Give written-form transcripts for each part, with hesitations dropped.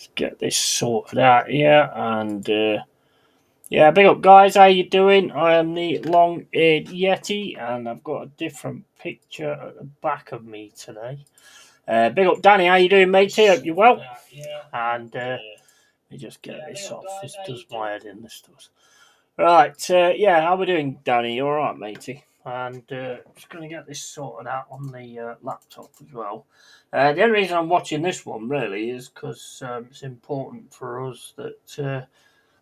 Let's get this sorted out here. And yeah, big up, guys. How you doing? I am the long-haired Yeti, and I've got a different picture at the back of me today. Big up, Danny. How you doing, matey? Hope you're well. And let me just get this off. This does my head in. This does. Right. Yeah. How we doing, Danny? You all right, matey? And just going to get this sorted out on the laptop as well. The only reason I'm watching this one really is because it's important for us that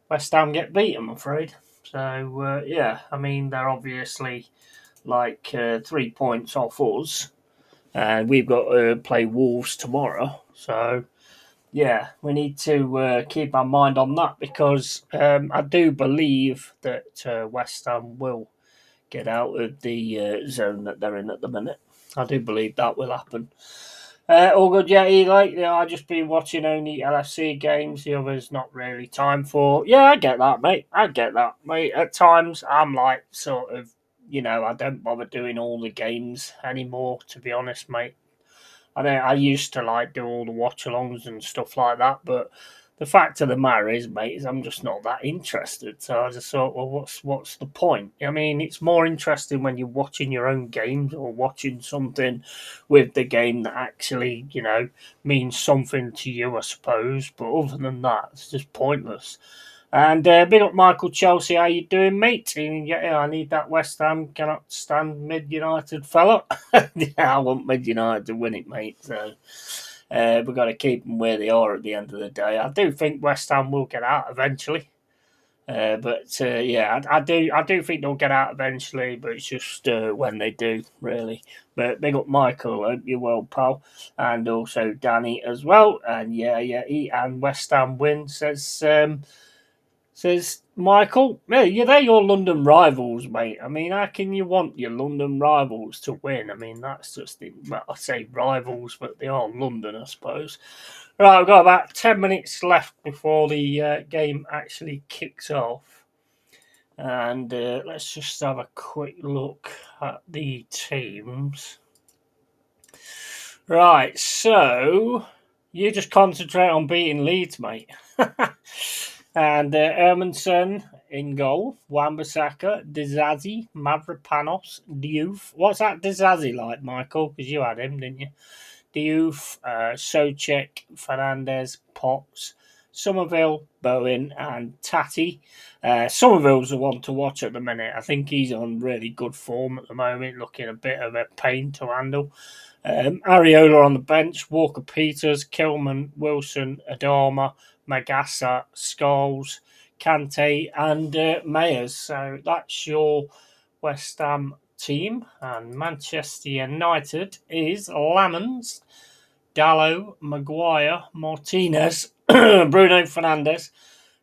West Ham get beat, I'm afraid. So, yeah, I mean, they're obviously like 3 points off us, and we've got to play Wolves tomorrow. So, yeah, we need to keep our mind on that because I do believe that West Ham will get out of the zone that they're in at the minute. I do believe that will happen. All good, yeah, Eli. I've just been watching only LFC games. The others not really time for. Yeah, I get that, mate. At times, I'm like, sort of, I don't bother doing all the games anymore, to be honest, mate. I used to like do all the watch-alongs and stuff like that, but the fact of the matter is, mate, is I'm just not that interested. So I just thought, well, what's the point? I mean, it's more interesting when you're watching your own games or watching something with the game that actually, means something to you, I suppose. But other than that, it's just pointless. And big up Michael Chelsea, how you doing, mate? Yeah, I need that West Ham cannot stand Mid United fella. Yeah, I want Mid United to win it, mate. So we've got to keep them where they are at the end of the day. I do think West Ham will get out eventually. Yeah, I do think they'll get out eventually, but it's just when they do, really. But big up Michael, hope you're well, pal, and also Danny as well. And and West Ham win says Michael. Yeah, they're your London rivals, mate. I mean, how can you want your London rivals to win? I mean, that's just I say rivals, but they are London, I suppose. Right, we've got about 10 minutes left before the game actually kicks off. And let's just have a quick look at the teams. Right, so you just concentrate on beating Leeds, mate. And Hermanson in goal, Wan-Bissaka, Dizazi, Mavropanos, Diouf. What's that Dizazi like, Michael? Because you had him, didn't you? Diouf, Soucek, Fernandez, Potts, Somerville, Bowen, and Tati. Somerville's the one to watch at the minute. I think he's on really good form at the moment, looking a bit of a pain to handle. Areola on the bench, Walker Peters, Kilman, Wilson, Adama, Magassa, Scholes, Kante, and Mayers. So that's your West Ham team. And Manchester United is Lamans, Dallo, Maguire, Martinez, Bruno Fernandes,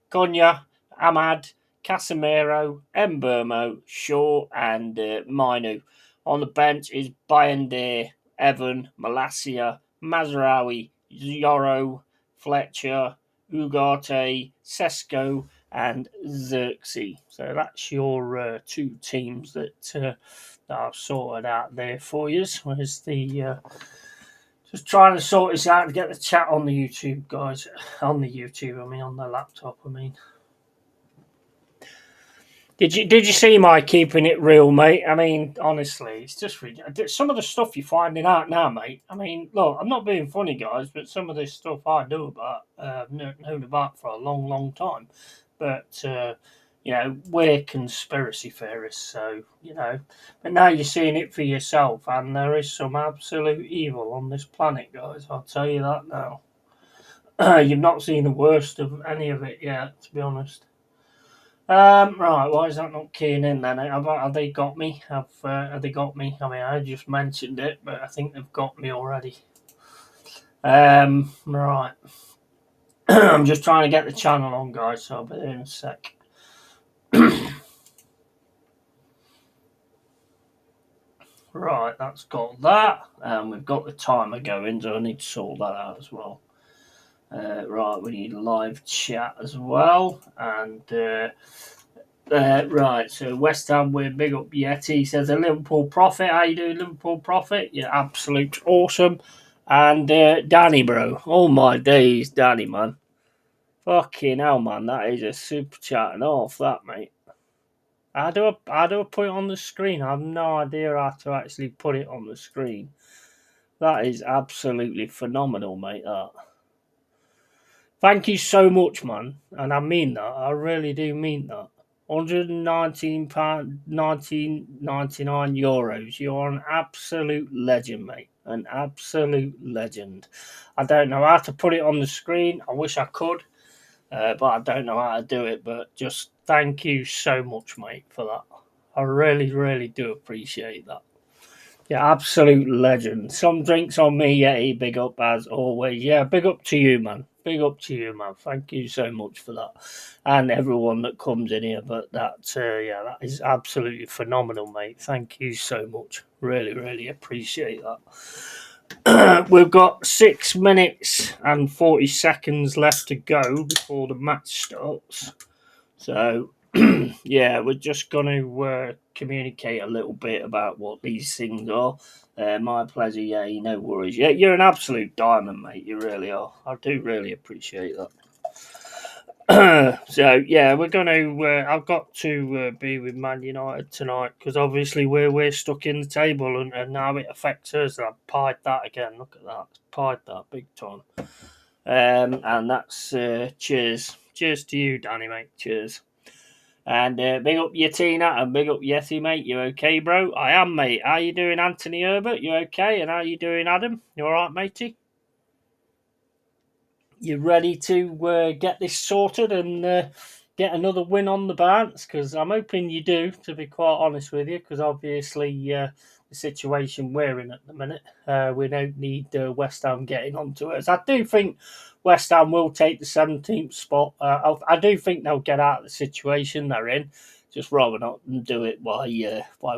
Konya, Ahmad, Casemiro, Mbermo, Shaw, and Mainu. On the bench is Bayende, Evan, Malacia, Mazraoui, Yoro, Fletcher, Ugarte, Sesko, and Xerxes. So that's your two teams that I've sorted out there for you. Where's the just trying to sort this out to get the chat on the YouTube, guys. On the YouTube, on the laptop, Did you see my keeping it real, mate? I mean, honestly, it's just some of the stuff you're finding out now, mate. I mean, look, I'm not being funny, guys, but some of this stuff I know about, known about for a long, long time. But we're conspiracy theorists, so But now you're seeing it for yourself, and there is some absolute evil on this planet, guys. I'll tell you that now. You've not seen the worst of any of it yet, to be honest. Right, why is that not keying in then? Have they got me? Have they got me? I mean, I just mentioned it, but I think they've got me already. Right. I'm just trying to get the channel on, guys, so I'll be there in a sec. Right, that's got that. We've got the timer going, so I need to sort that out as well. Right, we need live chat as well, and right, so West Ham, we're big up Yeti. Says a Liverpool Prophet. How you doing, Liverpool Prophet? You're absolute awesome. And Danny, bro. Oh my days, Danny, man. Fucking hell, man. That is a super chat and half, that, mate. How do I put it on the screen? I have no idea how to actually put it on the screen. That is absolutely phenomenal, mate, that. Thank you so much, man. And I mean that. I really do mean that. £119, 1999 euros. You're an absolute legend, mate. An absolute legend. I don't know how to put it on the screen. I wish I could, but I don't know how to do it. But just thank you so much, mate, for that. I really, really do appreciate that. Yeah, absolute legend. Some drinks on me, Yeti. Big up as always. Yeah, big up to you, man. Big up to you, man. Thank you so much for that, and everyone that comes in here. But yeah, that is absolutely phenomenal, mate. Thank you so much. Really, really appreciate that. We've got 6 minutes and 40 seconds left to go before the match starts. So yeah, we're just going to communicate a little bit about what these things are. My pleasure, yeah, no worries. Yeah, you're an absolute diamond, mate. You really are. I do really appreciate that. So yeah, we're going to. I've got to be with Man United tonight because obviously we're stuck in the table and now it affects us. I've pied that again. Look at that, pied that big time. And that's cheers to you, Danny, mate. Cheers. And big up Yatina and big up Yeti, mate. You okay, bro? I am, mate. How you doing, Anthony Herbert? You okay? And how you doing, Adam? You all right, matey? You ready to get this sorted and get another win on the bounce? Because I'm hoping you do, to be quite honest with you, because obviously the situation we're in at the minute, we don't need West Ham getting onto us. I do think West Ham will take the 17th spot. I do think they'll get out of the situation they're in. Just rather not do it while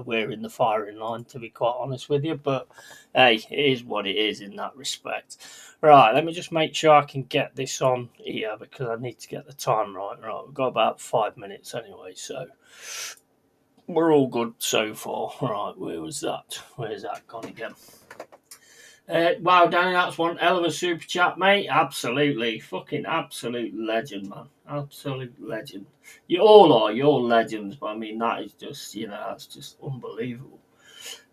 we're in the firing line, to be quite honest with you. But hey, it is what it is in that respect. Right, let me just make sure I can get this on here because I need to get the time right. Right, we've got about 5 minutes anyway, so we're all good so far. Right, where was that? Where's that gone again? Wow, Danny, that's one hell of a super chat, mate. Absolutely. Fucking absolute legend, man. Absolute legend. You all are. You're legends, but I mean, that is just, that's just unbelievable.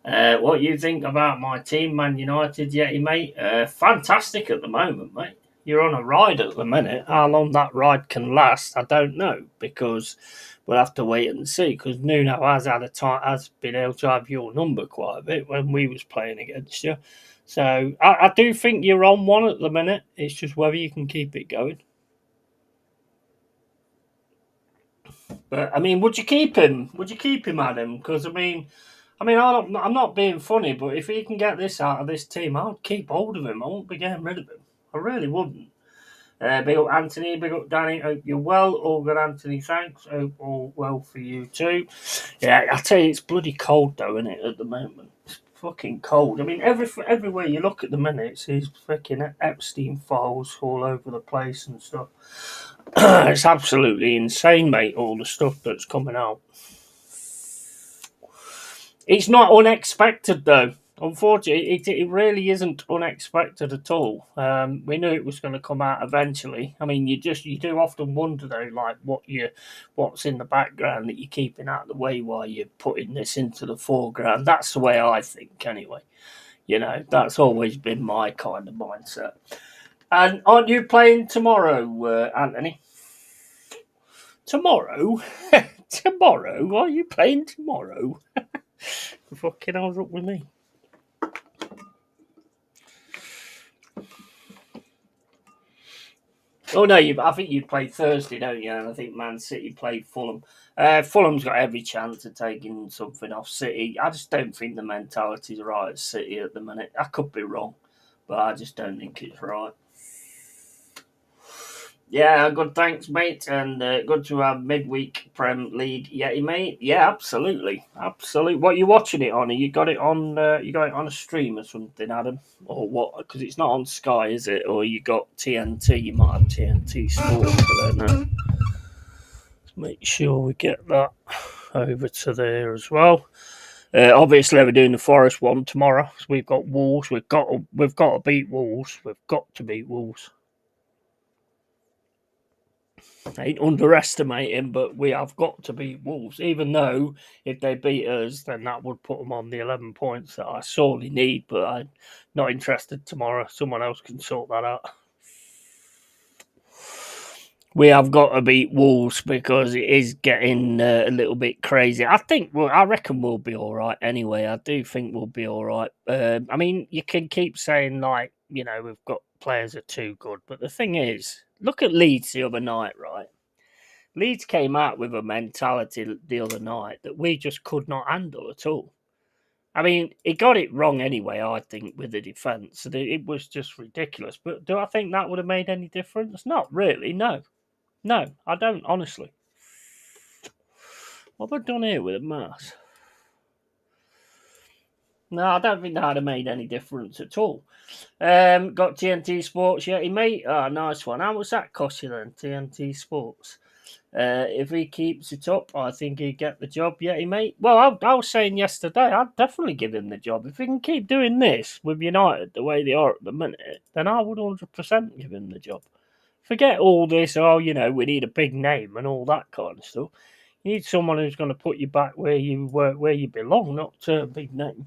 What you think about my team, Man United, Yeti, mate? Fantastic at the moment, mate. You're on a ride at the minute. How long that ride can last, I don't know, because we'll have to wait and see. Because Nuno has been able to have your number quite a bit when we was playing against you. So I do think you're on one at the minute. It's just whether you can keep it going. But I mean, would you keep him? Would you keep him, Adam? Because I'm not being funny, but if he can get this out of this team, I would keep hold of him. I won't be getting rid of him. I really wouldn't. Big up Anthony, big up Danny. Hope you're well. All good, Anthony. Thanks. Hope all well for you too. Yeah, I tell you, it's bloody cold though, isn't it? At the moment, it's fucking cold. I mean, everywhere you look at the minute, it's these freaking Epstein files all over the place and stuff. It's absolutely insane, mate. All the stuff that's coming out. It's not unexpected, though. Unfortunately, it really isn't unexpected at all. We knew it was going to come out eventually. I mean, you do often wonder though, like what's in the background that you're keeping out of the way while you're putting this into the foreground. That's the way I think, anyway. That's always been my kind of mindset. And aren't you playing tomorrow, Anthony? Tomorrow? Tomorrow? Are you playing tomorrow? Fucking hell's up with me? Oh no, I think you play Thursday, don't you? And I think Man City played Fulham. Fulham's got every chance of taking something off City. I just don't think the mentality's right at City at the minute. I could be wrong, but I just don't think it's right. Yeah, good. Thanks, mate, and good to have midweek Prem League, Yeti, mate. Yeah, absolutely. What are you watching it on? You got it on? You got it on a stream or something, Adam, or what? Because it's not on Sky, is it? Or you got TNT? You might have TNT Sports. I don't know. Let's make sure we get that over to there as well. Obviously, we're doing the Forest one tomorrow. So we've got Wolves. We've got to beat Wolves. We've got to beat Wolves. I ain't underestimating, but we have got to beat Wolves. Even though if they beat us, then that would put them on the 11 points that I sorely need. But I'm not interested tomorrow. Someone else can sort that out. We have got to beat Wolves because it is getting a little bit crazy. I reckon we'll be all right anyway. I do think we'll be all right. I mean, you can keep saying like, we've got players are too good, but the thing is, look at Leeds the other night, right? Leeds came out with a mentality the other night that we just could not handle at all. I mean, he got it wrong anyway, I think, with the defence. It was just ridiculous. But do I think that would have made any difference? Not really, no. No, I don't, honestly. What have I done here with a mouse? No, I don't think that would have made any difference at all. Got TNT Sports, yeah, mate. Oh, nice one. How much that cost you then, TNT Sports? If he keeps it up, I think he'd get the job, yeah, mate. Well, I was saying yesterday, I'd definitely give him the job. If he can keep doing this with United the way they are at the minute, then I would 100% give him the job. Forget all this, we need a big name and all that kind of stuff. You need someone who's going to put you back where you belong, not a big name.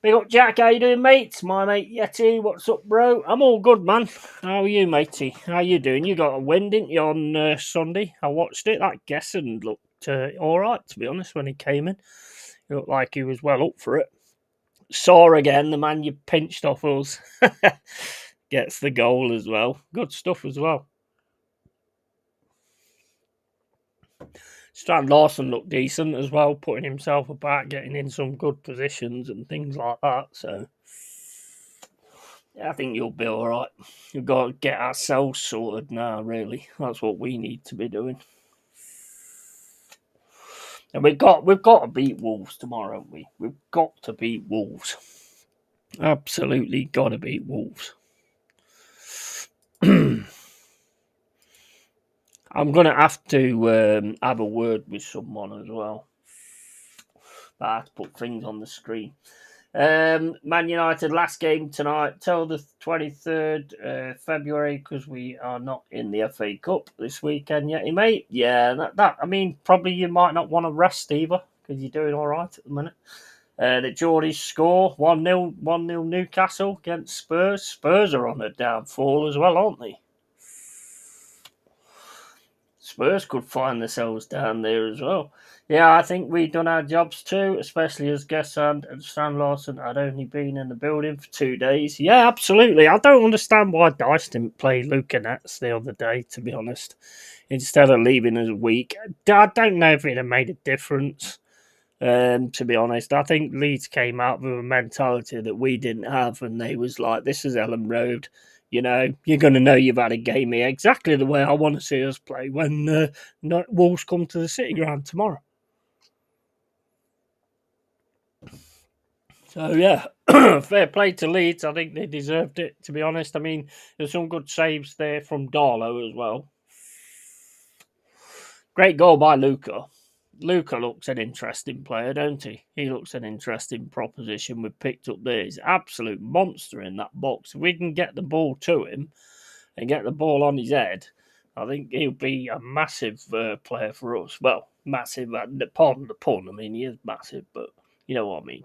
Big up, Jack. How you doing, mate? My mate Yeti. What's up, bro? I'm all good, man. How are you, matey? How you doing? You got a win, didn't you, on Sunday? I watched it. That Gesson looked all right, to be honest, when he came in. He looked like he was well up for it. Saw again, the man you pinched off us. Gets the goal as well. Good stuff as well. Strand Larson looked decent as well, putting himself about, getting in some good positions and things like that. So, yeah, I think you'll be all right. We've got to get ourselves sorted now, really. That's what we need to be doing. And we've got to beat Wolves tomorrow, haven't we? We've got to beat Wolves. Absolutely got to beat Wolves. I'm going to have to have a word with someone as well. But I have to put things on the screen. Man United last game tonight till the 23rd February because we are not in the FA Cup this weekend yet, mate. Yeah, I mean, probably you might not want to rest either because you're doing all right at the minute. The Geordies score 1-0 Newcastle against Spurs. Spurs are on a downfall as well, aren't they? Spurs could find themselves down there as well. Yeah, I think we've done our jobs too, especially as Gesson and Stan Larson had only been in the building for 2 days. Yeah, absolutely. I don't understand why Dice didn't play Luca Nets the other day, to be honest, instead of leaving us a week. I don't know if it had made a difference, to be honest. I think Leeds came out with a mentality that we didn't have, and they was like, this is Ellen Road. You're going to know you've had a game here. Exactly the way I want to see us play when Wolves come to the City Ground tomorrow. So, yeah, fair play to Leeds. I think they deserved it, to be honest. I mean, there's some good saves there from Darlow as well. Great goal by Luca. Luca looks an interesting player, don't he? He looks an interesting proposition we've picked up there. He's an absolute monster in that box. If we can get the ball to him and get the ball on his head, I think he'll be a massive player for us. Well, massive, pardon the pun. I mean, he is massive, but you know what I mean.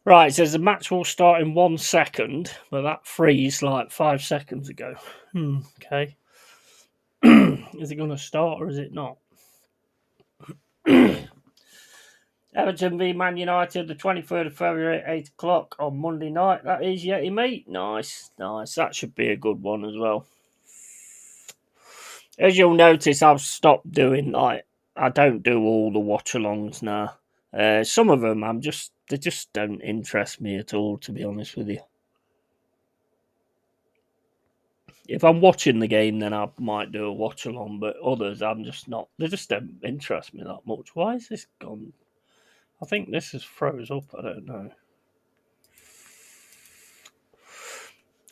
Right, it says the match will start in 1 second, but that freeze like 5 seconds ago. Okay. Is it going to start or is it not? Everton v Man United, the 23rd of February at 8 o'clock on Monday night. That is, yeah, mate. Nice. That should be a good one as well. As you'll notice, I've stopped doing, I don't do all the watch-alongs now. Some of them, they just don't interest me at all, to be honest with you. If I'm watching the game, then I might do a watch-along, but others, I'm just not. They just don't interest me that much. Why is this gone? I think this is froze up. I don't know.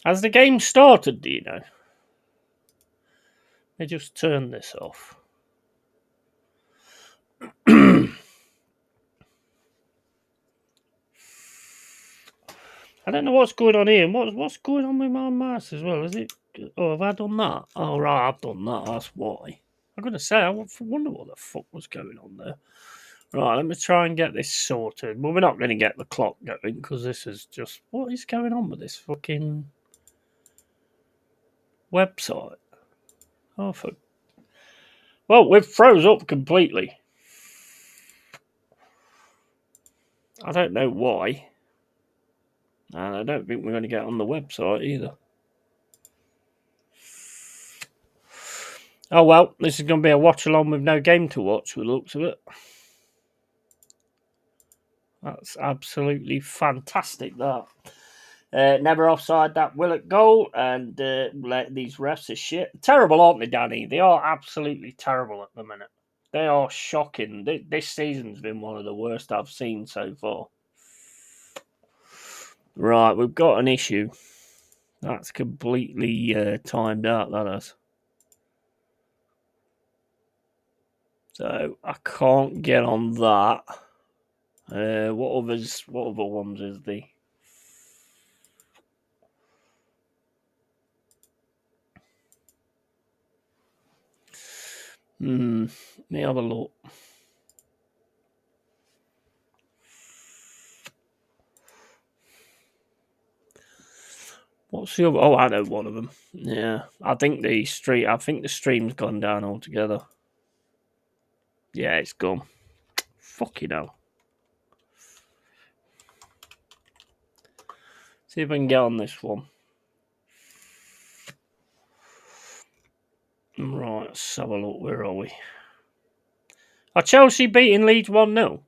Has the game started, do you know? They just turned this off. I don't know what's going on here. What's going on with my mouse as well? Is it Oh, have I done that? Oh, right, I've done that. That's why. I'm going to say, I wonder what the fuck was going on there. Right, let me try and get this sorted. Well, we're not going to get the clock going because this is just... What is going on with this fucking website? Oh, fuck. Well, we've froze up completely. I don't know why. And I don't think we're going to get on the website either. Oh well, this is going to be a watch along with no game to watch with the looks of it. That's absolutely fantastic, that. Never offside that Willock goal, and these refs are shit. Terrible, aren't they, Danny? They are absolutely terrible at the minute. They are shocking. This season's been one of the worst I've seen so far. Right, we've got an issue. That's completely timed out, that is. So I can't get on that. What other ones is the? Let me have a look. What's the other? Oh, I know one of them. Yeah, I think the stream's gone down altogether. Yeah, it's gone. Fucking hell. See if I can get on this one. Right, let's have a look. Where are we? Are Chelsea beating Leeds 1-0?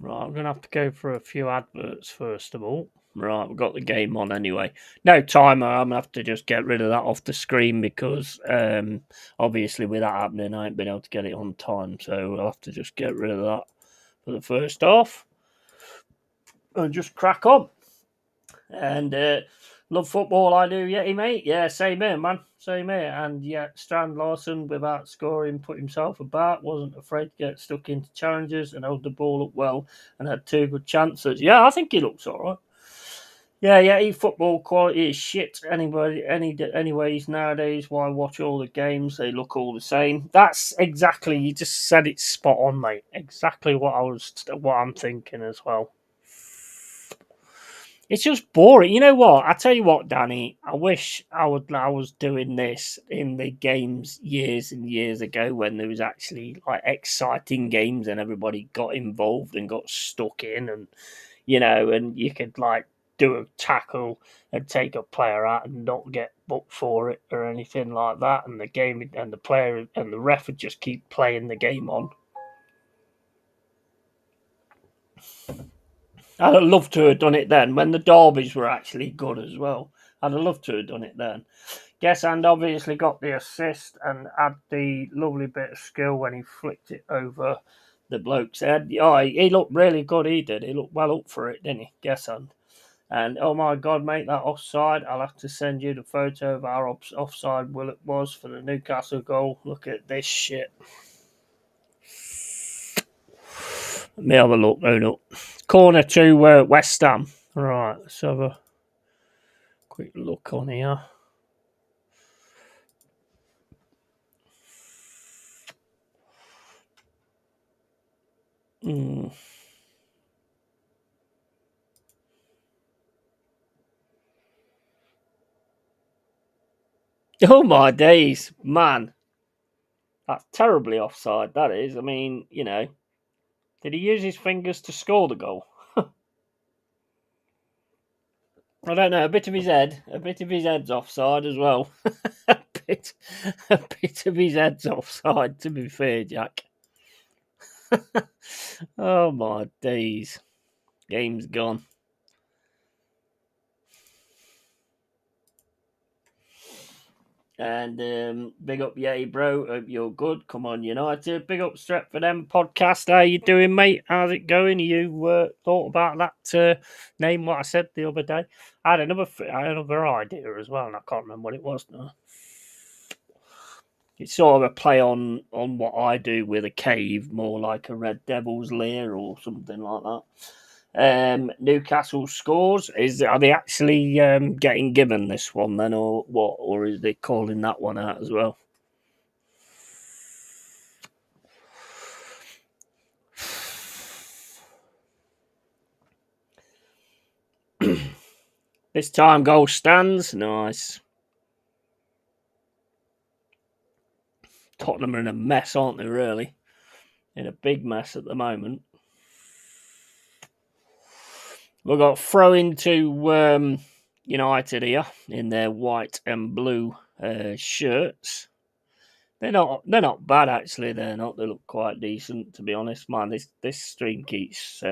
Right, I'm going to have to go for a few adverts first of all. Right, we've got the game on anyway. No timer, I'm going to have to just get rid of that off the screen because obviously with that happening, I ain't been able to get it on time. So I'll have to just get rid of that for the first half and just crack on. And love football, I do, Yeti, mate. Yeah, same here, man. Same here. And yeah, Strand Larson, without scoring, put himself about, wasn't afraid to get stuck into challenges and held the ball up well and had 2 good chances. Yeah, I think he looks all right. Yeah, football quality is shit. Anyways, nowadays, why watch all the games? They look all the same. That's exactly, you just said it spot on, mate. Exactly what I'm thinking as well. It's just boring. You know what? I tell you what, Danny. I wish I was doing this in the games years and years ago when there was actually like exciting games and everybody got involved and got stuck in, and and you could like do a tackle and take a player out and not get booked for it or anything like that, and the game and the player and the ref would just keep playing the game on. I'd have loved to have done it then when the derbies were actually good as well. I'd have loved to have done it then. Guess and obviously got the assist and had the lovely bit of skill when he flicked it over the bloke's head. Oh, he looked really good, he did. He looked well up for it, didn't he? Guess and oh my God, mate, that offside. I'll have to send you the photo of our offside will it was for the Newcastle goal. Look at this shit. Let me have a look. Oh, no. Corner to West Ham. Right, let's have a quick look on here. Oh my days, man. That's terribly offside, that is. I mean, did he use his fingers to score the goal? I don't know. A bit of his head's offside as well. a bit of his head's offside. To be fair, Jack. Oh my days, game's gone. And big up, yay, bro. Hope you're good. Come on, United. Big up, Stretford M podcast. How you doing, mate? How's it going? You thought about that name? What I said the other day. I had another idea as well, and I can't remember what it was now. It's sort of a play on what I do with a cave, more like a Red Devil's lair or something like that. Newcastle scores. Are they actually getting given this one then, or what? Or is they calling that one out as well? This time goal stands. Nice. Tottenham are in a mess, aren't they, really? In a big mess at the moment. We've got throw into United here in their white and blue shirts. They're not bad actually. They're not. They look quite decent, to be honest. Man, this stream keeps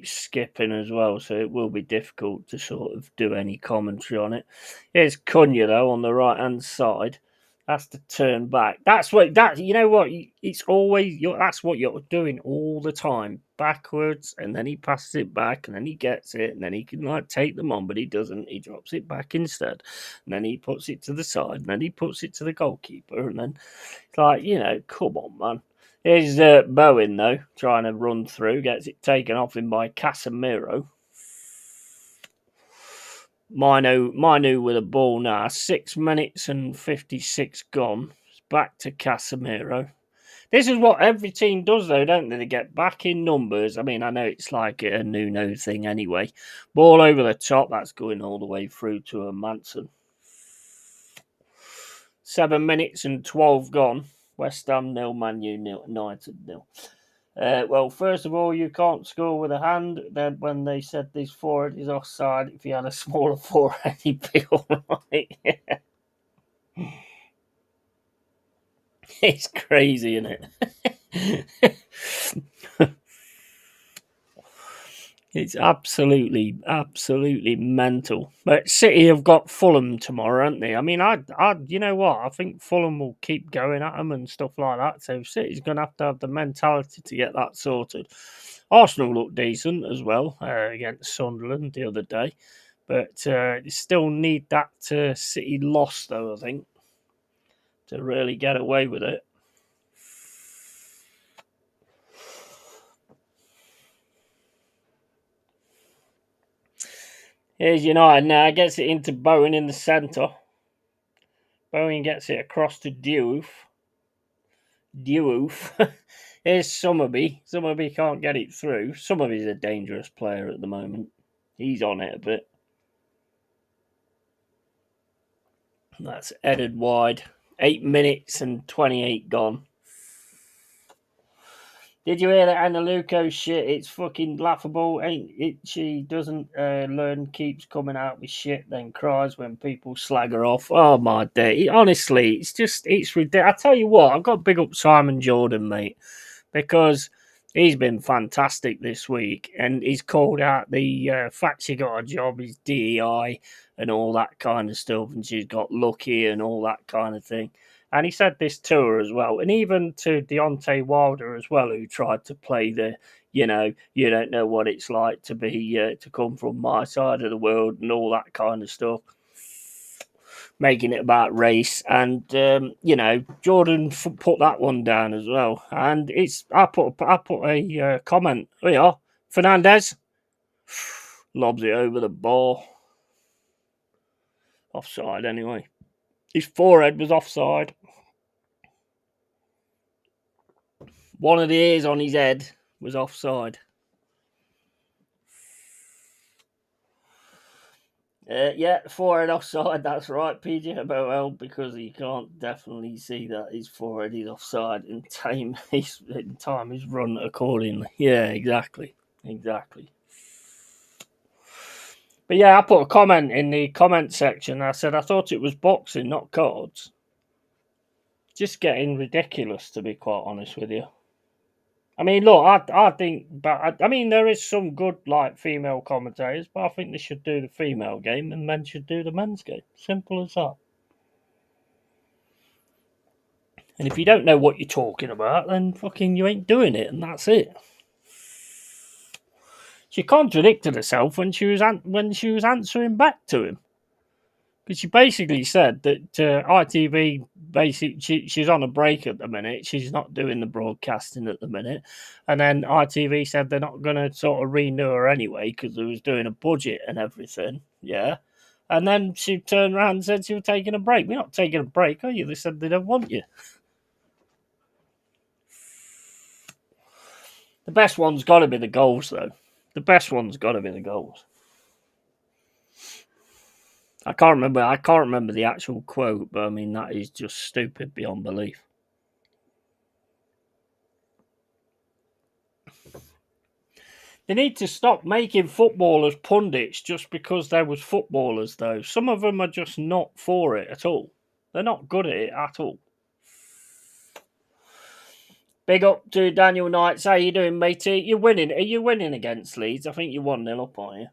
skipping as well, so it will be difficult to sort of do any commentary on it. Here's Cunha though on the right hand side. That's to turn back. That's what you know what it's always that's what you're doing all the time. Backwards, and then he passes it back, and then he gets it, and then he can like take them on, but he doesn't. He drops it back instead. And then he puts it to the side, and then he puts it to the goalkeeper, and then it's like, come on, man. Here's Bowen, though, trying to run through. Gets it taken off him by Casemiro. Manu with a ball now. 6 minutes and 56 gone. It's back to Casemiro. This is what every team does, though, don't they? They get back in numbers. I mean, I know it's like a Nuno thing anyway. Ball over the top. That's going all the way through to a Manson. 7 minutes and 12 gone. West Ham 0, Man United 0. Well, first of all, you can't score with a hand. Then when they said this forward is offside, if you had a smaller forehead, he'd be all right. It's crazy, isn't it? It's absolutely mental. But City have got Fulham tomorrow, haven't they? I mean, you know what? I think Fulham will keep going at them and stuff like that. So City's going to have the mentality to get that sorted. Arsenal looked decent as well against Sunderland the other day, but you still need that City loss, though, I think, to really get away with it. Here's United now. Gets it into Bowen in the centre. Bowen gets it across to Diouf. Here's Summerby. Summerby can't get it through. Summerby's a dangerous player at the moment. He's on it a bit. That's headed wide. 8 minutes and 28 gone. Did you hear that Analuco shit? It's fucking laughable, ain't it? She doesn't learn, keeps coming out with shit, then cries when people slag her off. Oh my day! Honestly, it's ridiculous. I tell you what, I've got to big up Simon Jordan, mate, because he's been fantastic this week, and he's called out the fact she got a job, his DEI, and all that kind of stuff, and she's got lucky and all that kind of thing. And he said this to her as well, and even to Deontay Wilder as well, who tried to play the, you don't know what it's like to be to come from my side of the world and all that kind of stuff, making it about race. And Jordan put that one down as well. And I put a comment. Oh yeah, Fernandez lobs it over the bar. Offside anyway. His forehead was offside. One of the ears on his head was offside. Forehead offside, that's right, PJ Boel, because he can't definitely see that his forehead is offside in time he's run accordingly. Yeah, exactly. But yeah, I put a comment in the comment section. I said I thought it was boxing, not cards. Just getting ridiculous, to be quite honest with you. I mean, look, I think, but I mean, there is some good like female commentators, but I think they should do the female game and men should do the men's game. Simple as that. And if you don't know what you're talking about, then fucking you ain't doing it, and that's it. She contradicted herself when she was answering back to him. Because she basically said that ITV basically she's on a break at the minute. She's not doing the broadcasting at the minute, and then ITV said they're not going to sort of renew her anyway because they was doing a budget and everything. Yeah, and then she turned around and said she was taking a break. We're not taking a break, are you? They said they don't want you. The best one's got to be the goals, though. The best one's got to be the goals. I can't remember. I can't remember the actual quote, but I mean that is just stupid beyond belief. They need to stop making footballers pundits just because they was footballers, though. Some of them are just not for it at all. They're not good at it at all. Big up to Daniel Knights. How you doing, matey? You're winning. Are you winning against Leeds? I think you're 1-0 up, aren't you?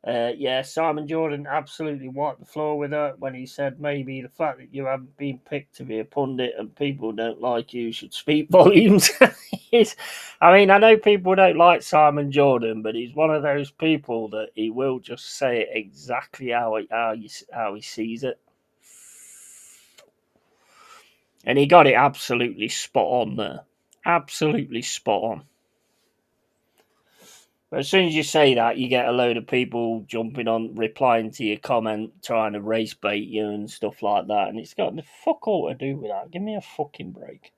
Yeah, Simon Jordan absolutely wiped the floor with her when he said maybe the fact that you haven't been picked to be a pundit and people don't like you should speak volumes. I mean, I know people don't like Simon Jordan, but he's one of those people that he will just say it exactly how he sees it. And he got it absolutely spot on there. Absolutely spot on. But as soon as you say that, you get a load of people jumping on, replying to your comment, trying to race bait you and stuff like that. And it's got the fuck all to do with that. Give me a fucking break.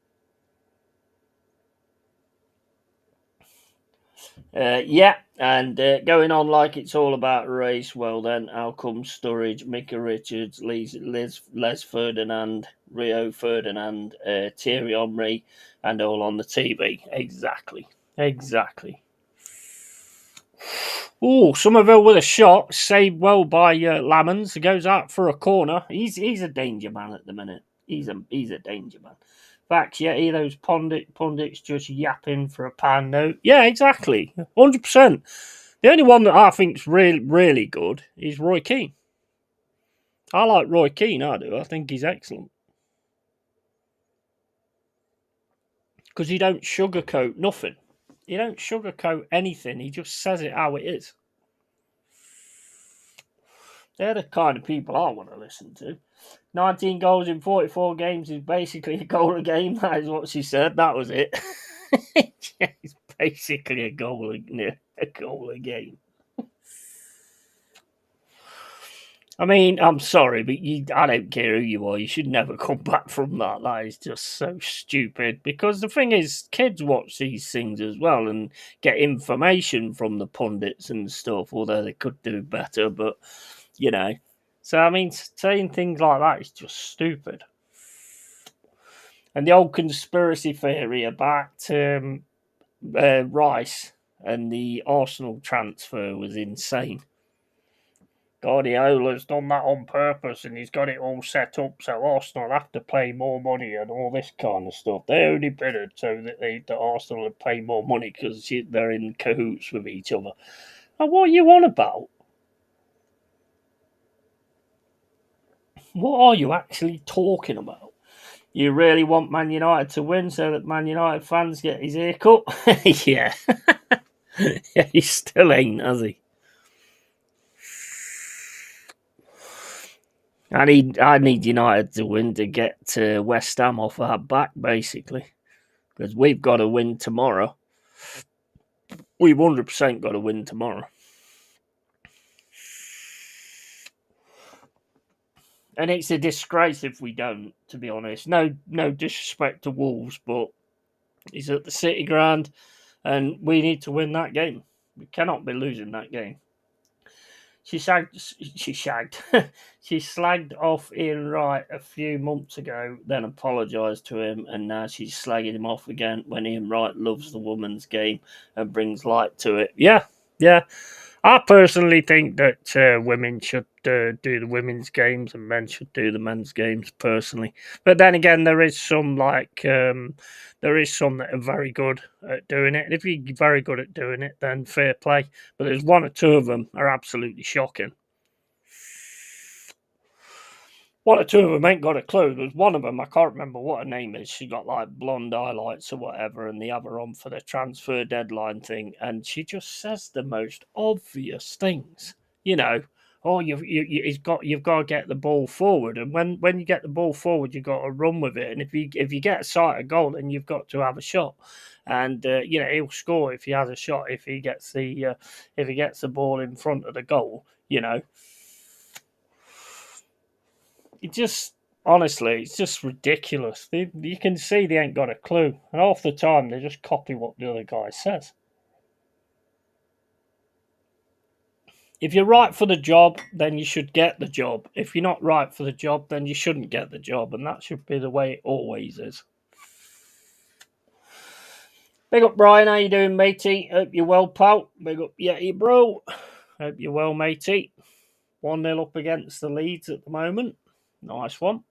Yeah, and going on like it's all about race. Well, then, how come Sturridge, Micah Richards, Les Ferdinand, Rio Ferdinand, Thierry Henry, and all on the TV? Exactly. Exactly. Oh, Somerville with a shot, saved well by Lamons. He goes out for a corner. He's a danger man at the minute. He's a danger man. Fact, yeah, hear those pundits just yapping for a pound note. Yeah, exactly, 100%. The only one that I think's really good is Roy Keane. I like Roy Keane. I do. I think he's excellent because he don't sugarcoat nothing. He don't sugarcoat anything. He just says it how it is. They're the kind of people I want to listen to. 19 goals in 44 games is basically a goal a game. That is what she said. That was it. It's basically a goal a game. I mean, I'm sorry, but I don't care who you are. You should never come back from that. That is just so stupid. Because the thing is, kids watch these things as well and get information from the pundits and stuff, although they could do better. But, you know. So, I mean, saying things like that is just stupid. And the old conspiracy theory about Rice and the Arsenal transfer was insane. Guardiola's done that on purpose and he's got it all set up so Arsenal have to pay more money and all this kind of stuff. They only bid it so that the Arsenal would pay more money because they're in cahoots with each other. And what are you on about? What are you actually talking about? You really want Man United to win so that Man United fans get his ear cut? Yeah. Yeah, he still ain't, has he? I need United to win to get West Ham off our back, basically. Because we've got to win tomorrow. We've 100% got to win tomorrow. And it's a disgrace if we don't, to be honest. No disrespect to Wolves, but it's at the City Ground, and we need to win that game. We cannot be losing that game. She slagged off Ian Wright a few months ago, then apologised to him, and now she's slagging him off again when Ian Wright loves the women's game and brings light to it. Yeah. I personally think that women should do the women's games and men should do the men's games. Personally, but then again, there is some there is some that are very good at doing it. And if you're very good at doing it, then fair play. But there's one or two of them are absolutely shocking. One or two of them ain't got a clue. There's one of them, I can't remember what her name is. She got like blonde highlights or whatever, and the other on for the transfer deadline thing. And she just says the most obvious things. You know, oh, you've got to get the ball forward, and when you get the ball forward, you've got to run with it. And if you get a sight of goal, then you've got to have a shot. And he'll score if he has a shot. If he gets the ball in front of the goal, it just honestly, it's just ridiculous. You can see they ain't got a clue, and half the time they just copy what the other guy says. If you're right for the job, then you should get the job. If you're not right for the job, then you shouldn't get the job, and that should be the way it always is. Big up, Brian. How you doing, matey? Hope you're well, pal. Big up, Yeti, bro. Hope you're well, matey. 1-0 up against the Leeds at the moment. Nice one.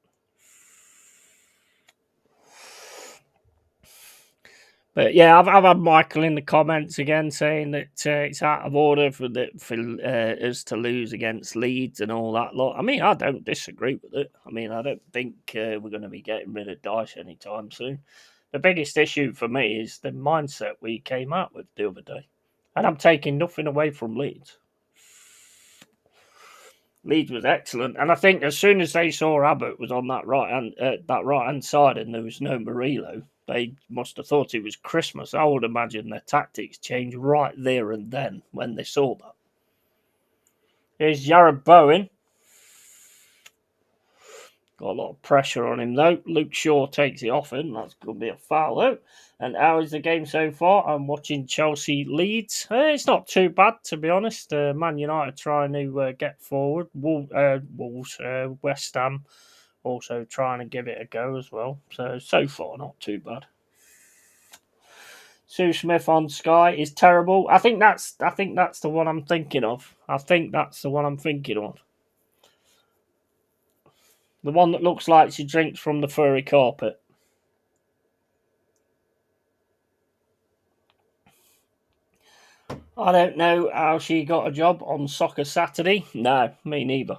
But yeah, I've had Michael in the comments again saying that it's out of order for us to lose against Leeds and all that lot. I mean, I don't disagree with it. I mean, I don't think we're going to be getting rid of Dyche anytime soon. The biggest issue for me is the mindset we came out with the other day, and I'm taking nothing away from Leeds. Leeds was excellent, and I think as soon as they saw Abbott was on that right hand side, and there was no Murillo, they must have thought it was Christmas. I would imagine their tactics changed right there and then when they saw that. Here's Jared Bowen. Got a lot of pressure on him though. Luke Shaw takes it off him. That's going to be a foul though. And how is the game so far? I'm watching Chelsea Leeds. It's not too bad, to be honest. Man United trying to get forward. Wolves, West Ham also trying to give it a go as well. So far, not too bad. Sue Smith on Sky is terrible. I think that's the one I'm thinking of. The one that looks like she drinks from the furry carpet. I don't know how she got a job on Soccer Saturday. No, me neither.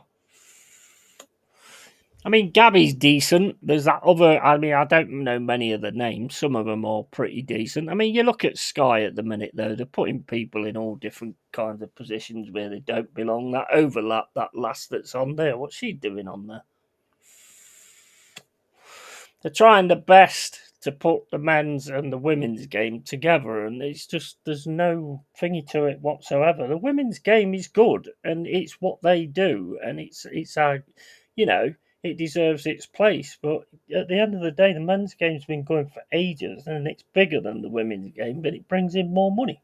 I mean, Gabby's decent. There's that other. I mean, I don't know many of the names. Some of them are pretty decent. I mean, you look at Sky at the minute, though. They're putting people in all different kinds of positions where they don't belong. That overlap, that last that's on there. What's she doing on there? They're trying their best to put the men's and the women's game together, and it's just there's no thingy to it whatsoever. The women's game is good, and it's what they do, and it's it deserves its place. But at the end of the day, the men's game's been going for ages, and it's bigger than the women's game, but it brings in more money.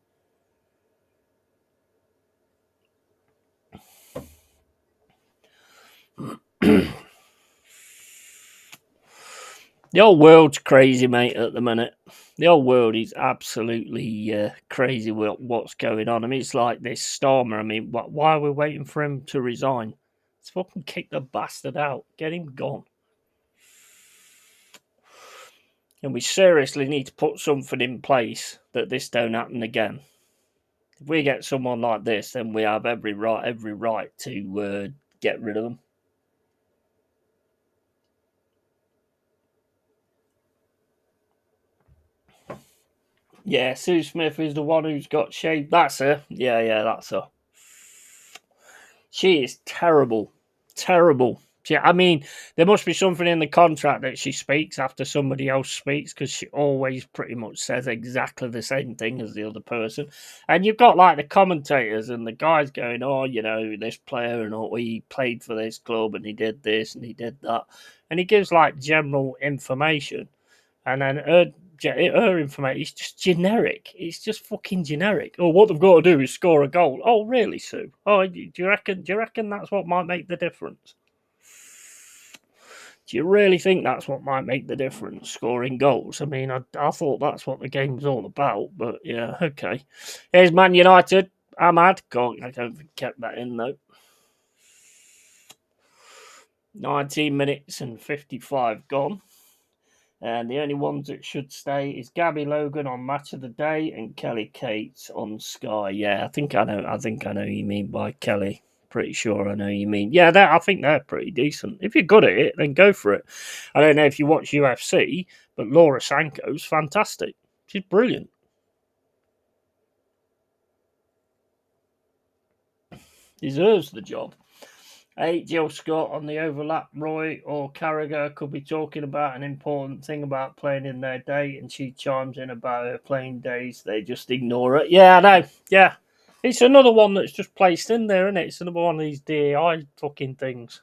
The whole world's crazy, mate, at the minute. The whole world is absolutely crazy with what's going on. I mean, it's like this Starmer. I mean, why are we waiting for him to resign? Let's fucking kick the bastard out. Get him gone. And we seriously need to put something in place that this don't happen again. If we get someone like this, then we have every right to get rid of them. Yeah, Sue Smith is the one who's got shaved. That's her. Yeah, that's her. She is terrible. Terrible. I mean, there must be something in the contract that she speaks after somebody else speaks, because she always pretty much says exactly the same thing as the other person. And you've got like the commentators and the guys going, oh, this player and all, he played for this club and he did this and he did that. And he gives like general information. And then her information is just generic. It's just fucking generic. Oh, what they've got to do is score a goal. Oh, really, Sue? Oh, do you reckon that's what might make the difference? Do you really think that's what might make the difference, scoring goals? I mean, I thought that's what the game's all about, but yeah, okay. Here's Man United. Ahmad. God, I don't think kept that in, though. 19 minutes and 55 gone. And the only ones that should stay is Gabby Logan on Match of the Day and Kelly Cates on Sky. Yeah, I think I know who you mean by Kelly. Pretty sure I know who you mean. Yeah, I think they're pretty decent. If you're good at it, then go for it. I don't know if you watch UFC, but Laura Sanko's fantastic. She's brilliant. Deserves the job. Jill Scott on the overlap. Roy or Carragher could be talking about an important thing about playing in their day, and she chimes in about her playing days. They just ignore it. Yeah, I know. Yeah. It's another one that's just placed in there, isn't it? It's another one of these DAI fucking things.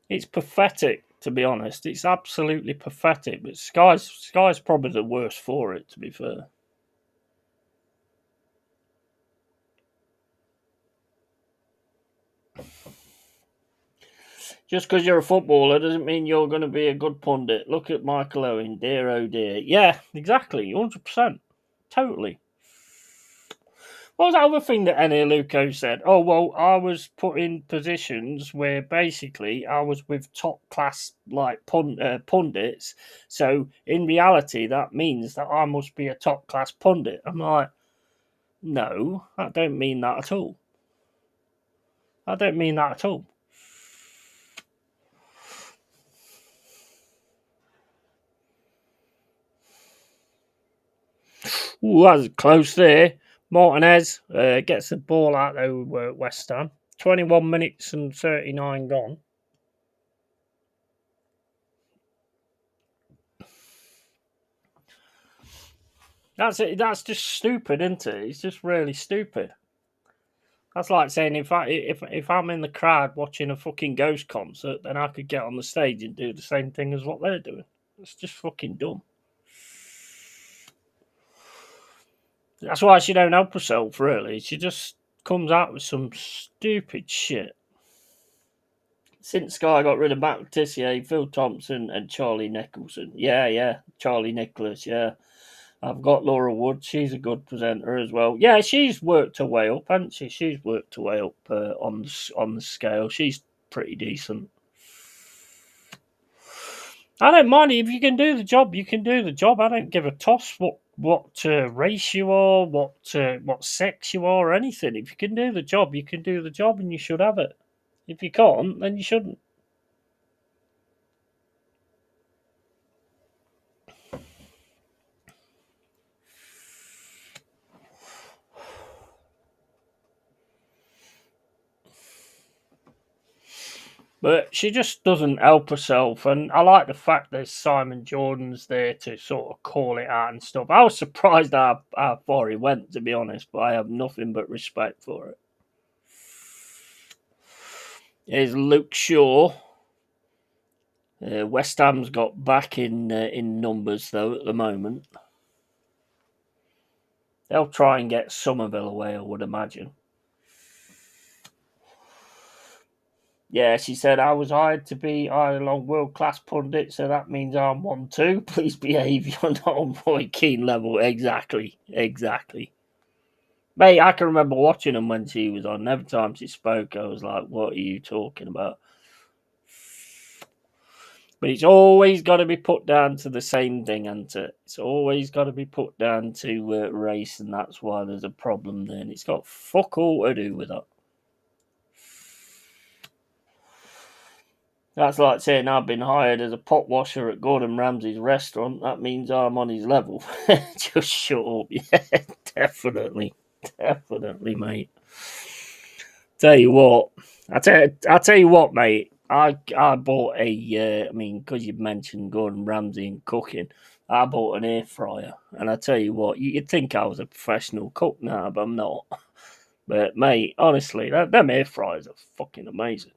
It's pathetic, to be honest. It's absolutely pathetic. But Sky's probably the worst for it, to be fair. Just because you're a footballer doesn't mean you're going to be a good pundit. Look at Michael Owen, dear oh dear. Yeah, exactly, 100%. Totally. What was that other thing that Ennio Luco said? Oh, well, I was put in positions where basically I was with top class like pundits. So in reality, that means that I must be a top class pundit. I'm like, no, I don't mean that at all. I don't mean that at all. Ooh, that was close there. Martinez gets the ball out over West Ham. 21 minutes and 39 gone. That's it. That's just stupid, isn't it? It's just really stupid. That's like saying if I'm in the crowd watching a fucking Ghost concert, then I could get on the stage and do the same thing as what they're doing. It's just fucking dumb. That's why she don't help herself, really. She just comes out with some stupid shit. Since Sky got rid of Matt Tissier, Phil Thompson, and Charlie Nicholson. Yeah, Charlie Nicholas, yeah. I've got Laura Wood. She's a good presenter as well. Yeah, she's worked her way up, hasn't she? She's worked her way up on the scale. She's pretty decent. I don't mind if you can do the job. You can do the job. I don't give a toss what race you are, what sex you are, or anything. If you can do the job, you can do the job, and you should have it. If you can't, then you shouldn't. But she just doesn't help herself, and I like the fact that Simon Jordan's there to sort of call it out and stuff. I was surprised how far he went, to be honest, but I have nothing but respect for it. Here's Luke Shaw. West Ham's got back in numbers, though, at the moment. They'll try and get Somerville away, I would imagine. Yeah, she said, I was hired to be Ireland world-class pundit, so that means I'm one too. Please behave, you're not on Roy Keane level. Exactly. Mate, I can remember watching them when she was on. Every time she spoke, I was like, what are you talking about? But it's always got to be put down to the same thing, hasn't it? It's always got to be put down to race, and that's why there's a problem there. And it's got fuck all to do with that. That's like saying I've been hired as a pot washer at Gordon Ramsay's restaurant. That means I'm on his level. Just shut up. Yeah, definitely, mate. Tell you what, I tell you what, mate. I bought a. I mean, because you mentioned Gordon Ramsay and cooking, I bought an air fryer, and I tell you what, you'd think I was a professional cook now, but I'm not. But mate, honestly, them air fryers are fucking amazing.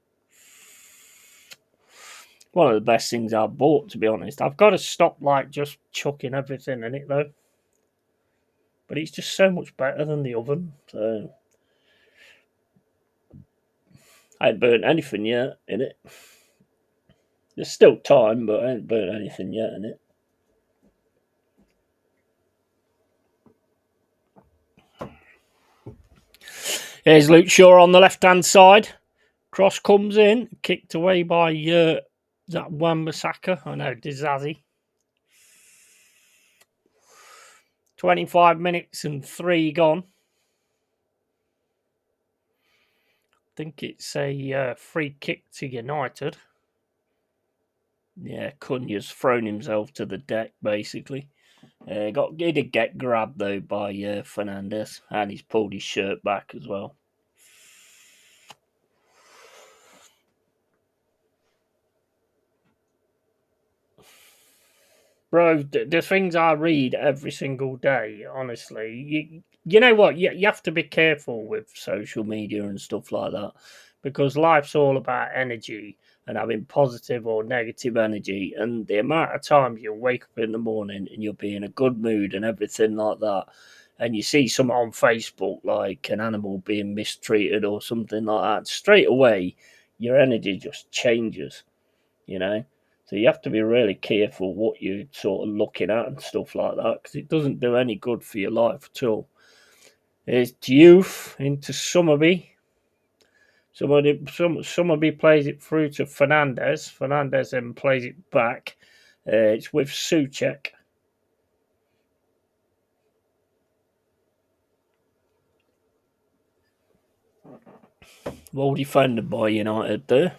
One of the best things I've bought, to be honest. I've got to stop like just chucking everything in it though. But it's just so much better than the oven. So I ain't burnt anything yet in it. There's still time, but I ain't burnt anything yet in it. Here's Luke Shaw on the left-hand side. Cross comes in, kicked away by that Wan-Bissaka. I know, Dizazi. 25 minutes and 3 gone. I think it's a free kick to United. Yeah, Cunha's thrown himself to the deck, basically. He did get grabbed, though, by Fernandes, and he's pulled his shirt back as well. Bro, the things I read every single day, honestly, you know what? You have to be careful with social media and stuff like that because life's all about energy and having positive or negative energy. And the amount of times you'll wake up in the morning and you'll be in a good mood and everything like that, and you see someone on Facebook like an animal being mistreated or something like that, straight away your energy just changes, you know. So you have to be really careful what you're sort of looking at and stuff like that because it doesn't do any good for your life at all. It's youth into Summerby. Summerby plays it through to Fernandez. Fernandez then plays it back. It's with Souček. Well defended by United there.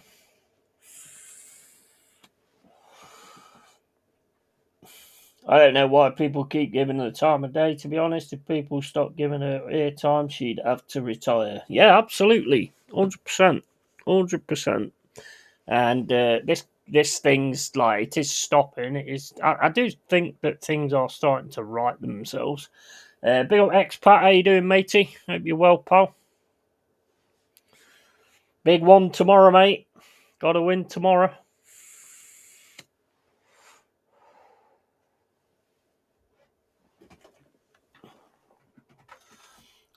I don't know why people keep giving her the time of day, to be honest. If people stop giving her airtime, she'd have to retire. Yeah, absolutely. 100%. 100%. And this thing's like, it is stopping. It is. I do think that things are starting to right themselves. Big up expat, how you doing, matey? Hope you're well, pal. Big one tomorrow, mate. Got to win tomorrow.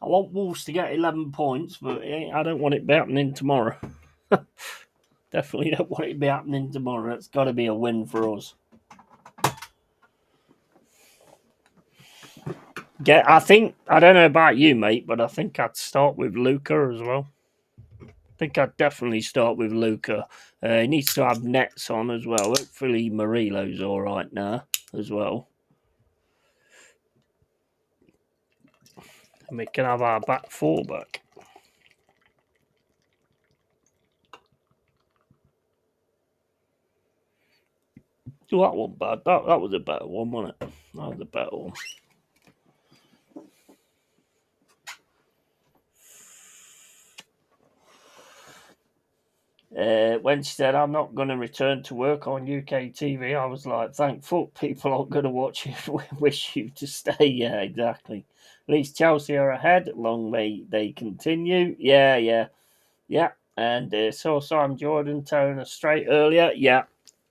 I want Wolves to get 11 points, but I don't want it to be happening tomorrow. Definitely don't want it to be happening tomorrow. It's got to be a win for us. I don't know about you, mate, but I think I'd start with Luca as well. I think I'd definitely start with Luca. He needs to have nets on as well. Hopefully Marilo's all right now as well. And we can have our back four back. Oh, that wasn't bad. That was a better one, wasn't it? That was a better one. When she said, I'm not going to return to work on UK TV, I was like, thank fuck people aren't going to watch you. Wish you to stay. Yeah, exactly. At least Chelsea are ahead. Long may they continue. Yeah. And saw Simon Jordan towing us straight earlier. Yeah,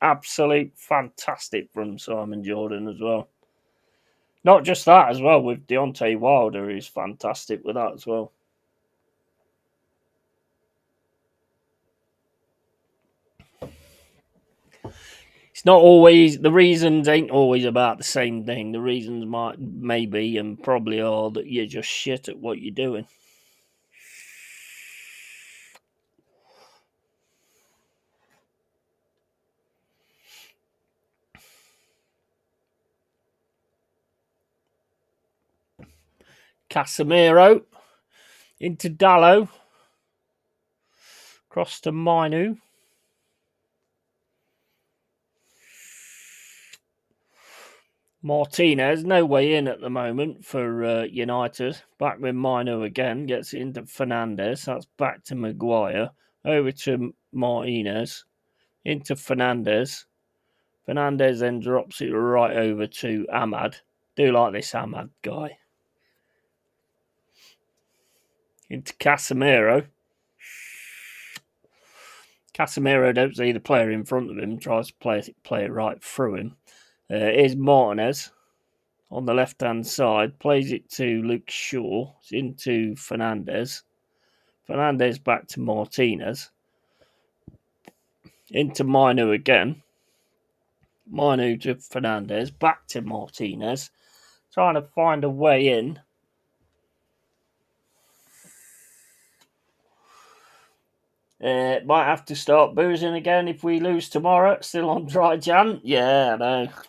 absolute fantastic from Simon Jordan as well. Not just that as well, with Deontay Wilder, who's fantastic with that as well. It's not always, the reasons ain't always about the same thing. The reasons maybe and probably are that you're just shit at what you're doing. Casemiro into Dallo, cross to Mainu. Martinez, no way in at the moment for United. Back with Mino again, gets it into Fernandez. That's back to Maguire. Over to Martinez. Into Fernandez. Fernandez then drops it right over to Ahmad. Do like this Ahmad guy. Into Casemiro. Casemiro don't see the player in front of him. Tries to play it right through him. Here's Martinez. On the left-hand side, plays it to Luke Shaw. It's into Fernandez. Fernandez back to Martinez. Into Mainu again. Mainu to Fernandez. Back to Martinez. Trying to find a way in. Might have to start boozing again if we lose tomorrow. Still on dry Jan. Yeah,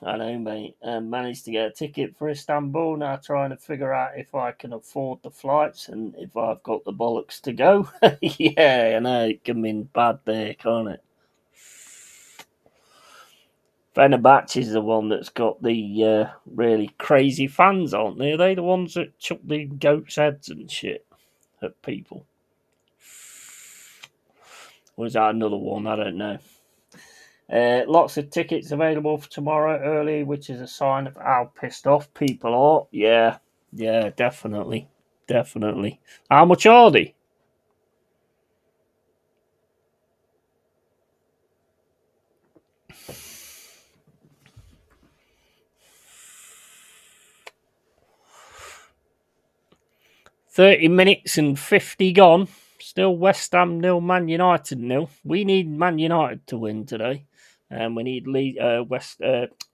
I know, mate. Managed to get a ticket for Istanbul. Now trying to figure out if I can afford the flights and if I've got the bollocks to go. Yeah, I know. It can mean bad there, can't it? Fenerbahce is the one that's got the really crazy fans, aren't they? Are they the ones that chuck the goats' heads and shit at people? Or is that another one? I don't know. Lots of tickets available for tomorrow early, which is a sign of how pissed off people are. Yeah, yeah, definitely. Definitely. How much are they? £30 and 50 gone. Still West Ham nil, Man United nil. We need Man United to win today, and we need we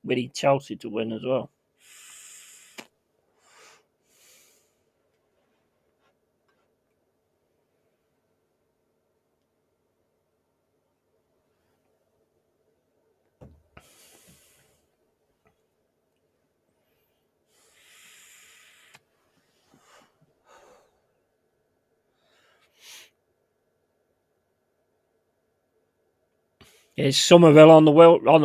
need Chelsea to win as well. It's Somerville on the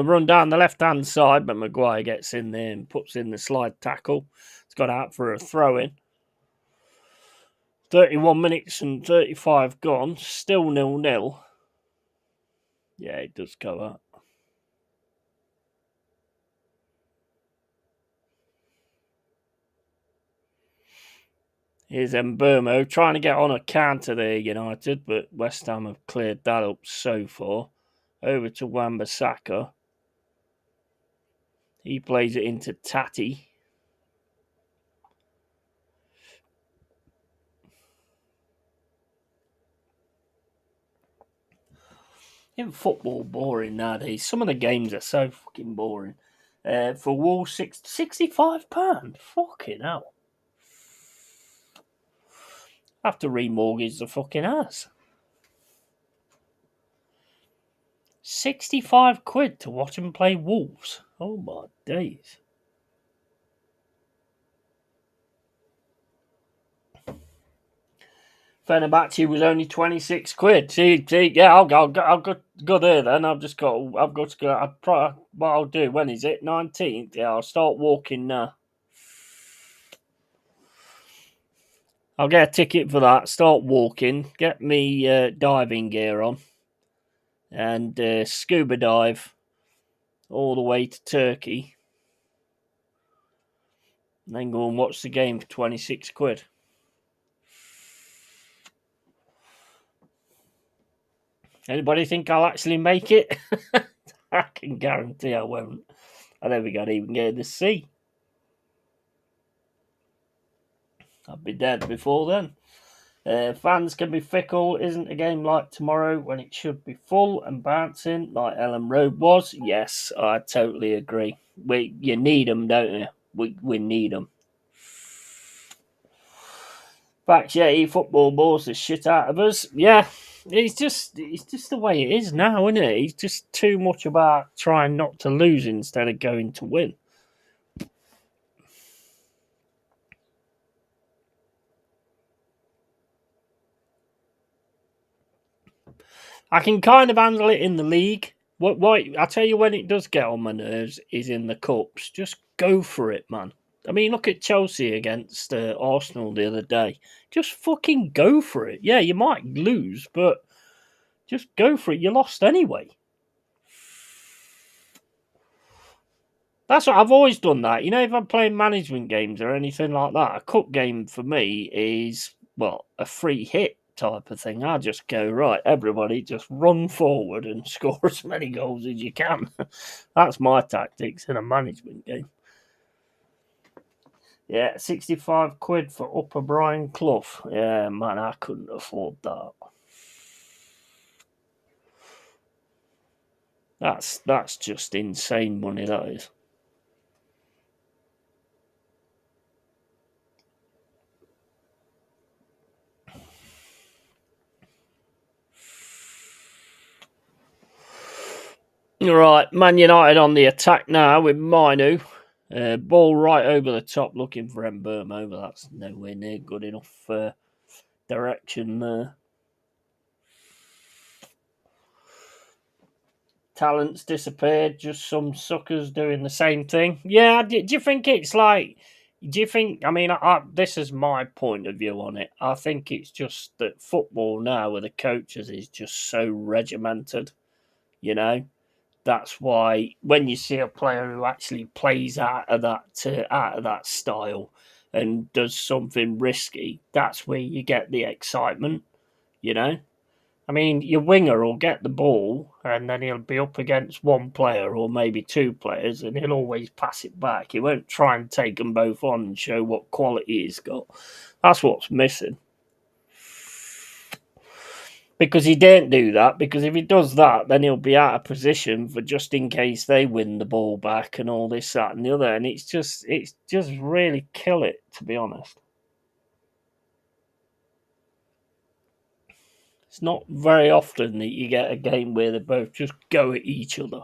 run down the left hand side, but Maguire gets in there and puts in the slide tackle. It's got out for a throw in. 31 minutes and 35 gone. Still 0-0. Yeah, it does go up. Here's Mbermo trying to get on a counter there, United, but West Ham have cleared that up so far. Over to Wan-Bissaka. He plays it into Tati. Isn't football boring nowadays? Some of the games are so fucking boring. For Wolves, £65. Fucking hell. I have to remortgage the fucking house. 65 quid to watch him play Wolves. Oh my days. Fenerbahce was only 26 quid. See, yeah, I'll go there then. I've got to go. What I'll do, when is it? 19th? Yeah, I'll start walking now. I'll get a ticket for that, start walking, get me diving gear on, and scuba dive all the way to Turkey. And then go and watch the game for 26 quid. Anybody think I'll actually make it? I can guarantee I won't. I never got even get in the sea. I'll be dead before then. Fans can be fickle. Isn't a game like tomorrow when it should be full and bouncing like Ellen Road was? Yes, I totally agree. You need them, don't you? We need them. Fact, yeah, football bores the shit out of us. Yeah, it's just the way it is now, isn't it? It's just too much about trying not to lose instead of going to win. I can kind of handle it in the league. What I tell you, when it does get on my nerves is in the cups. Just go for it, man. I mean, look at Chelsea against Arsenal the other day. Just fucking go for it. Yeah, you might lose, but just go for it. You lost anyway. That's what I've always done. That, if I'm playing management games or anything like that, a cup game for me is, well, a free hit type of thing. I just go, right, everybody just run forward and score as many goals as you can. That's my tactics in a management game. Yeah, 65 quid for Upper Brian Clough. Yeah, man, I couldn't afford that. That's just insane money, that is. All right, Man United on the attack now with Minu. Ball right over the top, looking for Mbermo, but that's nowhere near good enough direction there. Talent's disappeared, just some suckers doing the same thing. Yeah, do you think it's like... Do you think... I mean, this is my point of view on it. I think it's just that football now with the coaches is just so regimented, That's why when you see a player who actually plays out of that style and does something risky, that's where you get the excitement. You know, I mean, your winger will get the ball and then he'll be up against one player or maybe two players, and he'll always pass it back. He won't try and take them both on and show what quality he's got. That's what's missing. Because he don't do that, because if he does that, then he'll be out of position for just in case they win the ball back and all this, that, and the other. And it's just really kill it, to be honest. It's not very often that you get a game where they both just go at each other.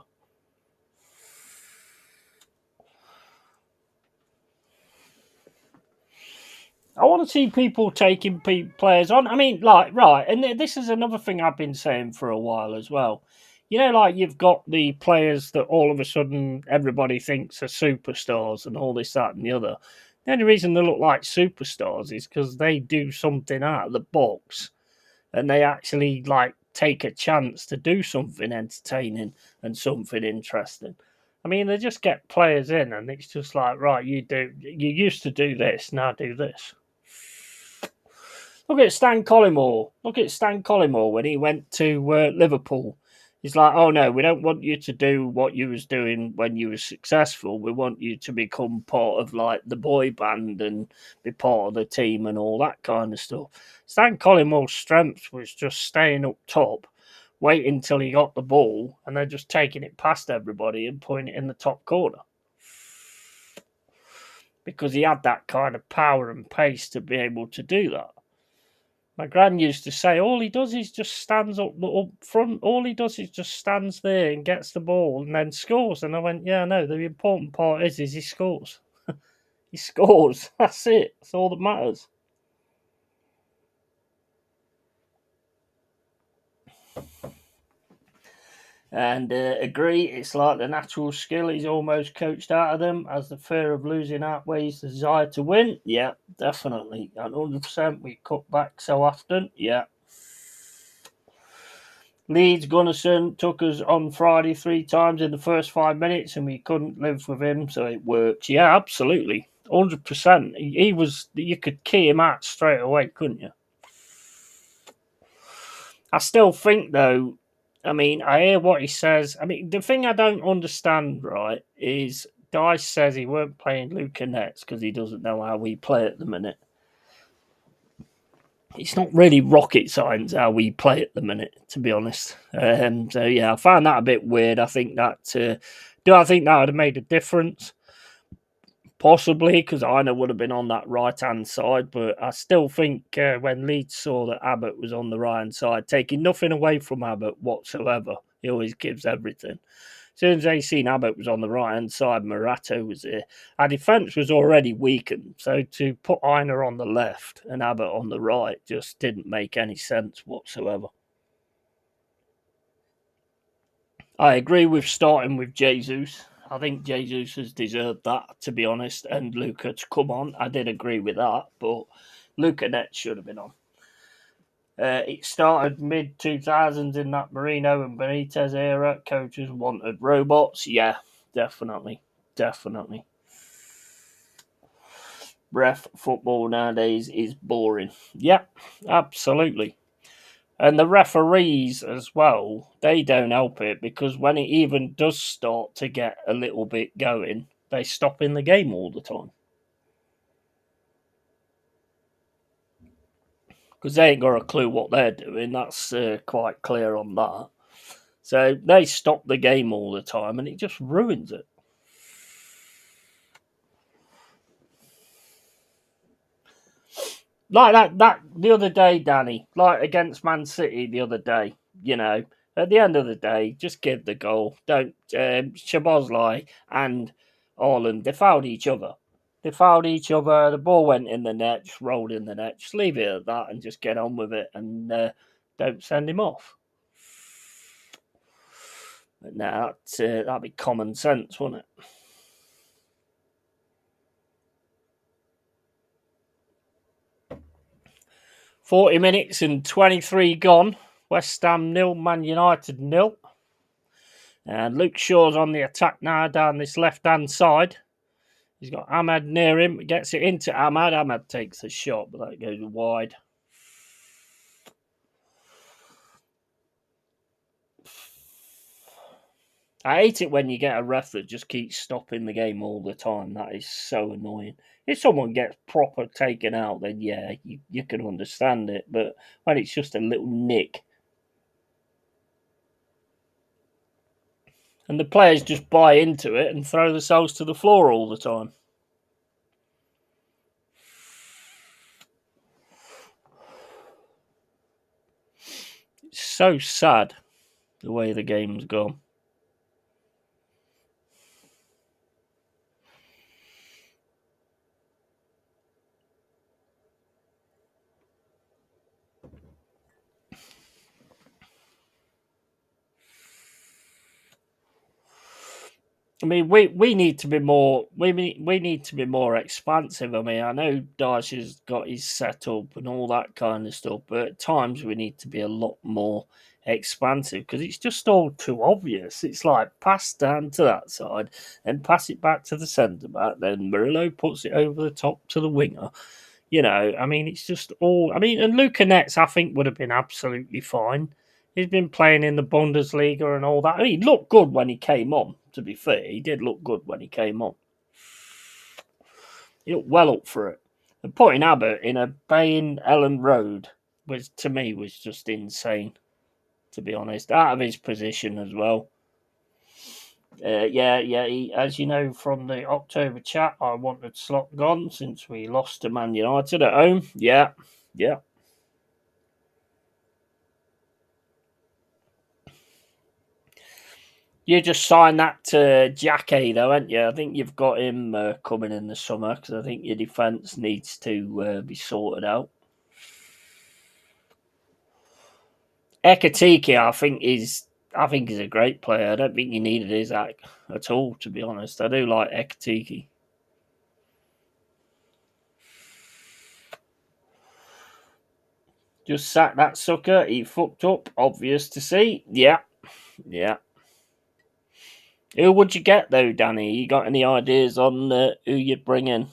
I want to see people taking players on. I mean, like, right, and this is another thing I've been saying for a while as well. You know, like you've got the players that all of a sudden everybody thinks are superstars and all this, that, and the other. The only reason they look like superstars is because they do something out of the box and they actually like take a chance to do something entertaining and something interesting. I mean, they just get players in and it's just like, right, you used to do this, now do this. Look at Stan Collymore. Look at Stan Collymore when he went to Liverpool. He's like, oh no, we don't want you to do what you was doing when you were successful. We want you to become part of like the boy band and be part of the team and all that kind of stuff. Stan Collymore's strength was just staying up top, waiting until he got the ball, and then just taking it past everybody and putting it in the top corner. Because he had that kind of power and pace to be able to do that. My gran used to say, all he does is just stands up front. All he does is just stands there and gets the ball and then scores. And I went, yeah, no, the important part is he scores. He scores. That's it. That's all that matters. And agree, it's like the natural skill he's almost coached out of them as the fear of losing outweighs the desire to win. Yeah, definitely. 100%. We cut back so often. Yeah. Leeds Gunnarsson took us on Friday 3 times in the first 5 minutes and we couldn't live with him, so it worked. Yeah, absolutely. 100%. He was, you could key him out straight away, couldn't you? I still think, though, I mean, I hear what he says. I mean, the thing I don't understand, right, is Dice says he weren't playing Luca Nets because he doesn't know how we play at the minute. It's not really rocket science how we play at the minute, to be honest. So yeah, I found that a bit weird. I think that do I think that would have made a difference? Possibly, because Ina would have been on that right hand side, but I still think when Leeds saw that Abbott was on the right hand side, taking nothing away from Abbott whatsoever, he always gives everything. As soon as they seen Abbott was on the right hand side, Murato was there. Our defence was already weakened, so to put Ina on the left and Abbott on the right just didn't make any sense whatsoever. I agree with starting with Jesus. I think Jesus has deserved that, to be honest, and Luca to come on. I did agree with that, but Luca Net should have been on. It started mid 2000s in that Marino and Benitez era. Coaches wanted robots. Yeah, definitely. Definitely. Ref football nowadays is boring. Yeah, absolutely. And the referees as well, they don't help it because when it even does start to get a little bit going, they stop in the game all the time. Because they ain't got a clue what they're doing. That's quite clear on that. So they stop the game all the time and it just ruins it. Like that the other day, Danny, like against Man City the other day, you know, at the end of the day, just give the goal. Don't Shabozlai and Orland, they fouled each other. They fouled each other. The ball went in the net, just rolled in the net. Just leave it at that and just get on with it and don't send him off. But now that'd be common sense, wouldn't it? 40 minutes and 23 gone. West Ham 0, Man United 0. And Luke Shaw's on the attack now down this left-hand side. He's got Ahmad near him. Gets it into Ahmad. Ahmad takes a shot, but that goes wide. I hate it when you get a ref that just keeps stopping the game all the time. That is so annoying. If someone gets proper taken out, then yeah, you can understand it. But when it's just a little nick, and the players just buy into it and throw themselves to the floor all the time. It's so sad the way the game's gone. I mean, we need to be more we need to be more expansive. I mean, I know Daesh has got his setup and all that kind of stuff, but at times we need to be a lot more expansive because it's just all too obvious. It's like pass down to that side, then pass it back to the centre back, then Murillo puts it over the top to the winger. You know, I mean, it's just all. I mean, and Luca Netz, I think, would have been absolutely fine. He's been playing in the Bundesliga and all that. I mean, he looked good when he came on, to be fair. He did look good when he came on. He looked well up for it. And putting Abbott in a Bain Ellen Road was, to me, was just insane, to be honest. Out of his position as well. Yeah. As you know from the October chat, I wanted Slot gone since we lost to Man United at home. Yeah. You just signed that to Jackie, though, haven't you? I think you've got him coming in the summer because I think your defence needs to be sorted out. Ekatike, I think is a great player. I don't think you needed his act at all, to be honest. I do like Ekatike. Just sack that sucker. He fucked up. Obvious to see. Yeah. Who would you get though, Danny? You got any ideas on who you'd bring in?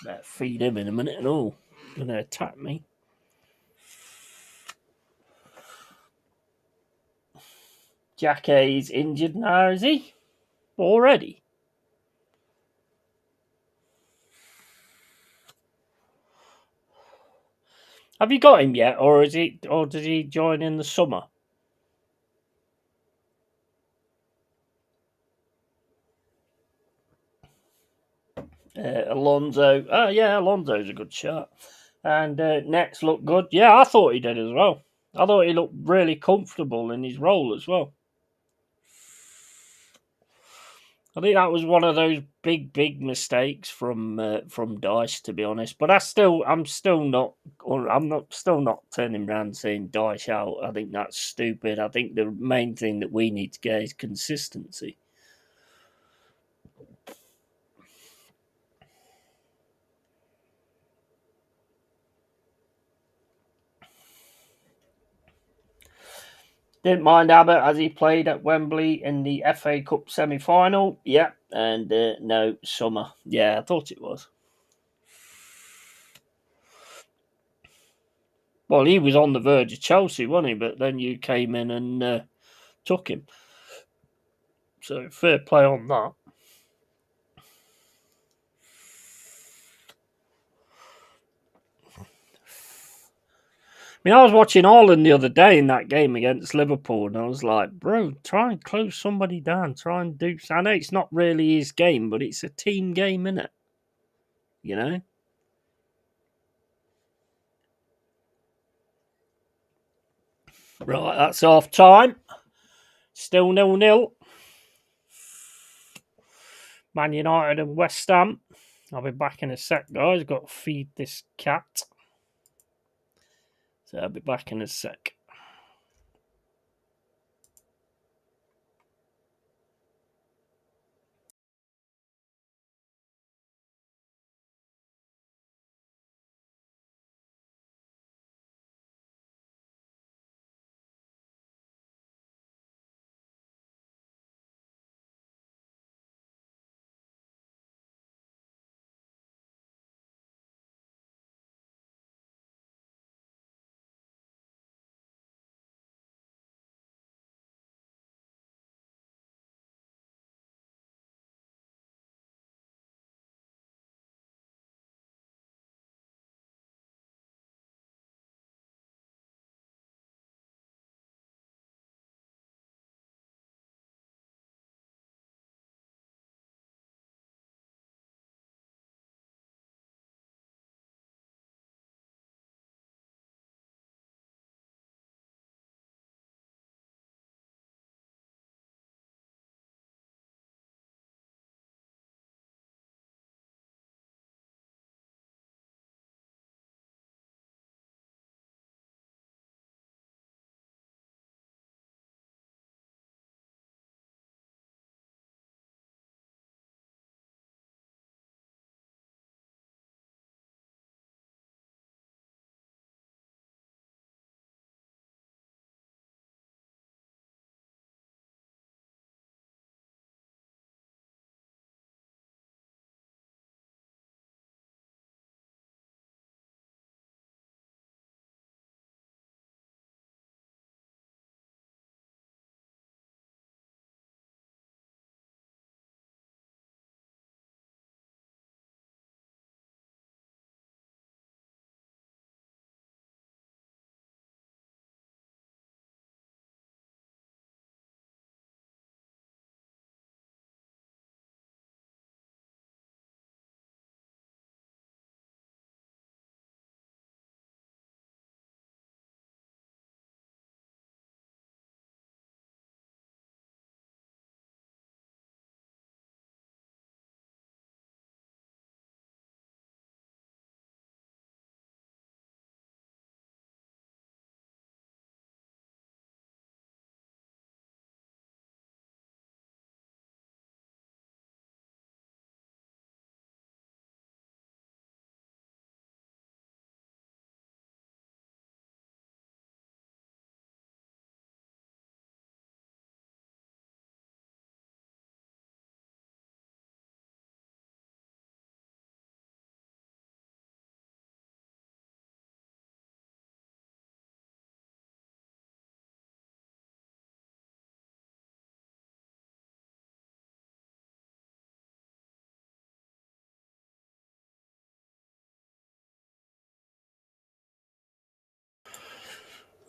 Better feed him in a minute and all. Gonna attack me. Jackie's injured now, is he? Already? Have you got him yet, or did he join in the summer? Alonso. Oh yeah, Alonso's a good shot. And Nets looked good. Yeah, I thought he did as well. I thought he looked really comfortable in his role as well. I think that was one of those big mistakes from Dice, to be honest. But I'm still not turning around saying Dice out. I think that's stupid. I think the main thing that we need to get is consistency. Didn't mind Abbott as he played at Wembley in the FA Cup semi-final. Yeah, and no, Summer. Yeah, I thought it was. Well, he was on the verge of Chelsea, wasn't he? But then you came in and took him. So fair play on that. I mean, I was watching Ireland the other day in that game against Liverpool, and I was like, bro, try and close somebody down. Try and do... I know it's not really his game, but it's a team game, innit? You know? Right, that's half time. Still 0-0. Man United and West Ham. I'll be back in a sec, guys. Got to feed this cat. So I'll be back in a sec.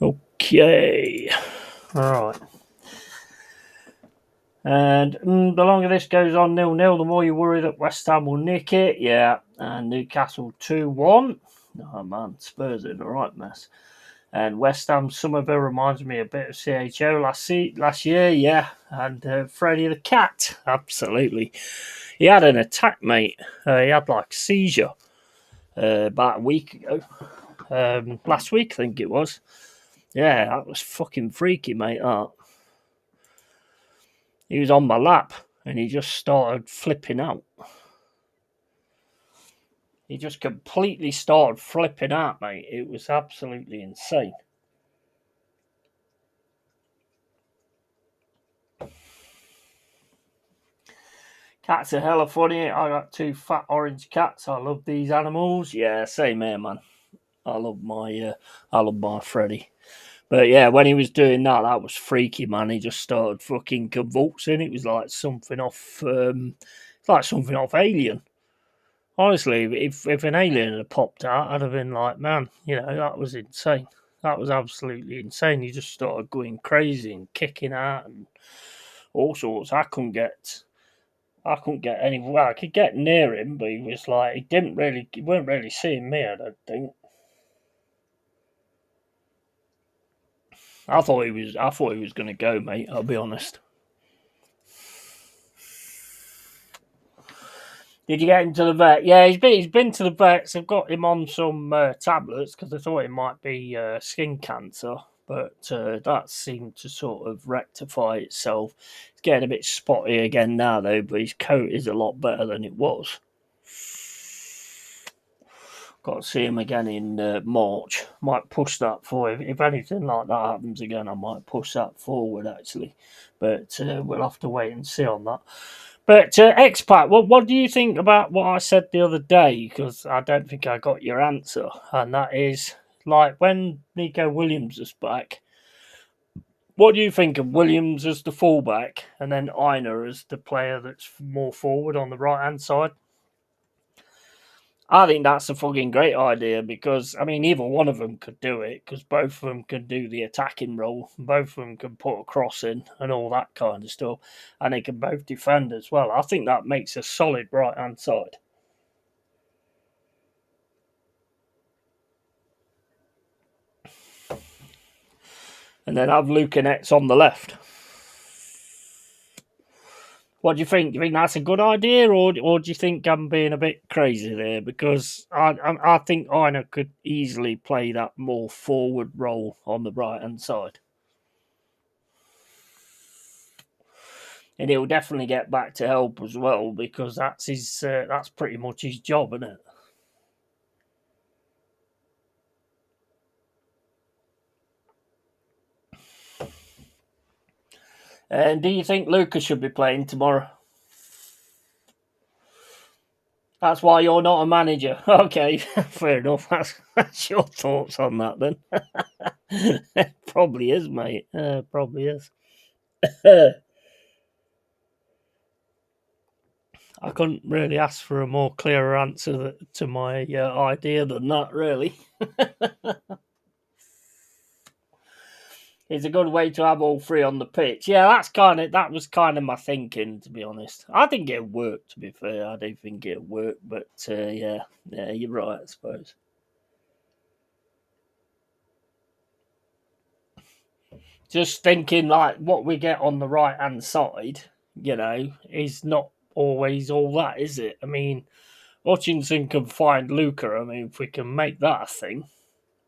Okay. Alright. And the longer this goes on 0-0, the more you worry that West Ham will nick it. Yeah. And Newcastle 2-1. Oh man, Spurs are in a right mess. And West Ham Somerville reminds me a bit of CHO last year, yeah. And Freddie the Cat, absolutely. He had an attack, mate. He had like a seizure about a week ago. Last week, I think it was. Yeah, that was fucking freaky, mate. That. He was on my lap and he just started flipping out. He just completely started flipping out, mate. It was absolutely insane. Cats are hella funny. I got 2 fat orange cats. I love these animals. Yeah, same here, man. I love my Freddy. But yeah, when he was doing that, that was freaky, man. He just started fucking convulsing. It was like something off. It's like something off Alien. Honestly, if an alien had popped out, I'd have been like, man, that was insane. That was absolutely insane. He just started going crazy and kicking out and all sorts. I couldn't get any. Well, I could get near him, but he was like, he weren't really seeing me. I don't think. I thought he was going to go, mate. I'll be honest. Did you get him to the vet? Yeah, he's been to the vets. I've got him on some tablets because I thought it might be skin cancer, but that seemed to sort of rectify itself. It's getting a bit spotty again now, though, but his coat is a lot better than it was. Got to see him again in March. Might push that forward. If anything like that happens again, I might push that forward actually. But we'll have to wait and see on that. But expat, what do you think about what I said the other day? Because I don't think I got your answer, and that is like when Nico Williams is back. What do you think of Williams as the fullback, and then Einer as the player that's more forward on the right hand side? I think that's a fucking great idea because I mean either one of them could do it because both of them can do the attacking role, both of them can put a cross in and all that kind of stuff, and they can both defend as well. I think that makes a solid right hand side. And then have Luca Nets on the left. What do you think? Do you think that's a good idea, or do you think I'm being a bit crazy there? Because I think Einer could easily play that more forward role on the right hand side. And he'll definitely get back to help as well because that's pretty much his job, isn't it? And do you think Lucas should be playing tomorrow? That's why you're not a manager. Okay, fair enough. That's your thoughts on that then. Probably is, mate. Probably is. I couldn't really ask for a more clearer answer to my idea than that, really. It's a good way to have all three on the pitch. Yeah, that was kind of my thinking, to be honest. I think it'll work. To be fair, I do think it'll work. But yeah, you're right, I suppose. Just thinking like what we get on the right hand side, is not always all that, is it? I mean, Hutchinson can find Luca. I mean, if we can make that a thing,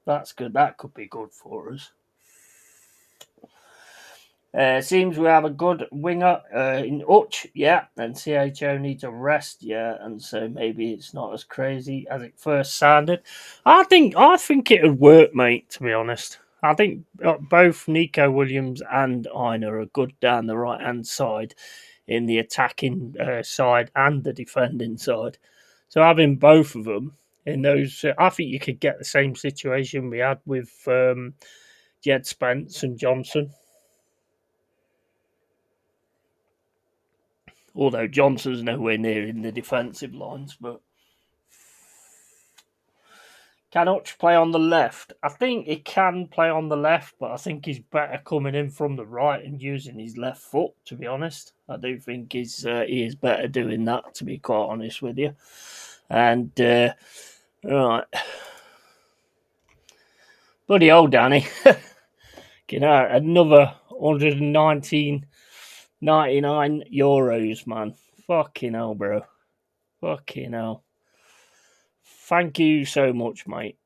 that's good. That could be good for us. Seems we have a good winger in Uch, yeah, and CHO needs a rest, yeah, and so maybe it's not as crazy as it first sounded. I think it would work, mate. To be honest, I think both Nico Williams and Einer are good down the right hand side in the attacking side and the defending side. So having both of them in those, I think you could get the same situation we had with Jed Spence and Johnson. Although Johnson's nowhere near in the defensive lines, but Can Hutch play on the left? I think he can play on the left, but I think he's better coming in from the right and using his left foot, to be honest. I do think he is better doing that, to be quite honest with you. And, right. Bloody old Danny. You know, another 119.99 euros, man. Fucking hell, bro. Fucking hell. Thank you so much, mate.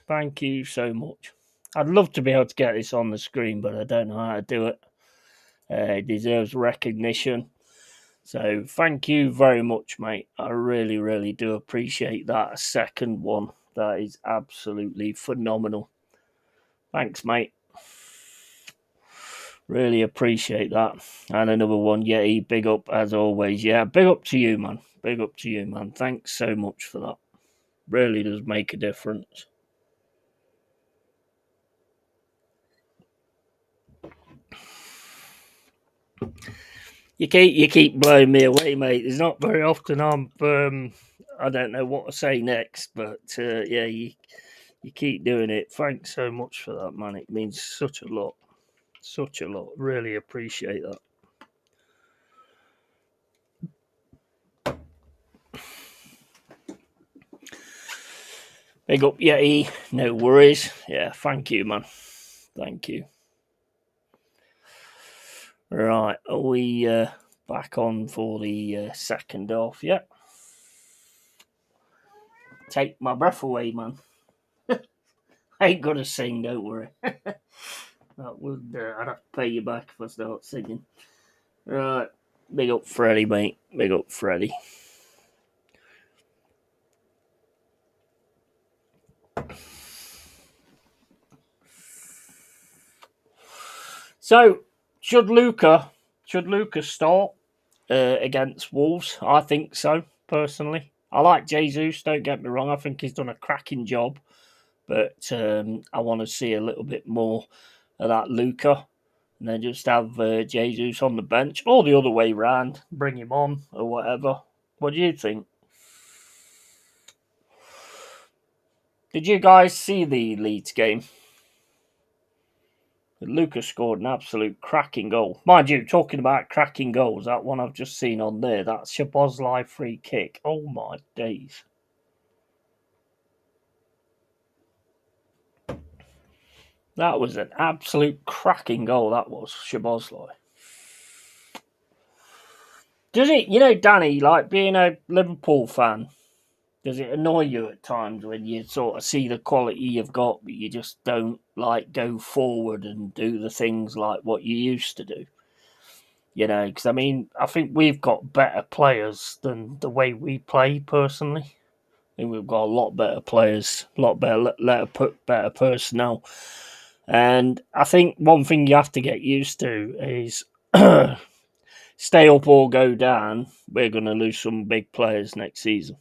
Thank you so much. I'd love to be able to get this on the screen, but I don't know how to do it. It deserves recognition. So thank you very much, mate. I really, really do appreciate that. Second one. That is absolutely phenomenal. Thanks, mate. Really appreciate that. And another one, Yeti, big up as always. Yeah, big up to you, man. Big up to you, man. Thanks so much for that. Really does make a difference. You keep blowing me away, mate. There's not very often I don't know what to say next, but yeah, you keep doing it. Thanks so much for that, man. It means such a lot. Such a lot. Really appreciate that. Big up, Yeti. No worries. Yeah, thank you, man. Thank you. Right, are we back on for the second half yet? Take my breath away, man. I ain't gonna sing, don't worry. That would I'd have to pay you back if I start singing. Right, big up Freddie, mate. Big up Freddie. So, should Luca start against Wolves? I think so, personally. I like Jesus, don't get me wrong. I think he's done a cracking job. But I want to see a little bit more of that Luca. And then just have Jesus on the bench, or the other way round, bring him on, or whatever. What do you think? Did you guys see the Leeds game? Lucas scored an absolute cracking goal. Mind you, talking about cracking goals, that one I've just seen on there, that Szoboszlai free kick. Oh my days. That was an absolute cracking goal, that was, Szoboszlai. Does it, you know, Danny, like being a Liverpool fan, does it annoy you at times when you sort of see the quality you've got, but you just don't like go forward and do the things like what you used to do? You know, because I mean, I think we've got better players than the way we play personally. I think we've got a lot better players, a lot better personnel. And I think one thing you have to get used to is stay up or go down. We're going to lose some big players next season.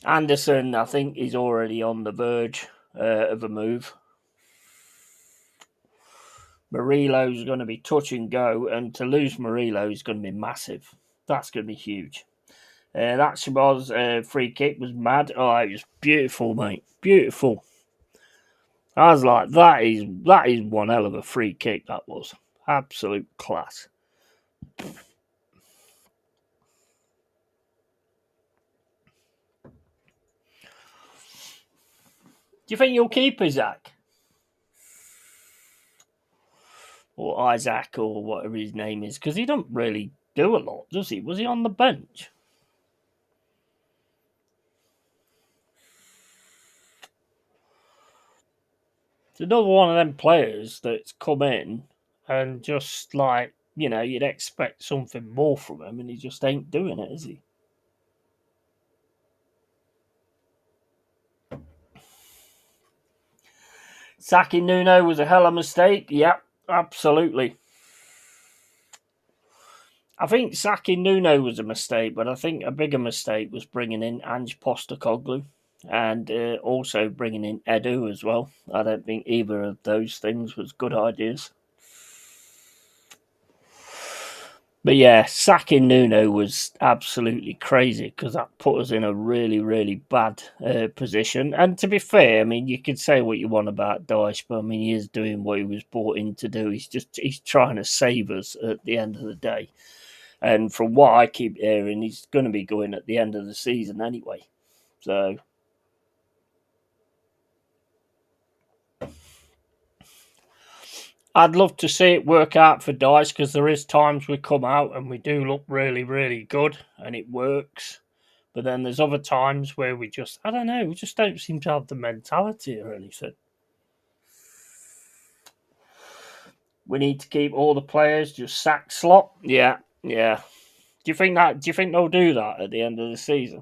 Anderson, I think, is already on the verge of a move. Murillo's going to be touch and go, and to lose Murillo is going to be massive. That's going to be huge. That Shabazz free kick was mad. Oh, it was beautiful, mate. Beautiful. I was like, that is one hell of a free kick. That was absolute class. Do you think you'll keep Isaac? Or Isaac, or whatever his name is? Because he doesn't really do a lot, does he? Was he on the bench? It's another one of them players that's come in and just like, you know, you'd expect something more from him, and he just ain't doing it, is he? Sacking Nuno was a hell of a mistake. Yep, absolutely. I think sacking Nuno was a mistake, but I think a bigger mistake was bringing in Ange Postecoglou and also bringing in Edu as well. I don't think either of those things was good ideas. But yeah, sacking Nuno was absolutely crazy because that put us in a really, really bad position. And to be fair, I mean, you could say what you want about Dyche, but I mean, he is doing what he was brought in to do. He's trying to save us at the end of the day. And from what I keep hearing, he's going to be going at the end of the season anyway. So I'd love to see it work out for Dice because there is times we come out and we do look really, really good and it works. But then there's other times where I don't know, we just don't seem to have the mentality or anything. We need to keep all the players just sack slot. Yeah, yeah. Do you think they'll do that at the end of the season?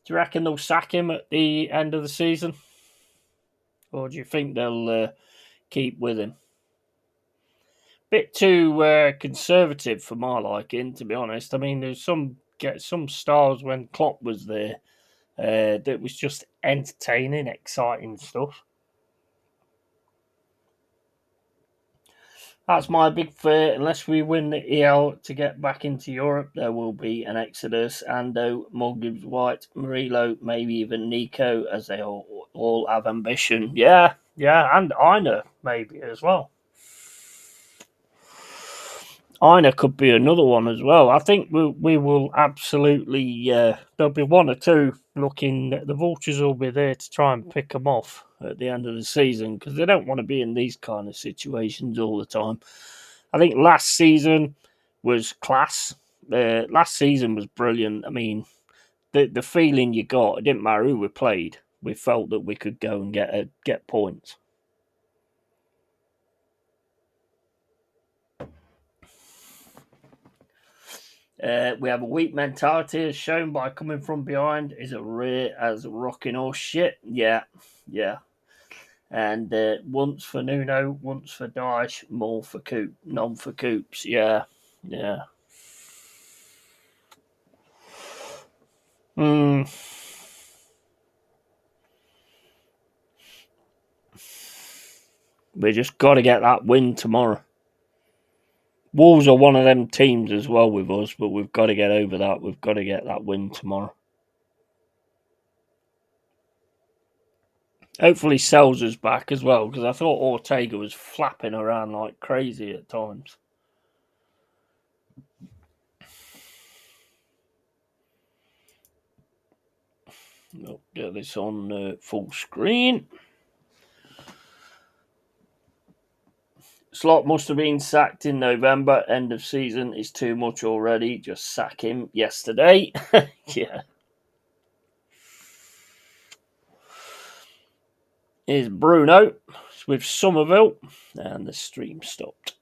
Do you reckon they'll sack him at the end of the season? Or do you think they'll keep with him? Bit too conservative for my liking, to be honest. I mean, there's some stars when Klopp was there that was just entertaining, exciting stuff. That's my big fear. Unless we win the EL to get back into Europe, there will be an exodus. Ando, Morgan White, Murillo, maybe even Nico, as they all have ambition. Yeah, yeah, and Aina maybe as well. Aina could be another one as well. I think we will absolutely. There'll be one or two looking. The vultures will be there to try and pick them off at the end of the season because they don't want to be in these kind of situations all the time. I think last season was class. Last season was brilliant. I mean, the feeling you got, it didn't matter who we played. We felt that we could go and get points. We have a weak mentality as shown by coming from behind is a rare as rocking or shit. Yeah, yeah. And once for Nuno, once for Dyche, more for Coop, none for Coops. Yeah, yeah. Mm. We just got to get that win tomorrow. Wolves are one of them teams as well with us, but we've got to get over that. We've got to get that win tomorrow. Hopefully, Sells us back as well because I thought Ortega was flapping around like crazy at times. I'll get this on full screen. Slot must have been sacked in November. End of season is too much already. Just sack him yesterday. Yeah. Here's Bruno with Somerville. And the stream stopped.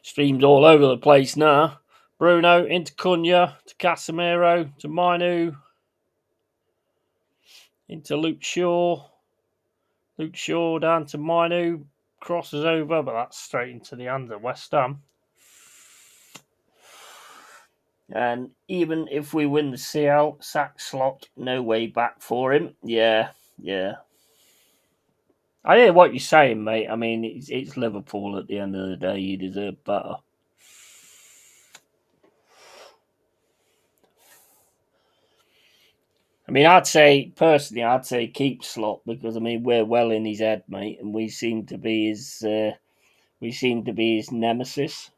Stream's all over the place now. Bruno into Cunha to Casemiro to Mainu into Luke Shaw. Luke Shaw down to Mainu. Crosses over, but that's straight into the under West Ham. And even if we win the CL, sack slot, no way back for him. Yeah, yeah. I hear what you're saying, mate. I mean, it's Liverpool at the end of the day. You deserve better. I mean, I'd say keep Slot because I mean we're well in his head, mate, and we seem to be his nemesis.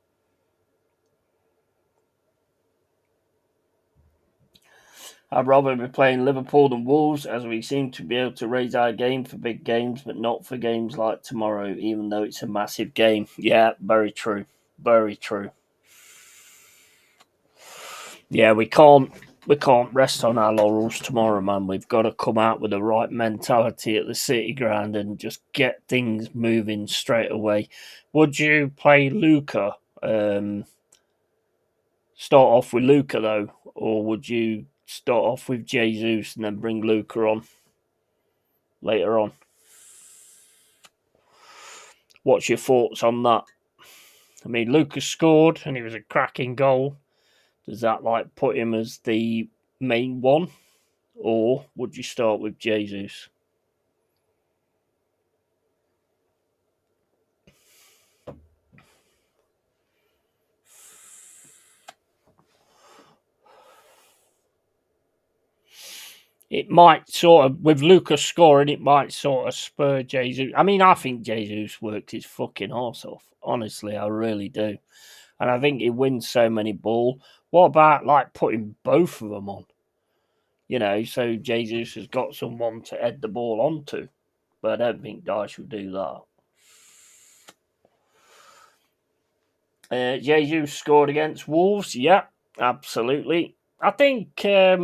I'd rather be playing Liverpool than Wolves, as we seem to be able to raise our game for big games, but not for games like tomorrow, even though it's a massive game. Yeah, very true, very true. Yeah, we can't rest on our laurels tomorrow, man. We've got to come out with the right mentality at the City Ground and just get things moving straight away. Would you play Luca? Start off with Luca though, or would you start off with Jesus and then bring Luca on later on? What's your thoughts on that? I mean, Lucas scored and it was a cracking goal. Does that like put him as the main one, or would you start with Jesus? It might sort of, with Lucas scoring, it might sort of spur Jesus. I mean, I think Jesus worked his fucking arse off. Honestly, I really do. And I think he wins so many ball. What about like putting both of them on? You know, so Jesus has got someone to head the ball onto. But I don't think Dyche will do that. Jesus scored against Wolves. Yeah, absolutely. I think I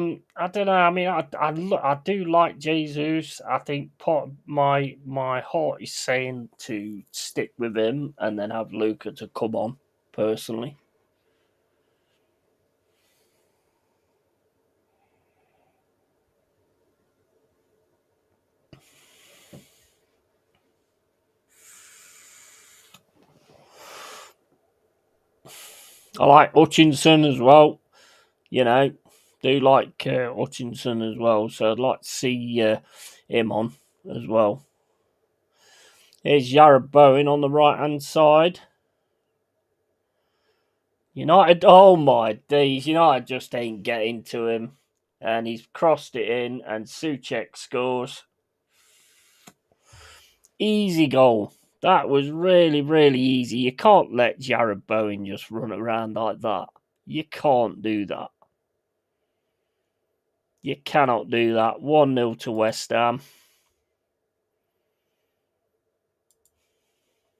don't know. I mean, I do like Jesus. I think part of my heart is saying to stick with him and then have Luca to come on. Personally, I like Hutchinson as well. You know, do like Hutchinson as well. So I'd like to see him on as well. Here's Jared Bowen on the right hand side. United, oh my days, United just ain't getting to him. And he's crossed it in, and Souček scores. Easy goal. That was really, really easy. You can't let Jared Bowen just run around like that. You can't do that. You cannot do that. 1-0 to West Ham.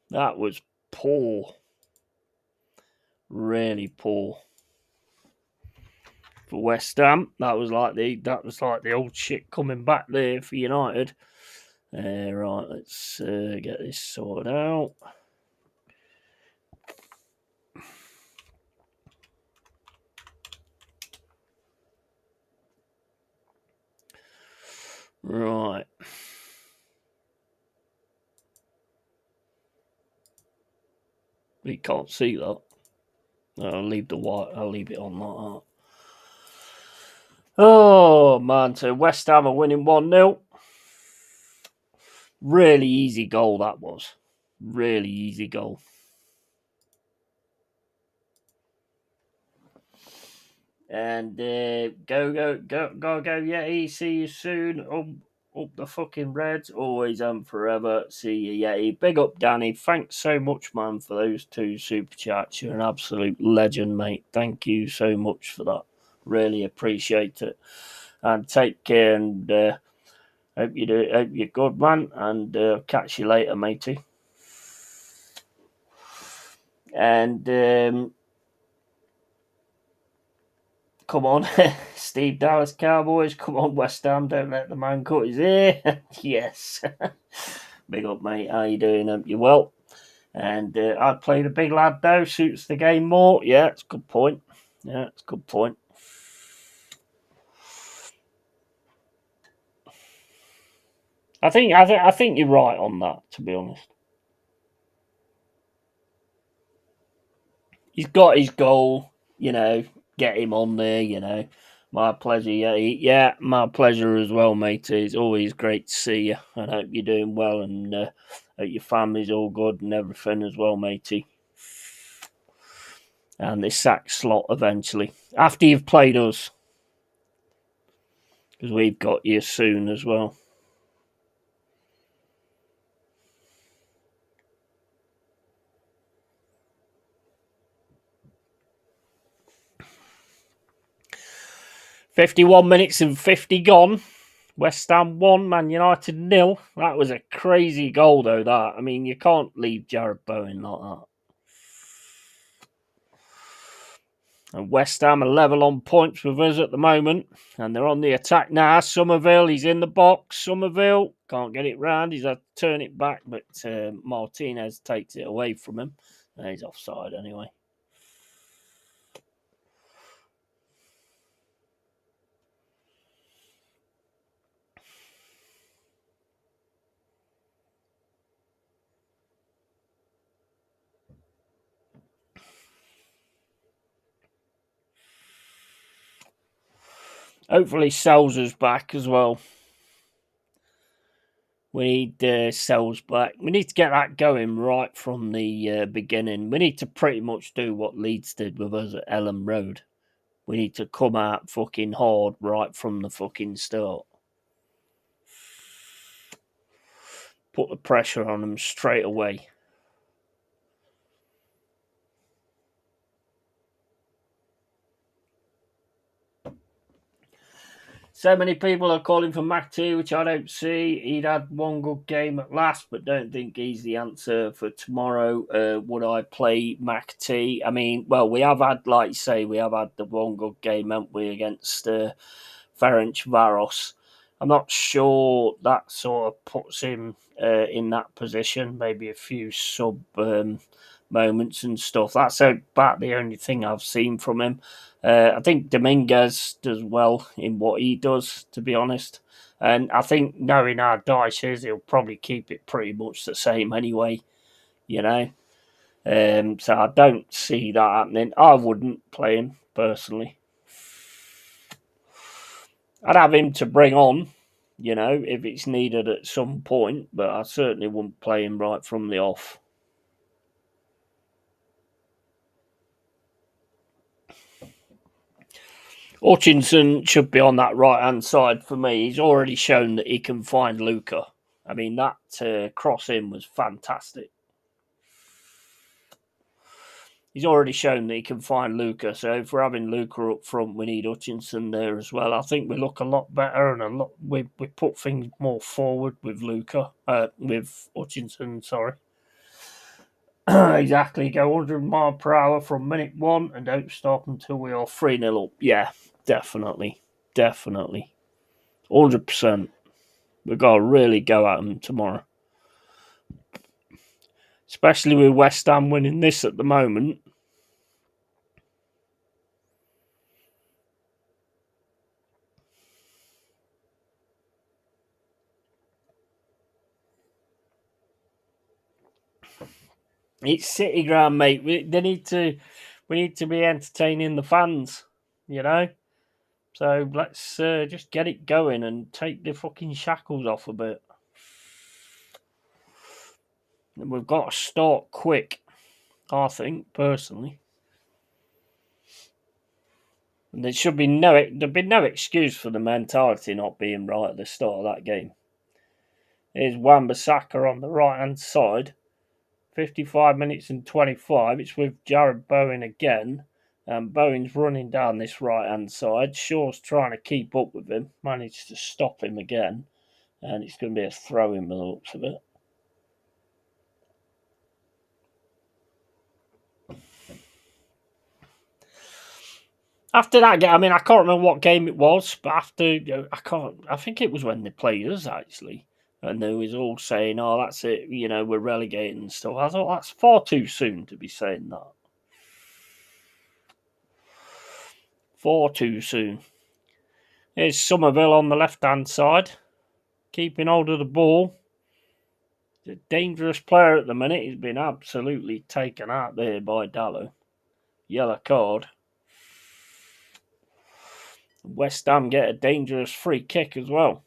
That was poor. Really poor. For West Ham, that was like the old shit coming back there for United. Right, let's get this sorted out. Right. We can't see that. I'll leave the white. I'll leave it on like that. Oh man, so West Ham are winning 1-0. Really easy goal that was. Really easy goal. And go Yeti. See you soon. Up the fucking Reds, always and forever. See you, Yeti. Big up, Danny. Thanks so much, man, for those 2 super chats. You're an absolute legend, mate. Thank you so much for that. Really appreciate it. And take care, and hope you're good, man. And catch you later, matey. And come on, Steve Dallas Cowboys. Come on, West Ham. Don't let the man cut his ear. Yes. Big up, mate. How you doing? Hope you're well. And I'd play the big lad, though. Suits the game more. Yeah, it's a good point. Yeah, it's a good point. I think you're right on that, to be honest. He's got his goal, get him on there. My pleasure, yeah, my pleasure as well, mate. It's always great to see you, and hope you're doing well, and hope your family's all good and everything as well, matey. And this sack slot eventually, after you've played us, because we've got you soon as well. "51 minutes and 50 gone. West Ham 1, Man United 0. That was a crazy goal, though, that. I mean, you can't leave Jared Bowen like that. And West Ham are level on points with us at the moment. And they're on the attack now. Somerville, he's in the box. Somerville can't get it round. He's had to turn it back, but Martinez takes it away from him. And he's offside anyway. Hopefully, Sells us back as well. We need Sells back. We need to get that going right from the beginning. We need to pretty much do what Leeds did with us at Ellen Road. We need to come out fucking hard right from the fucking start. Put the pressure on them straight away. So many people are calling for Mac T, which I don't see. He'd had one good game at last, but don't think he's the answer for tomorrow. Would I play Mac T? I mean, well, we have had, like you say, we have had the one good game, haven't we, against Ferencvaros. I'm not sure that sort of puts him in that position. Maybe a few sub moments and stuff. That's about the only thing I've seen from him. I think Dominguez does well in what he does, to be honest. And I think knowing how Dice is, he'll probably keep it pretty much the same anyway, you know. So I don't see that happening. I wouldn't play him personally. I'd have him to bring on, you know, if it's needed at some point, but I certainly wouldn't play him right from the off. Hutchinson should be on that right hand side for me. He's already shown that he can find Luca. I mean, that cross in was fantastic. He's already shown that he can find Luca. So if we're having Luca up front, we need Hutchinson there as well. I think we look a lot better and we put things more forward with Luca, with Hutchinson. Sorry. Exactly. Go 100 mile per hour from minute one and don't stop until we are 3-0 up. Yeah, definitely. 100%. We've got to really go at them tomorrow. Especially with West Ham winning this at the moment. It's City ground, mate. We need to be entertaining the fans, you know. So let's just get it going and take the fucking shackles off a bit. And we've got to start quick, I think, personally. And there'd be no excuse for the mentality not being right at the start of that game. Here's Wan-Bissaka on the right hand side. 55 minutes and 25. It's with Jared Bowen again. Bowen's running down this right hand side. Shaw's trying to keep up with him. Managed to stop him again. And it's going to be a throw in by the looks of it. After that game, I mean, I can't remember what game it was, but I think it was when they played us, actually. And they was all saying, oh, that's it, you know, we're relegating and stuff. I thought that's far too soon to be saying that. Far too soon. Here's Somerville on the left-hand side, keeping hold of the ball. He's a dangerous player at the minute. He's been absolutely taken out there by Dallo. Yellow card. West Ham get a dangerous free kick as well.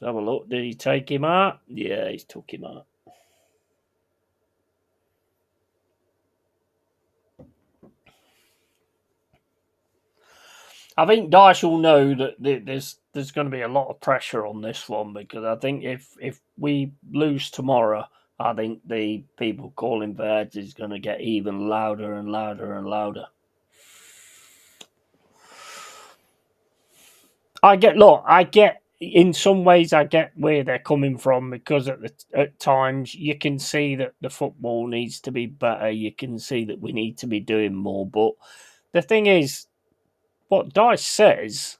Let's have a look. Did he take him out? Yeah, he's took him out. I think Dyche will know that there's going to be a lot of pressure on this one, because I think if we lose tomorrow, I think the people calling for heads is going to get even louder and louder and louder. I get in some ways I get where they're coming from, because at times you can see that the football needs to be better. You can see that we need to be doing more. But the thing is, what Dice says,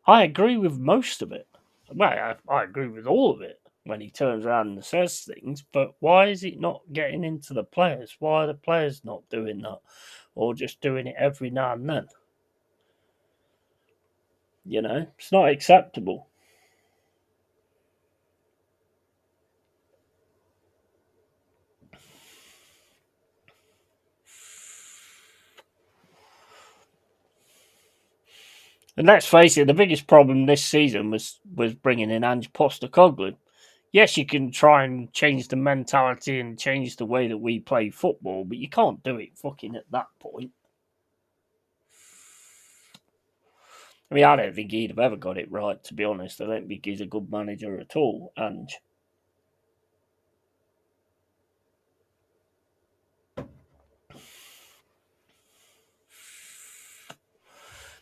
I agree with most of it. Well, I agree with all of it when he turns around and says things. But why is it not getting into the players? Why are the players not doing that, or just doing it every now and then? You know, it's not acceptable. And let's face it, the biggest problem this season was bringing in Ange Postecoglou. Yes, you can try and change the mentality and change the way that we play football, but you can't do it fucking at that point. I mean, I don't think he'd have ever got it right, to be honest. I don't think he's a good manager at all, Ange.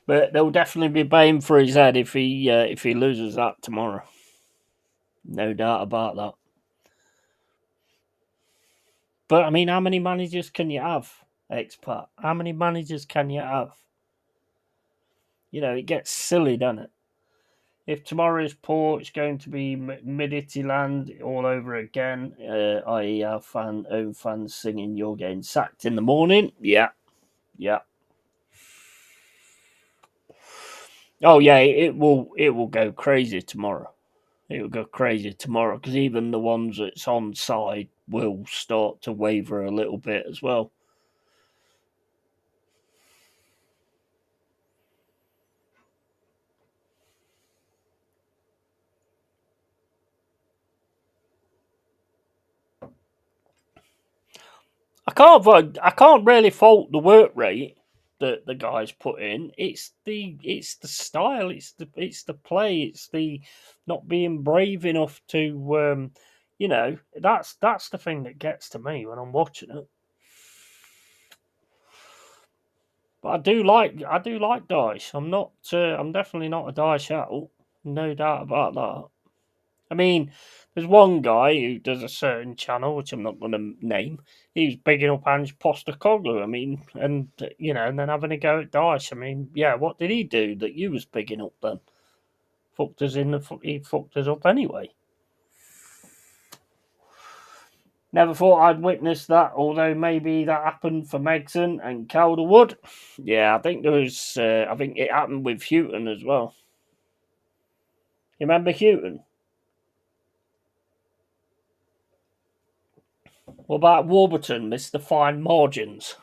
But they'll definitely be paying for his head if he loses that tomorrow. No doubt about that. But I mean, how many managers can you have, expat? How many managers can you have? You know, it gets silly, doesn't it? If tomorrow's poor, it's going to be mid-Italy land all over again. I.e., our own fans singing "You're getting sacked" in the morning. Yeah. Oh yeah, it will go crazy tomorrow. It will go crazy tomorrow because even the ones that's on side will start to waver a little bit as well. I can't really fault the work rate that the guys put in. It's the style, it's the play, it's the not being brave enough to that's the thing that gets to me when I'm watching it. But I do like Dice. I'm definitely not a Dice out. No doubt about that. I mean, there's one guy who does a certain channel, which I'm not going to name. He was bigging up Ange Postecoglou. I mean, and and then having a go at Dice. I mean, yeah, what did he do that you was bigging up then? He fucked us up anyway. Never thought I'd witness that, although maybe that happened for Megson and Calderwood. Yeah, I think there was. I think it happened with Houghton as well. You remember Houghton? What about Warburton, Mr. Fine Margins?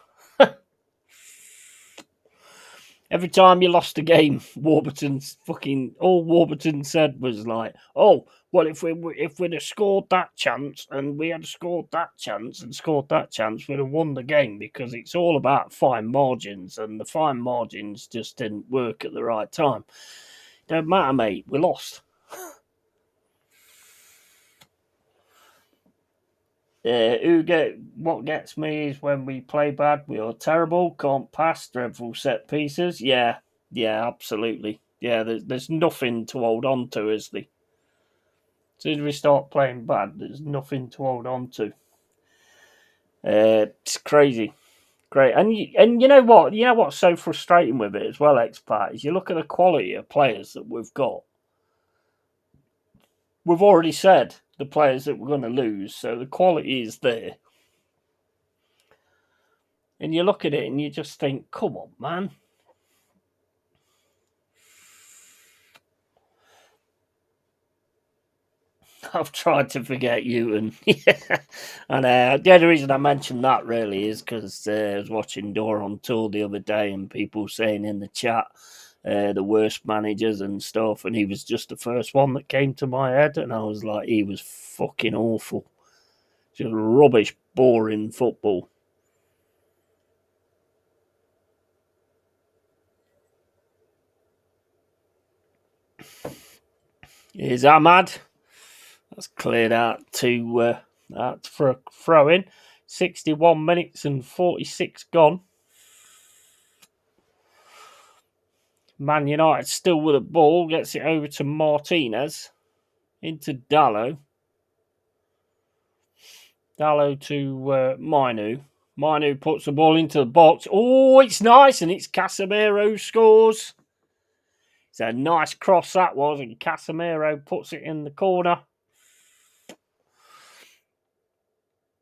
Every time you lost a game, Warburton's fucking all Warburton said was like, "Oh, well, if we'd have scored that chance and we had scored that chance and scored that chance, we'd have won the game because it's all about fine margins, and the fine margins just didn't work at the right time. Don't matter, mate. We lost." What gets me is when we play bad, we are terrible, can't pass, dreadful set pieces. Yeah, absolutely. Yeah, there's nothing to hold on to, is there? As soon as we start playing bad, there's nothing to hold on to. It's crazy, great, and you know what? You know what's so frustrating with it as well, expat, is you look at the quality of players that we've got. We've already said the players that we're going to lose, so the quality is there. And you look at it and you just think, come on, man. I've tried to forget you, and yeah, and the only reason I mentioned that really is because I was watching Dora on tour the other day, and people saying in the chat the worst managers and stuff, and he was just the first one that came to my head, and I was like, he was fucking awful, just rubbish, boring football. Here's Ahmad. That's cleared out for a throw in. 61 minutes and 46 gone. Man United still with a ball. Gets it over to Martinez. Into Dallo. Dallo to Mainu. Mainu puts the ball into the box. Oh, it's nice. And it's Casemiro scores. It's a nice cross that was. And Casemiro puts it in the corner.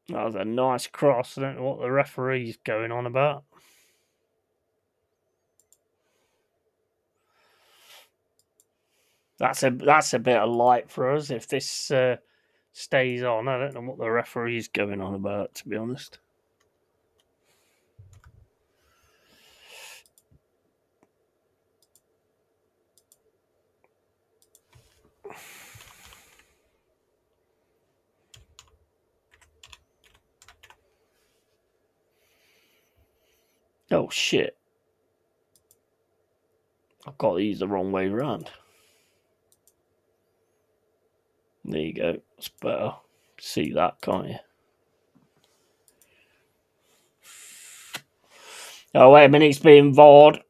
That was a nice cross. I don't know what the referee's going on about. That's a bit of light for us. If this stays on, I don't know what the referee's going on about, to be honest. Oh, shit. I've got these the wrong way around. There you go. It's better. See that, can't you? Oh, wait a minute. It's being VAR'd.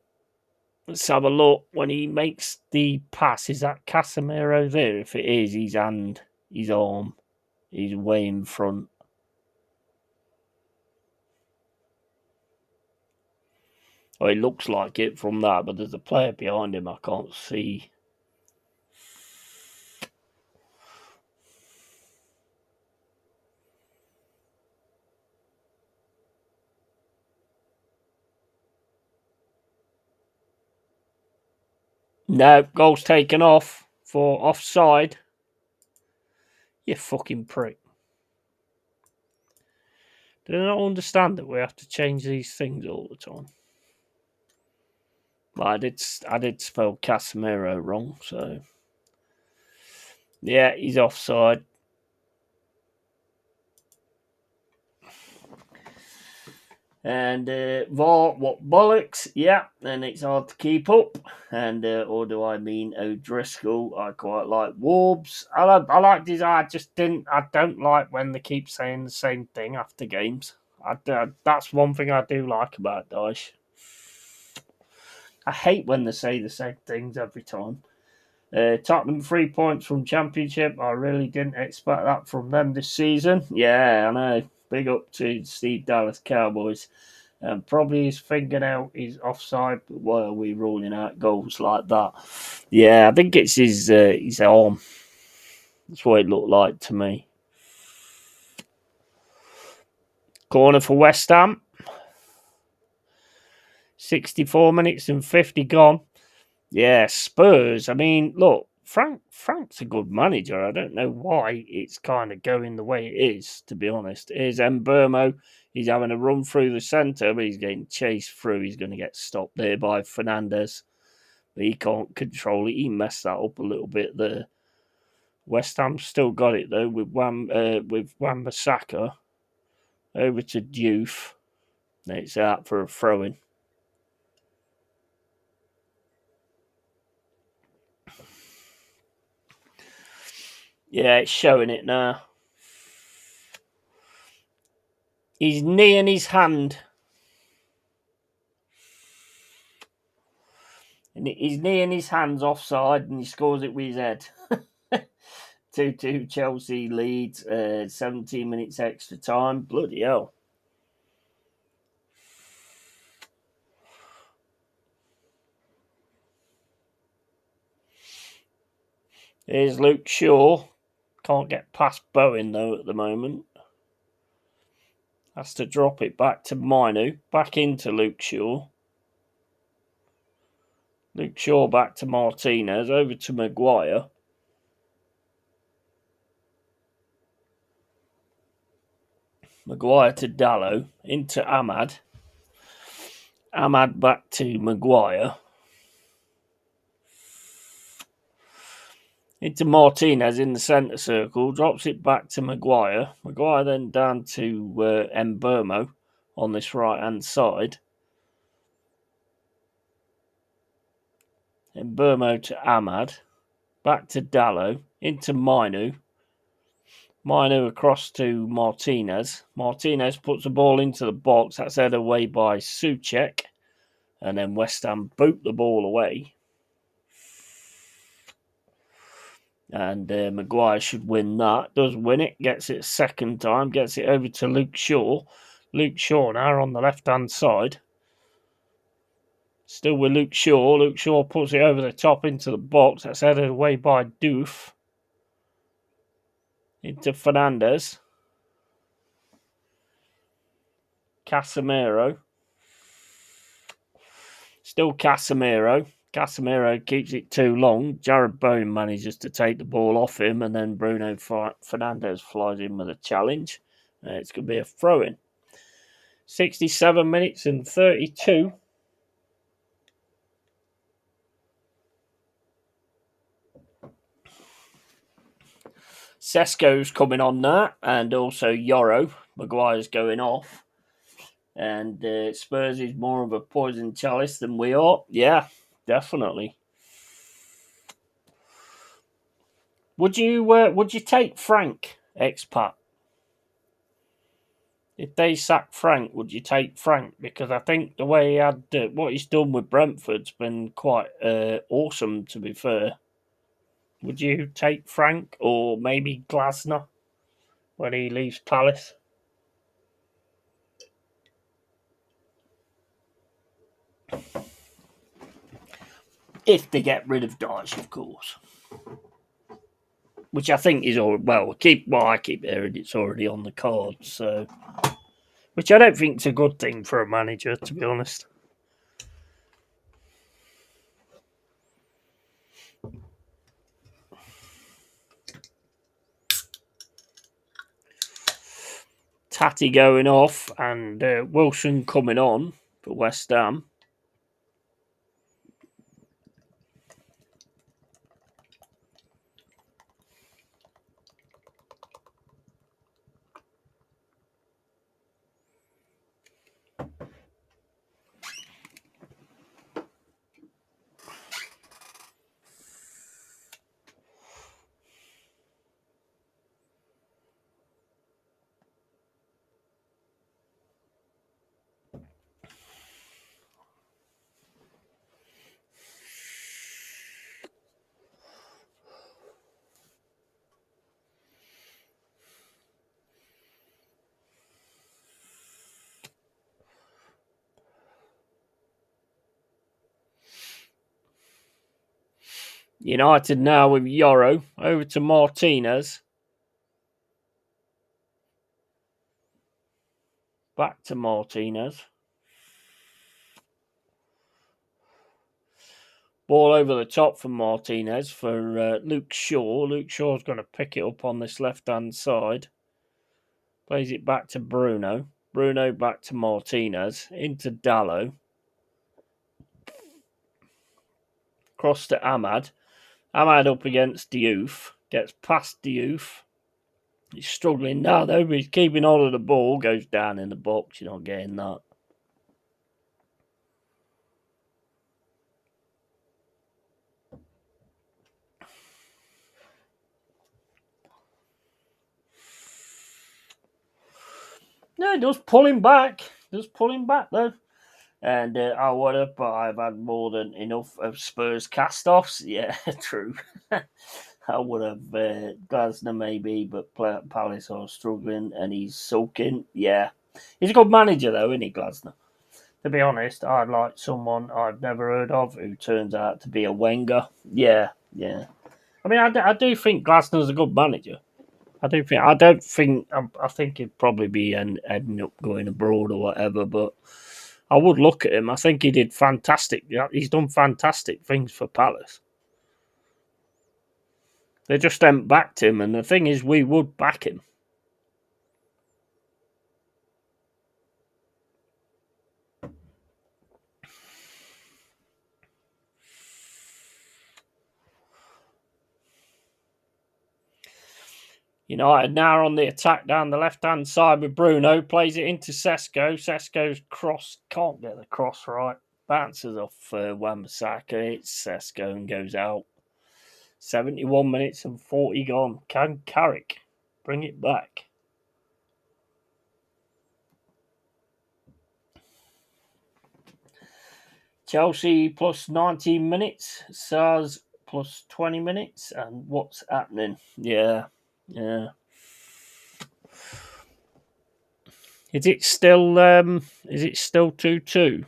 Let's have a look. When he makes the pass, is that Casemiro there? If it is, his hand, his arm, he's way in front. Oh, it looks like it from that, but there's a player behind him I can't see. No, goal's taken off for offside. You fucking prick. Do they not understand that we have to change these things all the time? Well, I did spell Casemiro wrong, so yeah, he's offside. And VAR, what bollocks? Yeah, and it's hard to keep up. And or do I mean O'Driscoll? I quite like Warbs. I like his. I don't like when they keep saying the same thing after games. That's one thing I do like about Dyche. I hate when they say the same things every time. Tottenham 3 points from Championship. I really didn't expect that from them this season. Yeah, I know. Big up to Steve Dallas Cowboys. Probably he's figured out his offside, but why are we ruling out goals like that? Yeah, I think it's his arm. That's what it looked like to me. Corner for West Ham. 64 minutes and 50 gone. Yeah, Spurs. I mean, look, Frank's a good manager. I don't know why it's kind of going the way it is, to be honest. Here's Mbermo. He's having a run through the centre, but he's getting chased through. He's going to get stopped there by Fernandes. But he can't control it. He messed that up a little bit there. West Ham still got it, though, with Wan-Bissaka. Over to Diouf. It's out for a throw-in. Yeah, it's showing it now. His knee and his hand. And his knee and his hand's offside, and he scores it with his head. 2-2 Chelsea leads. 17 minutes extra time. Bloody hell. Here's Luke Shaw. Can't get past Bowen, though, at the moment. Has to drop it back to Minu. Back into Luke Shaw. Luke Shaw back to Martinez. Over to Maguire. Maguire to Dallo. Into Ahmad. Ahmad back to Maguire. Into Martinez in the centre circle. Drops it back to Maguire. Maguire then down to Mbermo on this right-hand side. Mbermo to Ahmad. Back to Dallo. Into Minu. Minu across to Martinez. Martinez puts the ball into the box. That's headed away by Souček. And then West Ham boot the ball away. And Maguire should win that. Does win it. Gets it second time. Gets it over to Luke Shaw. Luke Shaw now on the left-hand side. Still with Luke Shaw. Luke Shaw puts it over the top into the box. That's headed away by Diouf. Into Fernandes. Casemiro. Still Casemiro. Casemiro keeps it too long. Jared Bowen manages to take the ball off him, and then Bruno Fernandes flies in with a challenge. It's going to be a throw-in. 67 minutes and 32. Sesko's coming on now, and also Yoro. Maguire's going off. And Spurs is more of a poison chalice than we are. Yeah, definitely. Would you take Frank, expat? If they sack Frank, would you take Frank? Because I think the way he had what he's done with Brentford's been quite awesome. To be fair, would you take Frank or maybe Glasner when he leaves Palace? If they get rid of Dyche, of course. Which I think is all well. I keep hearing it's already on the cards. So, which I don't think is a good thing for a manager, to be honest. Tatty going off and Wilson coming on for West Ham. United now with Yoro over to Martinez. Back to Martinez. Ball over the top from Martinez for Luke Shaw. Luke Shaw's going to pick it up on this left-hand side. Plays it back to Bruno. Bruno back to Martinez. Into Dallo. Cross to Ahmad. Ahmad up against Diouf. Gets past Diouf. He's struggling now, though, but he's keeping hold of the ball. Goes down in the box. You're not getting that. No, just pull him back. Just pull him back, though. And I would have, but I've had more than enough of Spurs cast-offs. Yeah, true. I would have Glasner maybe, but Palace are struggling and he's sulking. Yeah. He's a good manager, though, isn't he, Glasner? To be honest, I'd like someone I've never heard of who turns out to be a Wenger. Yeah, yeah. I mean, I do think Glasner's a good manager. I don't think. I think he'd probably be ending up going abroad or whatever. But I would look at him. I think he did fantastic. He's done fantastic things for Palace. They just haven't backed him, and the thing is, we would back him. United now on the attack down the left-hand side with Bruno. Plays it into Sesko. Sesko's cross. Can't get the cross right. Bounces off Wan-Bissaka. It's Sesko and goes out. 71 minutes and 40 gone. Can Carrick bring it back? Chelsea plus 19 minutes. SARS plus 20 minutes. And what's happening? Yeah. Is it still 2-2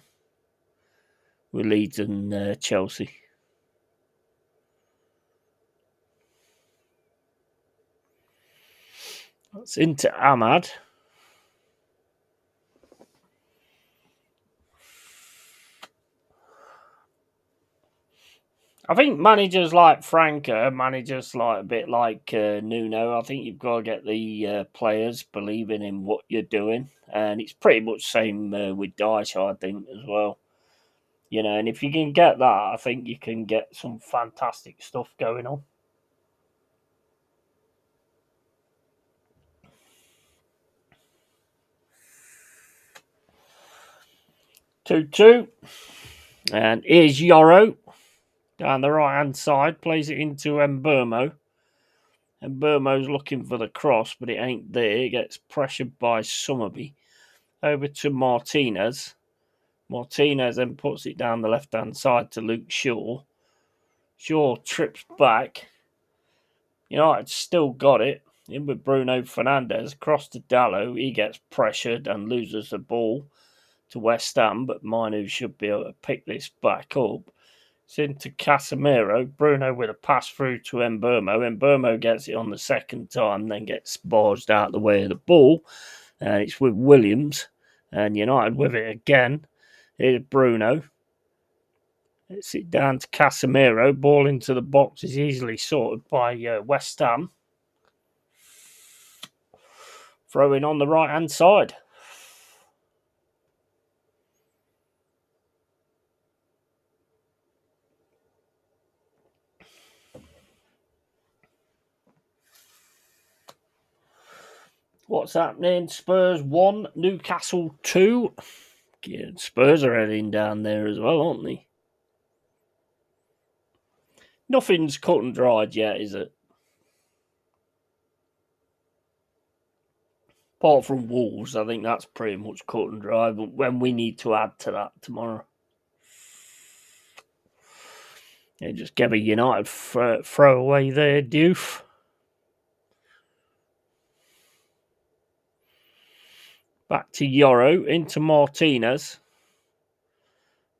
with Leeds and Chelsea? That's into Ahmad. I think managers like Frank managers like a bit like Nuno. I think you've got to get the players believing in what you're doing, and it's pretty much same with Dyche, I think, as well. And if you can get that, I think you can get some fantastic stuff going on. 2-2. And here's Yoro. Down the right hand side. Plays it into Mbermo. And Burmo's looking for the cross, but it ain't there. It gets pressured by Summerby. Over to Martinez. Martinez then puts it down the left-hand side to Luke Shaw. Shaw trips back. United still got it. In with Bruno Fernandes. Across to Dallo. He gets pressured and loses the ball to West Ham, but Manu should be able to pick this back up. It's into Casemiro. Bruno with a pass through to Mbermo. Mbermo gets it on the second time, then gets barged out the way of the ball. And it's with Williams. And United with it again. Here's Bruno. It's it down to Casemiro. Ball into the box is easily sorted by West Ham. Throwing on the right hand side. What's happening? Spurs 1, Newcastle 2. Yeah, Spurs are heading down there as well, aren't they? Nothing's cut and dried yet, is it? Apart from Wolves, I think that's pretty much cut and dried. But when we need to add to that tomorrow, yeah, just give a United throw away there, doof. Back to Yoro, into Martinez.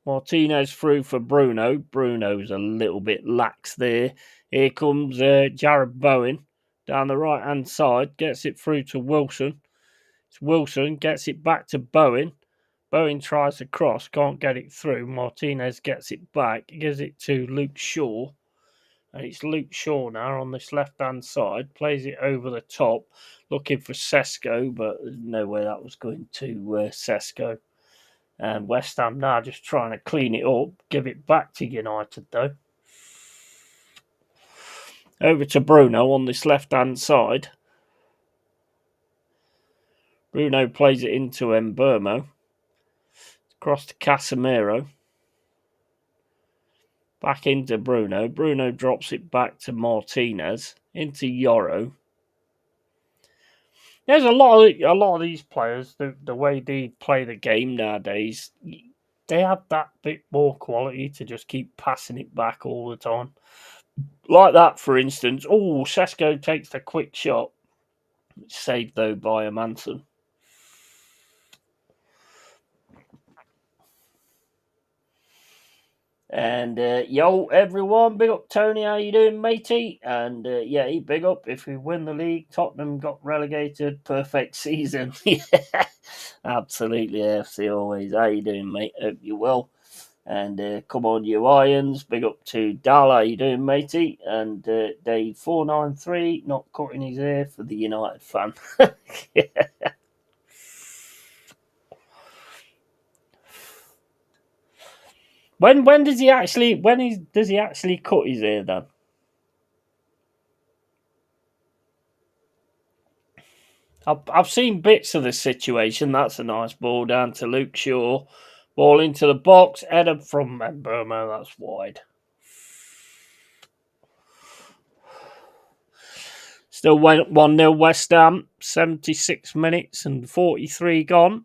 Martinez through for Bruno. Bruno's a little bit lax there. Here comes Jared Bowen down the right-hand side. Gets it through to Wilson. It's Wilson, gets it back to Bowen. Bowen tries to cross, can't get it through. Martinez gets it back, gives it to Luke Shaw. And it's Luke Shaw now on this left-hand side. Plays it over the top, looking for Sesko, but there's no way that was going to Sesko. And West Ham now just trying to clean it up, give it back to United though. Over to Bruno on this left-hand side. Bruno plays it into Mbermo. Across to Casemiro. Back into Bruno. Bruno drops it back to Martinez. Into Yoro. There's a lot of these players, the way they play the game nowadays, they have that bit more quality to just keep passing it back all the time. Like that, for instance. Oh, Sesko takes the quick shot. It's saved, though, by Amanson. And yo, everyone, big up Tony, how you doing, matey? And yeah, big up. If we win the league, Tottenham got relegated, perfect season. Yeah, absolutely, AFC always. How you doing, mate? Hope you're well. And come on, you Irons. Big up to Dal, how you doing, matey? And Dave 493, not cutting his hair for the United fan. Yeah. When does he actually does he actually cut his hair then? I've seen bits of this situation. That's a nice ball down to Luke Shaw. Ball into the box. Header from Burma. That's wide. Still 1-0 West Ham. 76 minutes and 43 gone.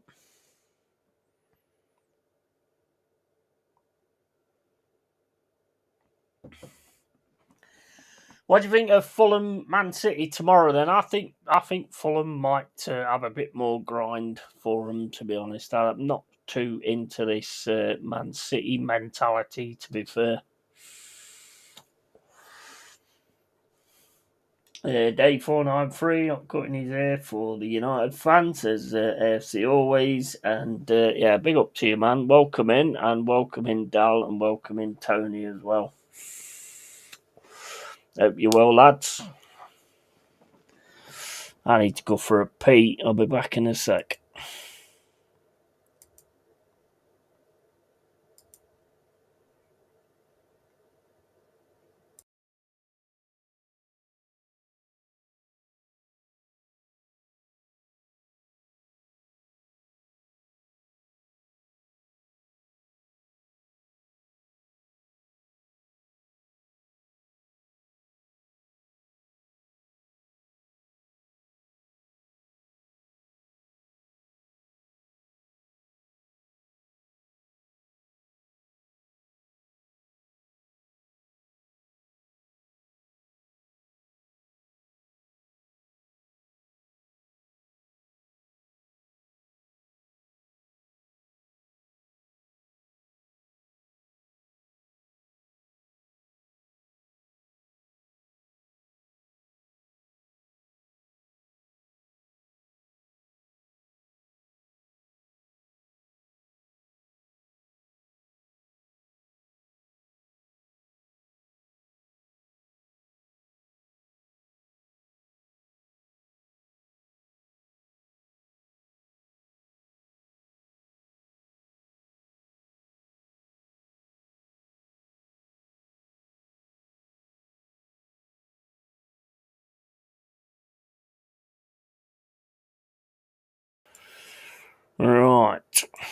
What do you think of Fulham Man City tomorrow? Then I think Fulham might have a bit more grind for them. To be honest, I'm not too into this Man City mentality. To be fair, Day 493 not cutting his hair for the United fans as AFC always, and yeah, big up to you, man. Welcome in, and welcome in Dal, and welcome in Tony as well. Hope you're well, lads. I need to go for a pee. I'll be back in a sec. right.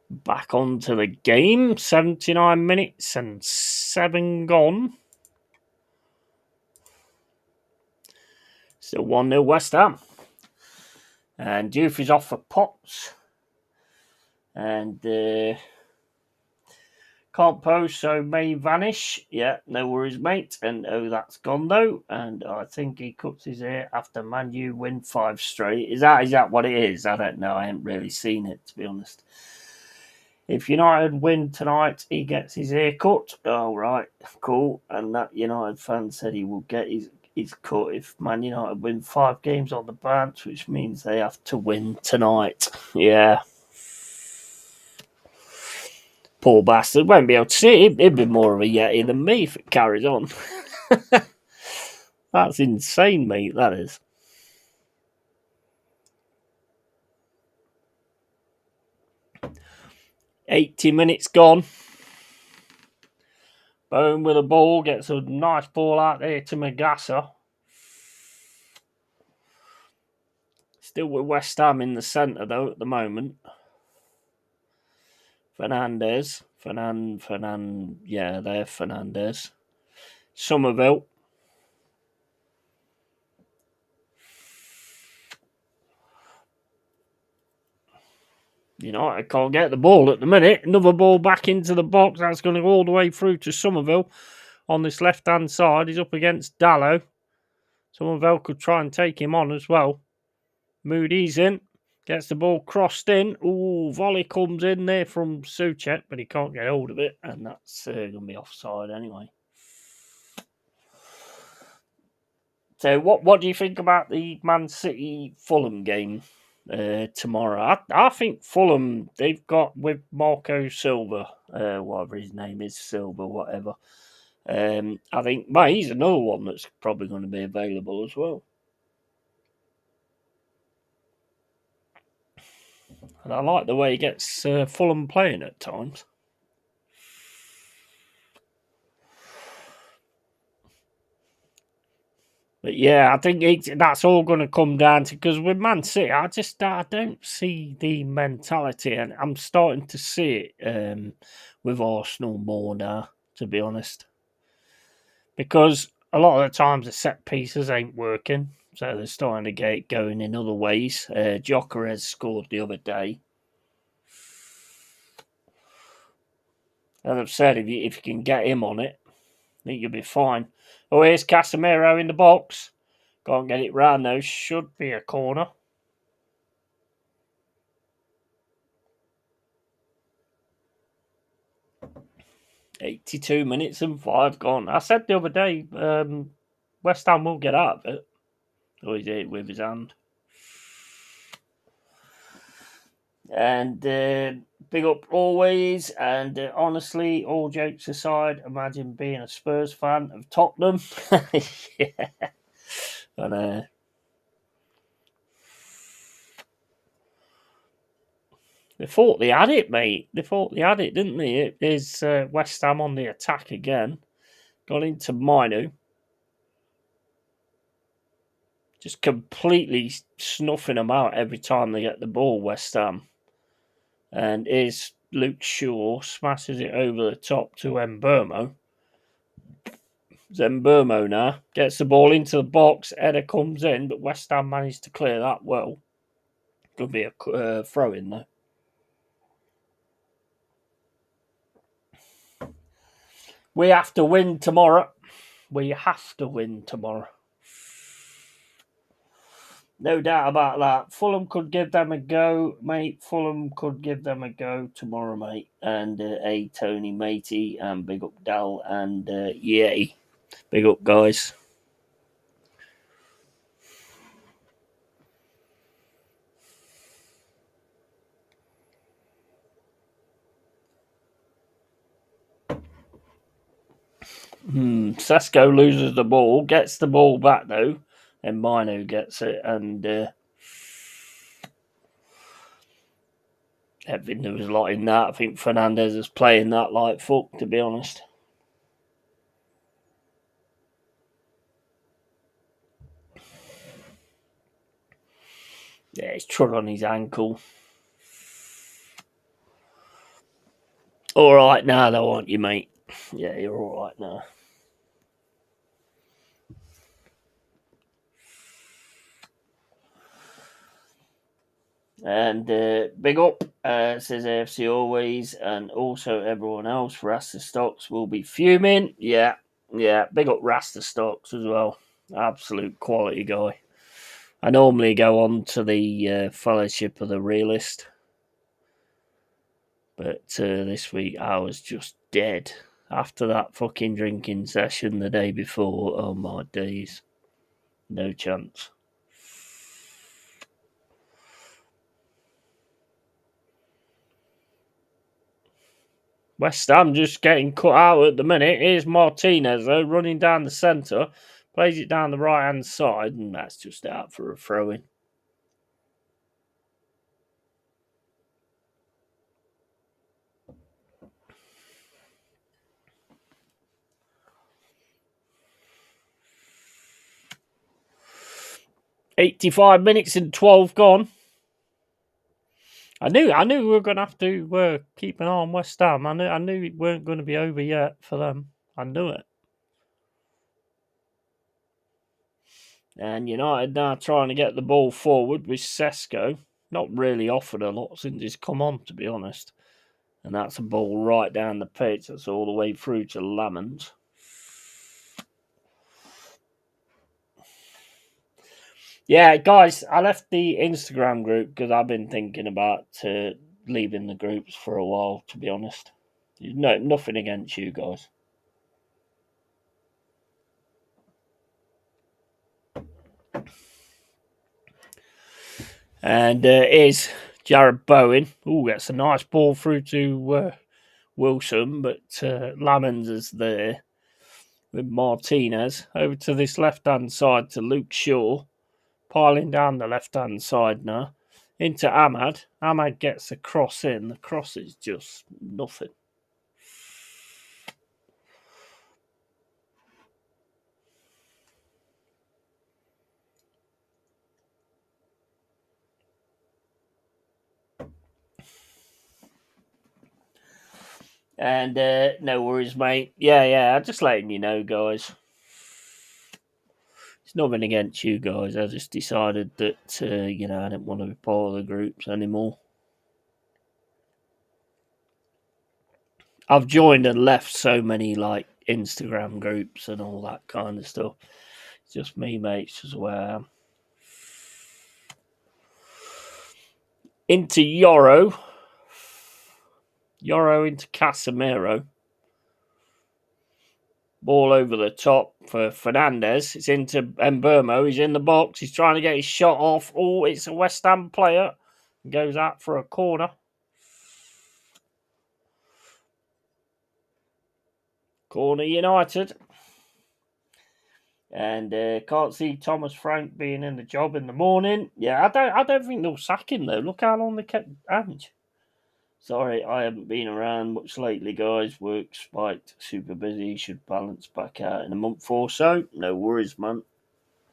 Back onto the game. 79 minutes and 7 gone. Still 1-0 West Ham. And Doof is off for Potts. And can't post, so may vanish. Yeah, no worries, mate. And oh, that's gone though. And I think he cuts his hair after Man U win 5 straight. Is that what it is? I don't know. I haven't really seen it, to be honest. If United win tonight, he gets his hair cut. Oh, right, cool. And that United fan said he will get his cut if Man United win 5 games on the bounce, which means they have to win tonight. Yeah. Poor bastard won't be able to see it. He'd be more of a Yeti than me if it carries on. That's insane, mate, that is. $80 minutes gone. Bone with a ball, gets a nice ball out there to Magassa. Still with West Ham in the centre, though, at the moment. Fernandez. Yeah, there's Fernandez. Somerville. United can't get the ball at the minute. Another ball back into the box. That's going to go all the way through to Somerville. On this left-hand side, he's up against Dallow. Somerville could try and take him on as well. Moody's in. Gets the ball crossed in. Ooh, volley comes in there from Soucek, but he can't get hold of it. And that's going to be offside anyway. So what do you think about the Man City-Fulham game tomorrow? I think Fulham, they've got with Marco Silva, whatever his name is, Silva, whatever. I think he's another one that's probably going to be available as well. And I like the way he gets Fulham playing at times. But yeah, I think that's all going to come down to, because with Man City, I don't see the mentality, and I'm starting to see it with Arsenal more now, to be honest. Because a lot of the times the set pieces ain't working, so they're starting to get it going in other ways. Gyökeres scored the other day. And I've said, if you can get him on it, I think you'll be fine. Oh, here's Casemiro in the box. Can't get it round though. Should be a corner. $82 minutes and 5 gone. I said the other day, West Ham will get out of it. Oh, he did it with his hand. And big up always. And honestly, all jokes aside, imagine being a Spurs fan of Tottenham. Yeah. And they thought they had it, mate. They thought they had it, didn't they? It is West Ham on the attack again. Got into Minu. Just completely snuffing them out every time they get the ball, West Ham. And here's Luke Shaw, smashes it over the top to Mbeumo. Mbeumo now gets the ball into the box. Header comes in, but West Ham managed to clear that well. Could be a throw in there. We have to win tomorrow. We have to win tomorrow. No doubt about that. Fulham could give them a go, mate. Fulham could give them a go tomorrow, mate. And Tony, matey, and big up Dal and Yeti. Big up, guys. Sesko loses the ball, gets the ball back though, and Mino gets it, and I think there was a lot in that. I think Fernandez is playing that like fuck, to be honest. Yeah, he's trod on his ankle. All right now, though, aren't you, mate? Yeah, you're all right now. And big up, says AFC always, and also everyone else. Rasta Stocks will be fuming. Yeah, big up Rasta Stocks as well. Absolute quality guy. I normally go on to the Fellowship of the Realist, but this week I was just dead after that fucking drinking session the day before. Oh my days, no chance. West Ham just getting cut out at the minute. Here's Martinez though, running down the centre, plays it down the right hand side, and that's just out for a throw in. "85 minutes and 12 gone." I knew we were going to have to keep an eye on West Ham. I knew it weren't going to be over yet for them. I knew it. And United now trying to get the ball forward with Sesko. Not really offered a lot since he's come on, to be honest. And that's a ball right down the pitch. That's all the way through to Lamont. Yeah, guys, I left the Instagram group because I've been thinking about leaving the groups for a while, to be honest. No, nothing against you guys. And here's Jared Bowen. Oh, that's a nice ball through to Wilson, but Lamons is there with Martinez. Over to this left-hand side to Luke Shaw. Piling down the left-hand side now. Into Ahmad. Ahmad gets the cross in. The cross is just nothing. And no worries, mate. Yeah, I'm just letting you know, guys. It's nothing against you guys. I just decided that, I didn't want to be part of the groups anymore. I've joined and left so many, like, Instagram groups and all that kind of stuff. It's just me, mate. It's just where I am. Into Yoro. Yoro into Casemiro. Ball over the top for Fernandez. It's into Mbermo. He's in the box. He's trying to get his shot off. Oh, it's a West Ham player. Goes out for a corner. Corner United. And can't see Thomas Frank being in the job in the morning. Yeah, I don't think they'll sack him though. Look how long they kept Ange. Sorry, I haven't been around much lately, guys. Work spiked, super busy. Should balance back out in a month or so. No worries, man.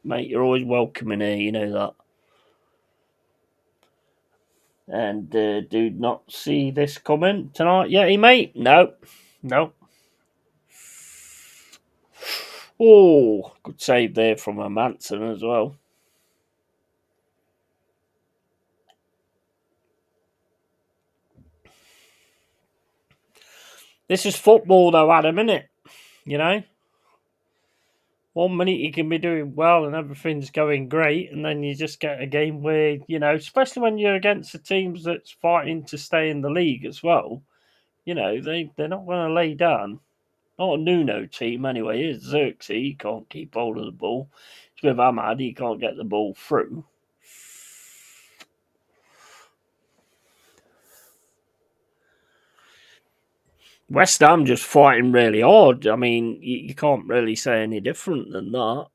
Mate, you're always welcome in here, you know that. And do not see this coming tonight, Yeti, mate? No. Oh, good save there from a Manson as well. This is football, though, Adam, isn't it? You know? 1 minute you can be doing well and everything's going great, and then you just get a game where, especially when you're against the teams that's fighting to stay in the league as well, they're not going to lay down. Not a Nuno team anyway. Here's Xerxes, he can't keep hold of the ball. It's with Ahmad, he can't get the ball through. West Ham just fighting really hard. I mean, you can't really say any different than that.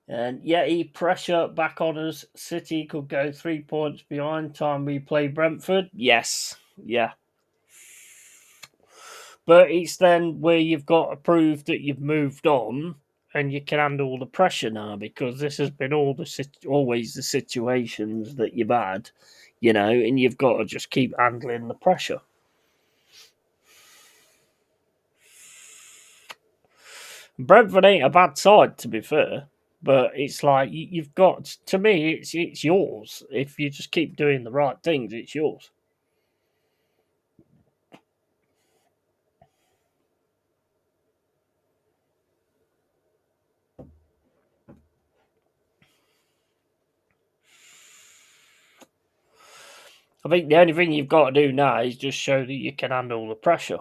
And Yeti pressure back on us. City could go 3 points behind time we play Brentford. Yes. Yeah. But it's then where you've got to prove that you've moved on and you can handle the pressure now, because this has been always the situations that you've had, and you've got to just keep handling the pressure. Brentford ain't a bad side, to be fair, but it's like you've got. To me, it's yours. If you just keep doing the right things, it's yours. I think the only thing you've got to do now is just show that you can handle the pressure,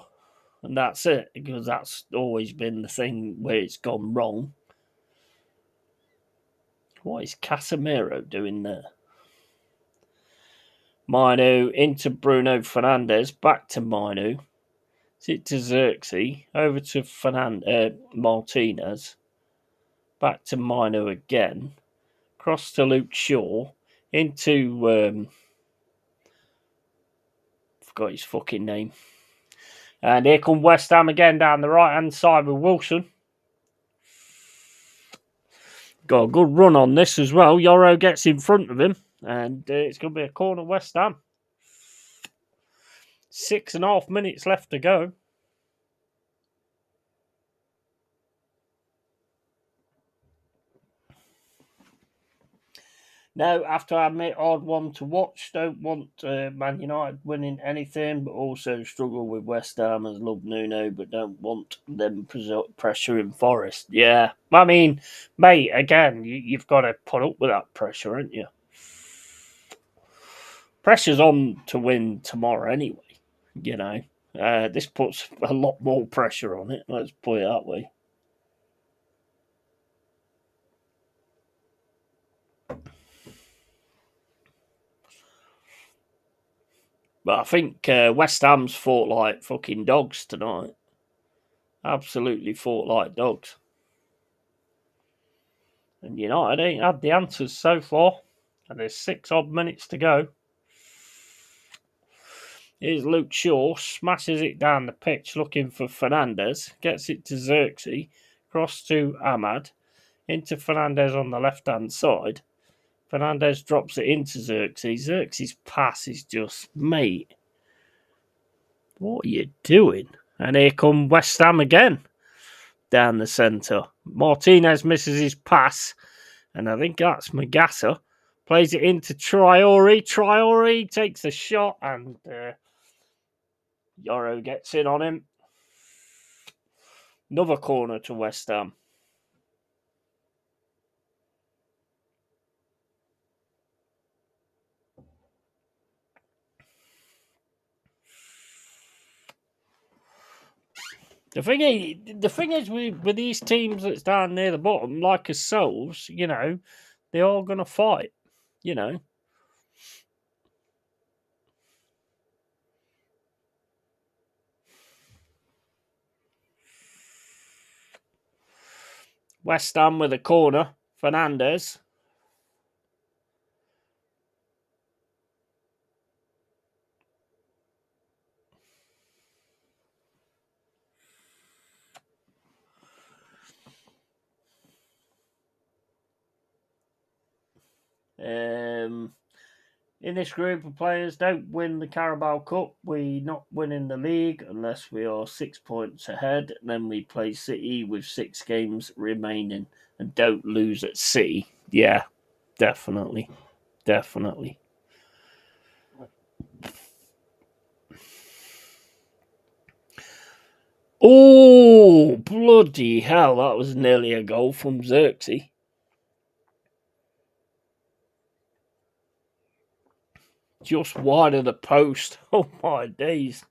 and that's it. Because that's always been the thing where it's gone wrong. What is Casemiro doing there? Mino into Bruno Fernandes, back to Mino. It to Xerxes, over to Martinez, back to Mino again, cross to Luke Shaw, into forgot his fucking name. And here come West Ham again down the right hand side with Wilson. Got a good run on this as well. Yoro gets in front of him, and it's going to be a corner West Ham. 6.5 minutes left to go. No, after I admit, odd one to watch. Don't want Man United winning anything, but also struggle with West Ham as love Nuno, but don't want them pressuring Forest. Yeah, I mean, mate, again, you've got to put up with that pressure, haven't you? Pressure's on to win tomorrow anyway, This puts a lot more pressure on it, let's put it that way. But I think West Ham's fought like fucking dogs tonight. Absolutely fought like dogs. And United ain't had the answers so far. And there's 6 odd minutes to go. Here's Luke Shaw, smashes it down the pitch looking for Fernandes. Gets it to Xerxes. Cross to Ahmad. Into Fernandes on the left-hand side. Fernandes drops it into Xerxes. Xerxes' pass is just, mate, what are you doing? And here come West Ham again. Down the centre. Martinez misses his pass. And I think that's Magassa. Plays it into Traore. Traore takes a shot and Yoro gets in on him. Another corner to West Ham. The thing is with these teams that's down near the bottom, like ourselves, they're all going to fight, West Ham with a corner. Fernandes. In this group of players, don't win the Carabao Cup. We're not winning the league unless we are 6 points ahead. Then we play City with 6 games remaining and don't lose at City. Yeah, definitely. Definitely. Oh, bloody hell. That was nearly a goal from Xerxes. Just wide of the post. Oh, my days.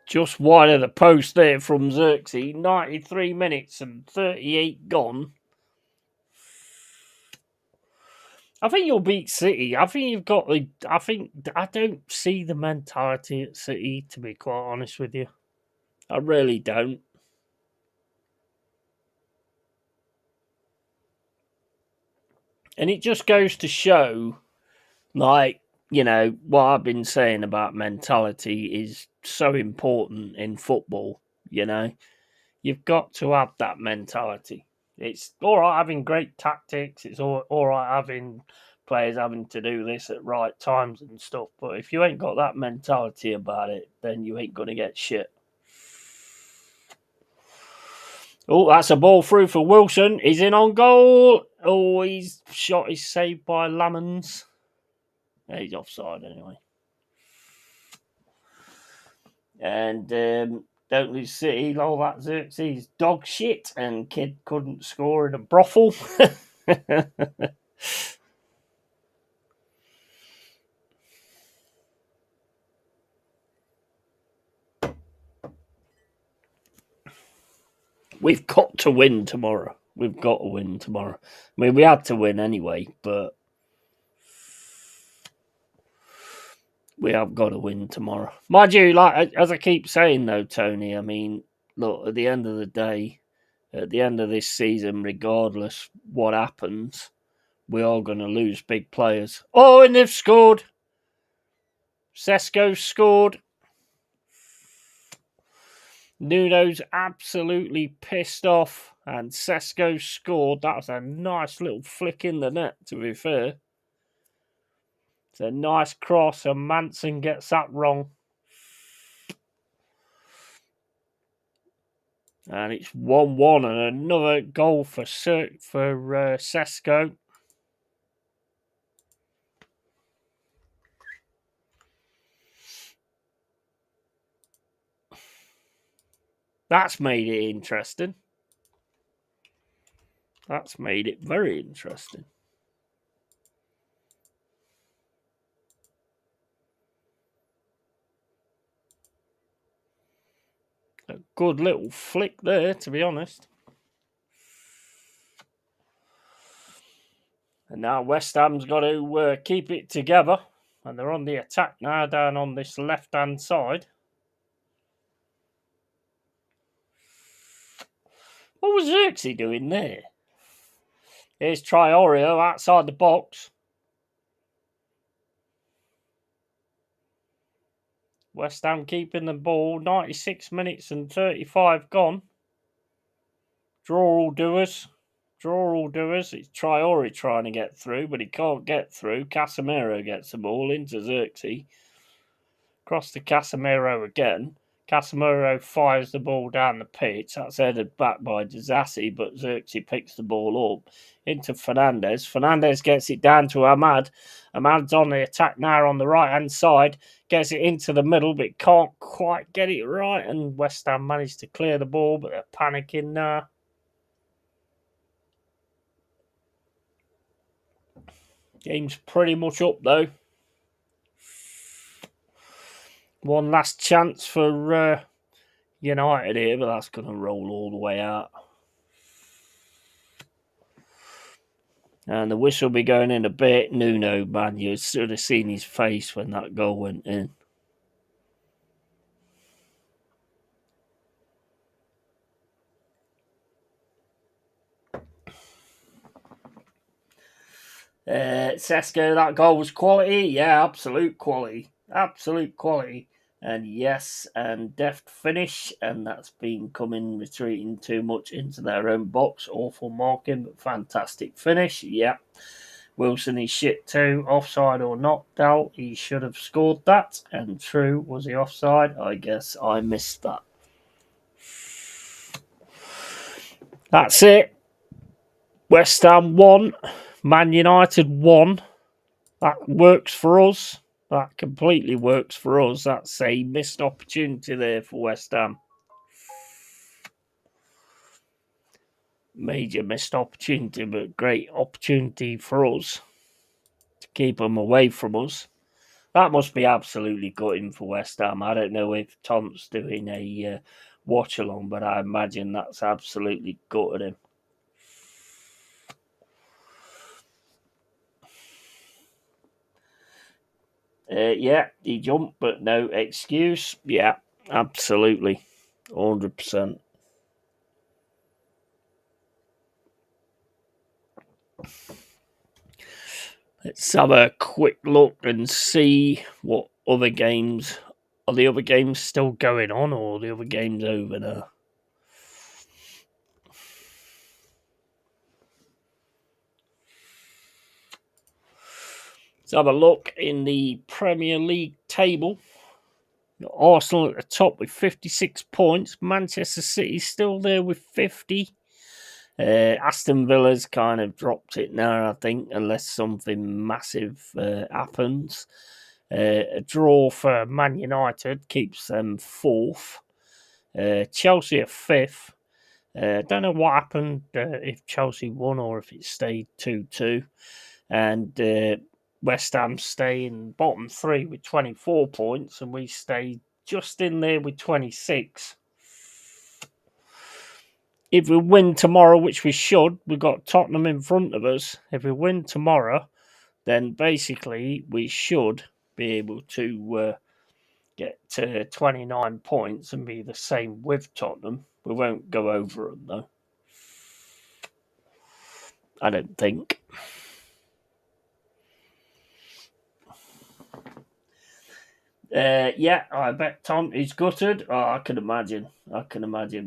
Just wide of the post there from Xerxes. 93 minutes and 38 gone. I think you'll beat City. I think you've got the. I don't see the mentality at City, to be quite honest with you. I really don't. And it just goes to show, like, what I've been saying about mentality is so important in football. You've got to have that mentality. It's all right having great tactics. It's all right having players having to do this at right times and stuff. But if you ain't got that mentality about it, then you ain't going to get shit. Oh, that's a ball through for Wilson. He's in on goal. Oh, his shot is saved by Lamons. He's offside anyway. And don't lose City. Lol, that Xerxes dog shit. And kid couldn't score in a brothel. We've got to win tomorrow. We've got to win tomorrow. I mean, we had to win anyway, but we have got to win tomorrow. Mind you, like as I keep saying though, Tony, I mean, look, at the end of the day, at the end of this season, regardless what happens, we are going to lose big players. Oh, and they've scored. Sesko scored. Nuno's absolutely pissed off, and Sesko scored. That was a nice little flick in the net, to be fair. It's a nice cross, and Manson gets that wrong. And it's 1-1, and another goal for Sesko. That's made it interesting. That's made it very interesting. A good little flick there, to be honest. And now West Ham's got to keep it together. And they're on the attack now, down on this left-hand side. What was Xerxes doing there? Here's Traoré outside the box. West Ham keeping the ball. 96 minutes and 35 gone. Draw all doers. It's Traoré trying to get through, but he can't get through. Casemiro gets the ball into Xerxes. Across to Casemiro again. Casemiro fires the ball down the pitch. That's headed back by Disasi, but Xerxes picks the ball up into Fernandez. Fernandez gets it down to Ahmad. Ahmad's on the attack now on the right-hand side. Gets it into the middle, but can't quite get it right. And West Ham managed to clear the ball, but they're panicking now. Game's pretty much up, though. One last chance for United here, but that's going to roll all the way out. And the whistle will be going in a bit. Nuno, man, you should have seen his face when that goal went in. Sesko, that goal was quality. Yeah, absolute quality. Absolute quality. And yes, and deft finish. And that's been retreating too much into their own box. Awful marking, but fantastic finish. Yeah. Wilson is shit too. Offside or not, Dal, he should have scored that. And true, was he offside? I guess I missed that. That's it. West Ham 1. Man United 1. That works for us. That completely works for us. That's a missed opportunity there for West Ham. Major missed opportunity, but great opportunity for us to keep them away from us. That must be absolutely gutting for West Ham. I don't know if Tom's doing a watch along, but I imagine that's absolutely gutted him. Yeah, he jumped, but no excuse. Yeah, absolutely. 100%. Let's have a quick look and see what other games. Are the other games still going on, or are the other games over now? Let's have a look in the Premier League table. Arsenal at the top with 56 points. Manchester City still there with 50. Aston Villa's kind of dropped it now, I think, unless something massive happens. A draw for Man United keeps them fourth. Chelsea are fifth. Don't know what happened if Chelsea won or if it stayed 2-2. And West Ham stay in bottom three with 24 points, and we stay just in there with 26. If we win tomorrow, which we should, we've got Tottenham in front of us. If we win tomorrow, then basically we should be able to get to 29 points and be the same with Tottenham. We won't go over them, though. I don't think. Yeah, I bet Tom is gutted. Oh, I can imagine.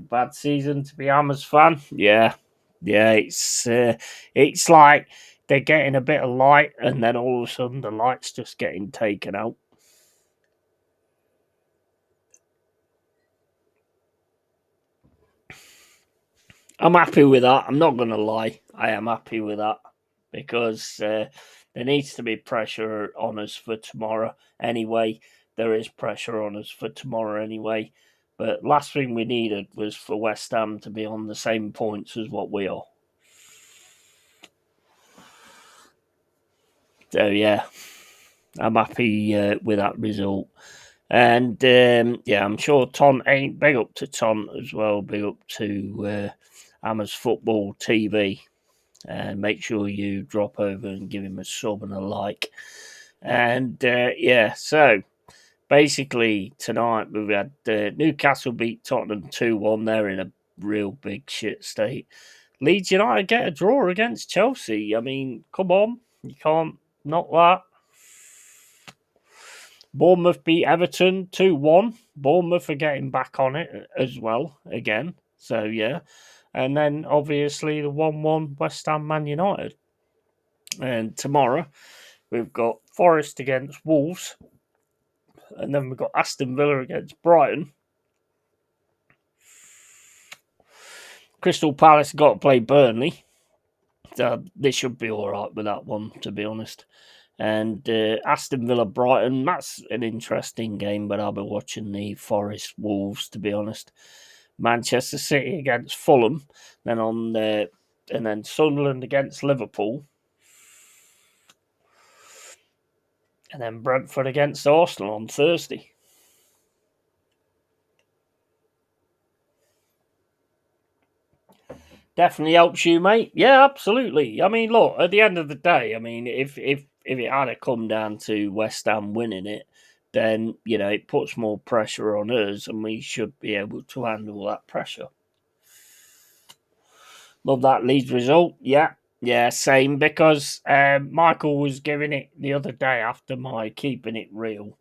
Bad season to be Hammers fan. Yeah. It's like they're getting a bit of light, and then all of a sudden the light's just getting taken out. I'm happy with that. I'm not going to lie. I am happy with that because there needs to be pressure on us for tomorrow anyway. There is pressure on us for tomorrow anyway. But last thing we needed was for West Ham to be on the same points as what we are. So, yeah, I'm happy with that result. And, yeah, I'm sure Ton ain't big up to Ton as well. Big up to Hammers Football TV. And make sure you drop over and give him a sub and a like. And yeah, so basically tonight we've had Newcastle beat Tottenham 2-1. They're in a real big shit state. Leeds United get a draw against Chelsea. I mean, come on, you can't knock that. Bournemouth beat Everton 2-1. Bournemouth are getting back on it as well again. So yeah. And then obviously the 1-1 West Ham Man United. And tomorrow we've got Forest against Wolves. And then we've got Aston Villa against Brighton. Crystal Palace got to play Burnley. So they should be all right with that one, to be honest. And Aston Villa Brighton, that's an interesting game, but I'll be watching the Forest Wolves, to be honest. Manchester City against Fulham, then and then Sunderland against Liverpool, and then Brentford against Arsenal on Thursday. Definitely helps you, mate. Yeah, absolutely. I mean, look, at the end of the day, I mean, if it had come down to West Ham winning it, then, you know, it puts more pressure on us and we should be able to handle that pressure. Love that Leeds result. Yeah, same, because Michael was giving it the other day after my keeping it real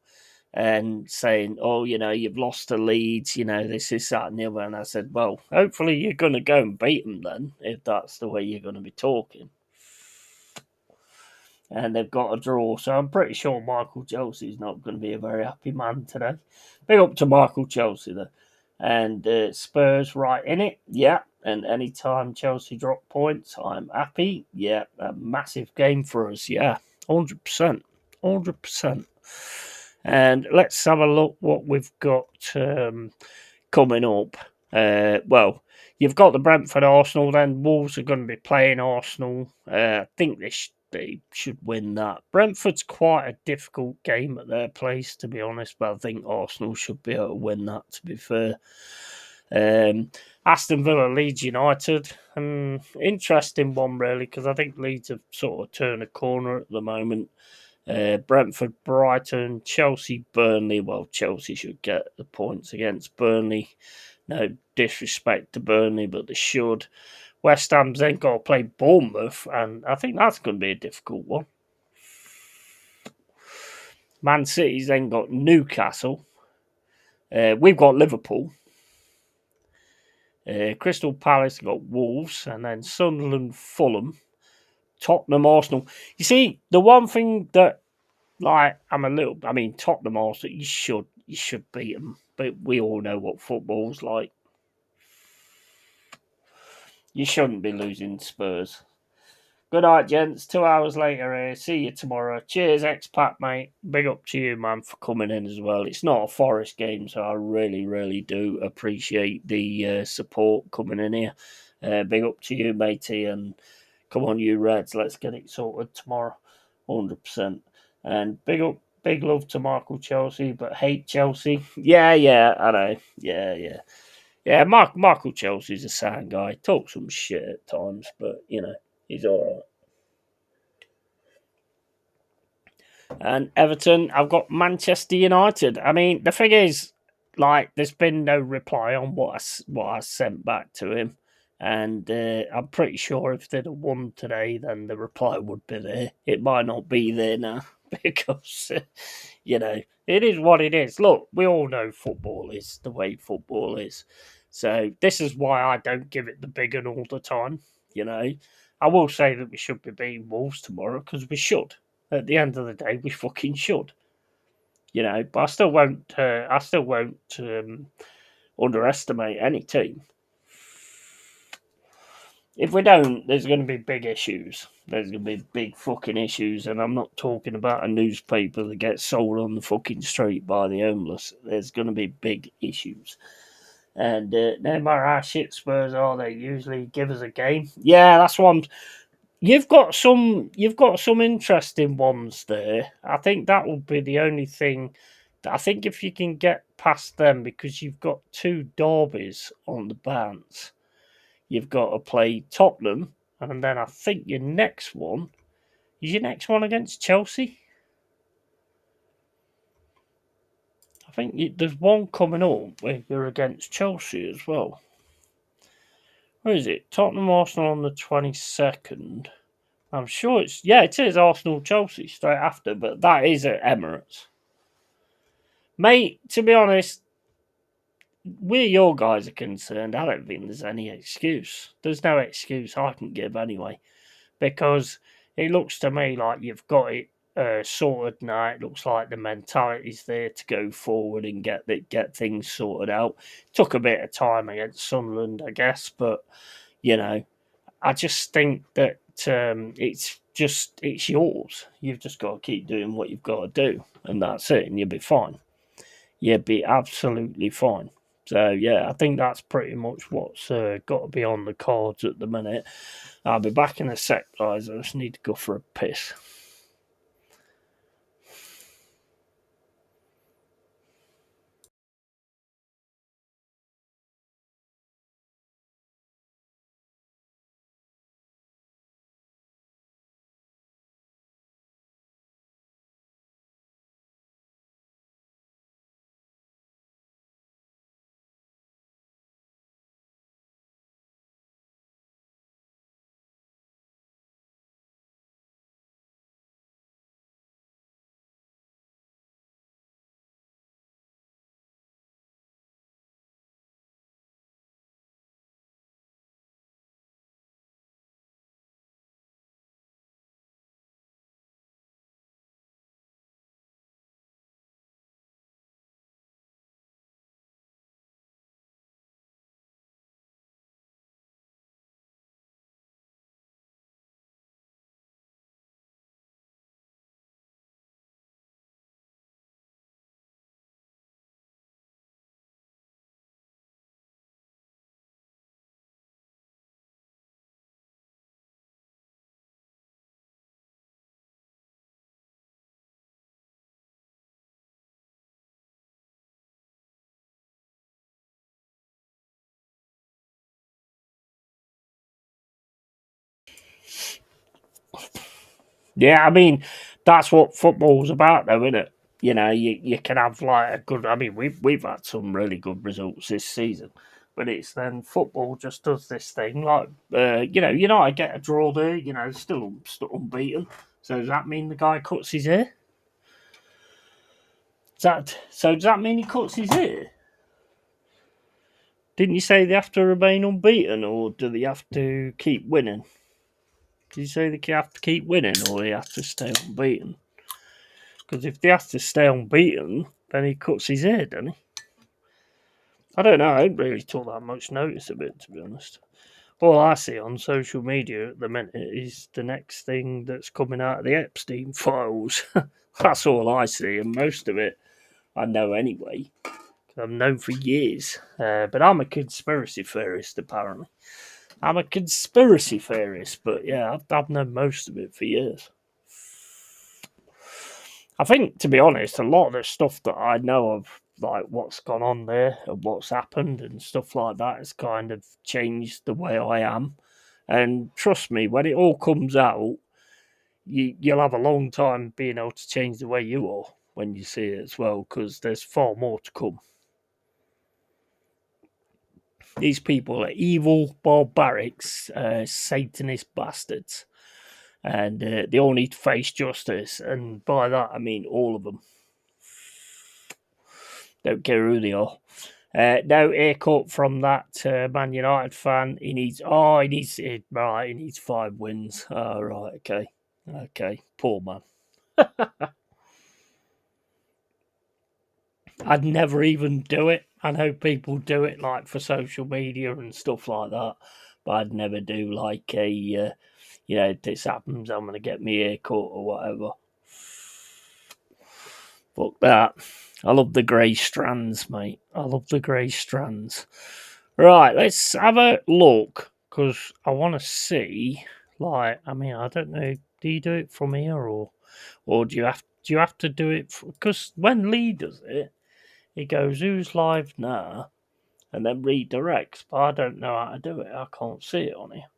and saying, oh, you know, you've lost to Leeds, you know, this, that, and the other. And I said, well, hopefully you're going to go and beat them then, if that's the way you're going to be talking. And they've got a draw, so I'm pretty sure Michael Chelsea's not going to be a very happy man today. Big up to Michael Chelsea, though. And Spurs right in it, yeah. And anytime Chelsea drop points, I'm happy. Yeah, a massive game for us, yeah. 100%. 100%. And let's have a look what we've got coming up. Well, you've got the Brentford Arsenal, then Wolves are going to be playing Arsenal. I think they should win that. Brentford's quite a difficult game at their place, to be honest, but I think Arsenal should be able to win that, to be fair. Aston Villa, Leeds United. Interesting one, really, because I think Leeds have sort of turned a corner at the moment. Brentford, Brighton, Chelsea, Burnley. Well, Chelsea should get the points against Burnley. No disrespect to Burnley, but they should. West Ham's then got to play Bournemouth, and I think that's going to be a difficult one. Man City's then got Newcastle. We've got Liverpool. Crystal Palace got Wolves, and then Sunderland, Fulham, Tottenham, Arsenal. You see, the one thing that Tottenham, Arsenal, you should beat them, but we all know what football's like. You shouldn't be losing Spurs. Good night, gents. 2 hours later here. See you tomorrow. Cheers, expat, mate. Big up to you, man, for coming in as well. It's not a Forest game, so I really, really do appreciate the support coming in here. Big up to you, matey, and come on, you Reds. Let's get it sorted tomorrow. 100%. And big love to Michael Chelsea, but hate Chelsea. Yeah, I know. Yeah. Yeah, Michael Chelsea's a sound guy. Talks some shit at times, but, he's alright. And Everton, I've got Manchester United. I mean, the thing is, there's been no reply on what I sent back to him. And I'm pretty sure if they'd have won today, then the reply would be there. It might not be there now because, it is what it is. Look, we all know football is the way football is. So this is why I don't give it the big one all the time. I will say that we should be beating Wolves tomorrow because we should. At the end of the day, we fucking should. But I still won't. Underestimate any team. If we don't, there's going to be big issues. There's going to be big fucking issues, and I'm not talking about a newspaper that gets sold on the fucking street by the homeless. There's going to be big issues. And no matter how shit Spurs are, they usually give us a game. Yeah, that's what I'm. You've got some interesting ones there. I think that will be the only thing. I think if you can get past them, because you've got two derbies on the bounce, you've got to play Tottenham, and then I think your next one against Chelsea. I think there's one coming up where you're against Chelsea as well. Where is it? Tottenham Arsenal on the 22nd. I'm sure it is Arsenal Chelsea straight after, but that is at Emirates. Mate, to be honest, where your guys are concerned, I don't think there's any excuse. There's no excuse I can give anyway, because it looks to me like you've got it sorted now. It looks like the mentality's there to go forward and get things sorted out. Took a bit of time against Sunderland, I guess, but I just think that it's yours. You've just got to keep doing what you've got to do, and that's it, and you'll be fine. You'll be absolutely fine. So yeah, I think that's pretty much what's got to be on the cards at the minute. I'll be back in a sec, guys. I just need to go for a piss. Yeah, I mean, that's what football's about, though, isn't it? You can have like a good. I mean, we've had some really good results this season, but it's then football just does this thing like United get a draw there, still unbeaten. So does that mean the guy cuts his hair? Does that mean he cuts his ear? Didn't you say they have to remain unbeaten, or do they have to keep winning? Did you say they have to keep winning, or they have to stay unbeaten? Because if they have to stay unbeaten, then he cuts his ear, doesn't he? I don't know. I ain't really took that much notice of it, to be honest. All I see on social media at the minute is the next thing that's coming out of the Epstein files. That's all I see, and most of it I know anyway. I've known for years. But I'm a conspiracy theorist, apparently. I'm a conspiracy theorist, but yeah, I've known most of it for years. I think, to be honest, a lot of the stuff that I know of, like what's gone on there and what's happened and stuff like that, has kind of changed the way I am. And trust me, when it all comes out, you'll have a long time being able to change the way you are when you see it as well, because there's far more to come. These people are evil, barbarics, Satanist bastards, and they all need to face justice. And by that, I mean all of them. Don't care who they are. No haircut from that Man United fan. He needs 5 wins. Oh, right, okay, poor man. I'd never even do it. I know people do it like for social media and stuff like that, but I'd never do like a, this happens, I'm going to get me hair cut or whatever. Fuck that. I love the grey strands, mate. I love the grey strands. Right, let's have a look, because I want to see, I don't know, do you do it from here, or do you have to do it, because when Lee does it, he goes, who's live now? And then redirects. But I don't know how to do it. I can't see it on here.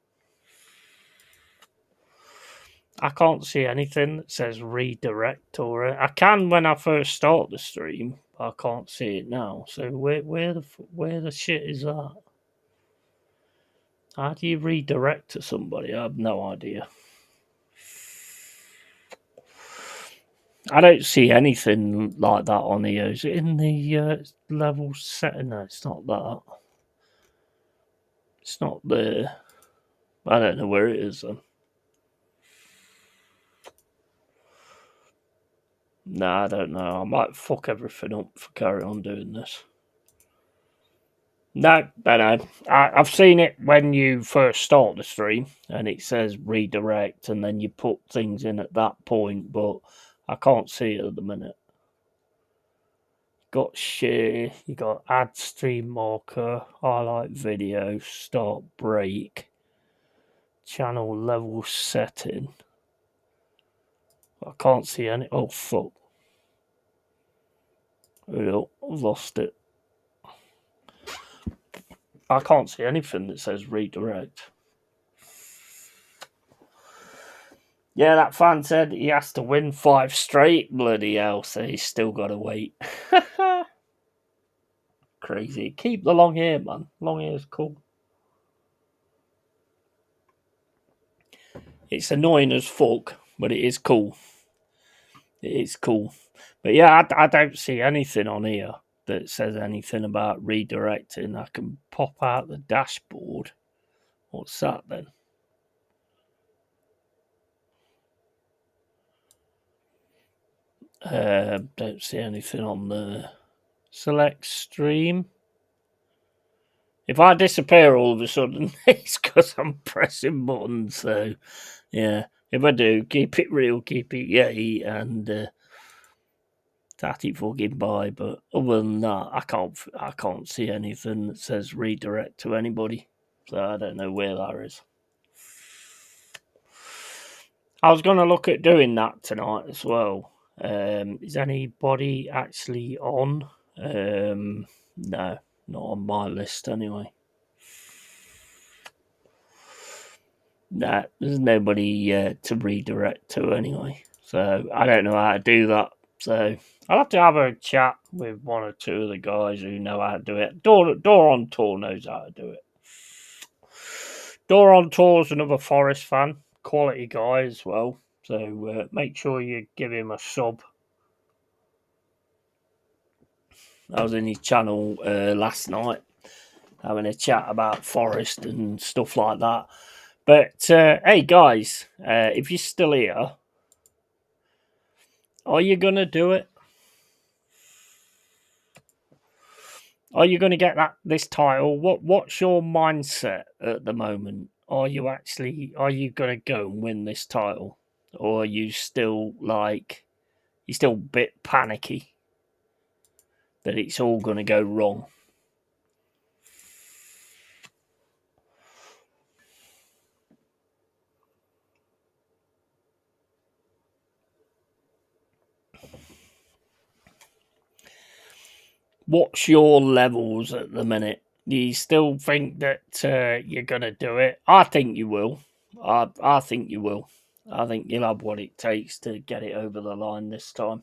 I can't see anything that says redirect or I can when I first start the stream. But I can't see it now. So where the shit is that? How do you redirect to somebody? I have no idea. I don't see anything like that on here. Is it in the level setting? No, it's not that. It's not there. I don't know where it is then. Nah, I don't know. I might fuck everything up for carry on doing this. No. I've seen it when you first start the stream and it says redirect and then you put things in at that point, but I can't see it at the minute. Got share, you got add stream marker, highlight video, start break, channel level setting. I can't see any. Oh, fuck. Oh, I've lost it. I can't see anything that says redirect. Yeah, that fan said he has to win 5 straight. Bloody hell, so he's still got to wait. Crazy. Keep the long hair, man. Long hair is cool. It's annoying as fuck, but it is cool. It is cool. But yeah, I don't see anything on here that says anything about redirecting. I can pop out the dashboard. What's that then? Don't see anything on there. Select stream. If I disappear all of a sudden, it's because I'm pressing buttons. So, yeah, if I do, keep it real, keep it yay, and tatty fucking bye. But other than that, I can't see anything that says redirect to anybody. So I don't know where that is. I was going to look at doing that tonight as well. Is anybody actually on? No, not on my list anyway. Nah, there's nobody to redirect to anyway. So I don't know how to do that. So I'll have to have a chat with one or two of the guys who know how to do it. Door on Tour knows how to do it. Door on Tour's another Forest fan, quality guy as well. So make sure you give him a sub. I was in his channel last night having a chat about Forest and stuff like that. But hey, guys, if you're still here, are you gonna do it? Are you going to get this title? What's your mindset at the moment? Are you going to go and win this title, or are you still you're still a bit panicky that it's all going to go wrong? What's your levels at the minute? Do you still think that you're going to do it? I think you will. I think you will. I think you'll have what it takes to get it over the line this time.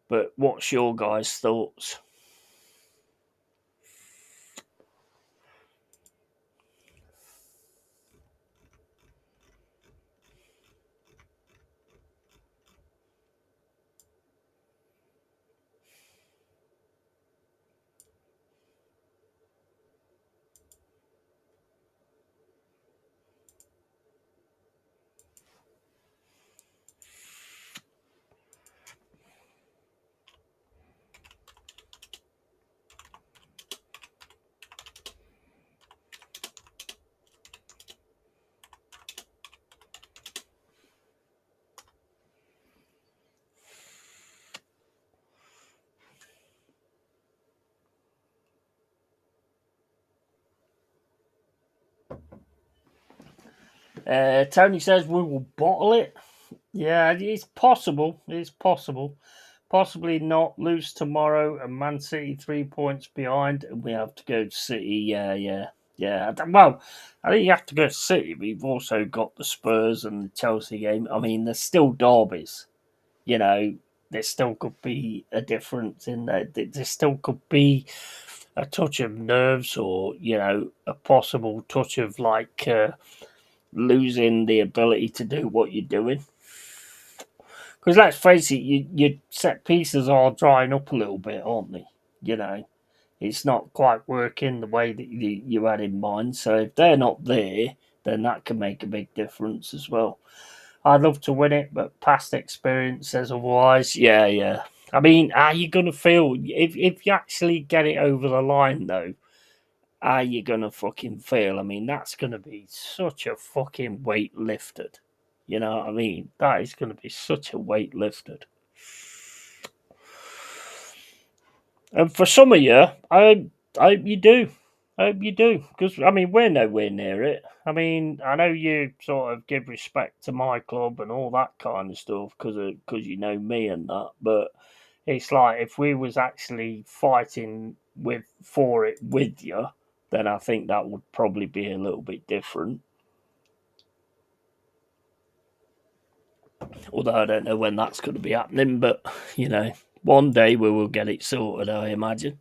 But what's your guys' thoughts? Tony says we will bottle it. Yeah, it's possible. It's possible. Possibly not. Lose tomorrow and Man City 3 points behind, and we have to go to City. Yeah. Well, I think you have to go to City. We've also got the Spurs and the Chelsea game. I mean, there's still derbies. You know, there still could be a difference in there. There still could be a touch of nerves, or a possible touch of losing the ability to do what you're doing. Because let's face it, your set pieces are drying up a little bit, aren't they? It's not quite working the way that you had in mind. So if they're not there, then that can make a big difference as well. I'd love to win it, but past experience says otherwise. Yeah. I mean, how you gonna feel if you actually get it over the line though? How you gonna fucking feel? I mean, that's gonna be such a fucking weight lifted. You know what I mean? That is gonna be such a weight lifted. And for some of you, I hope you do. I hope you do. Because, I mean, we're nowhere near it. I mean, I know you sort of give respect to my club and all that kind of stuff because you know me and that. But it's like if we was actually fighting for it with you, then I think that would probably be a little bit different. Although I don't know when that's going to be happening, but one day we will get it sorted, I imagine.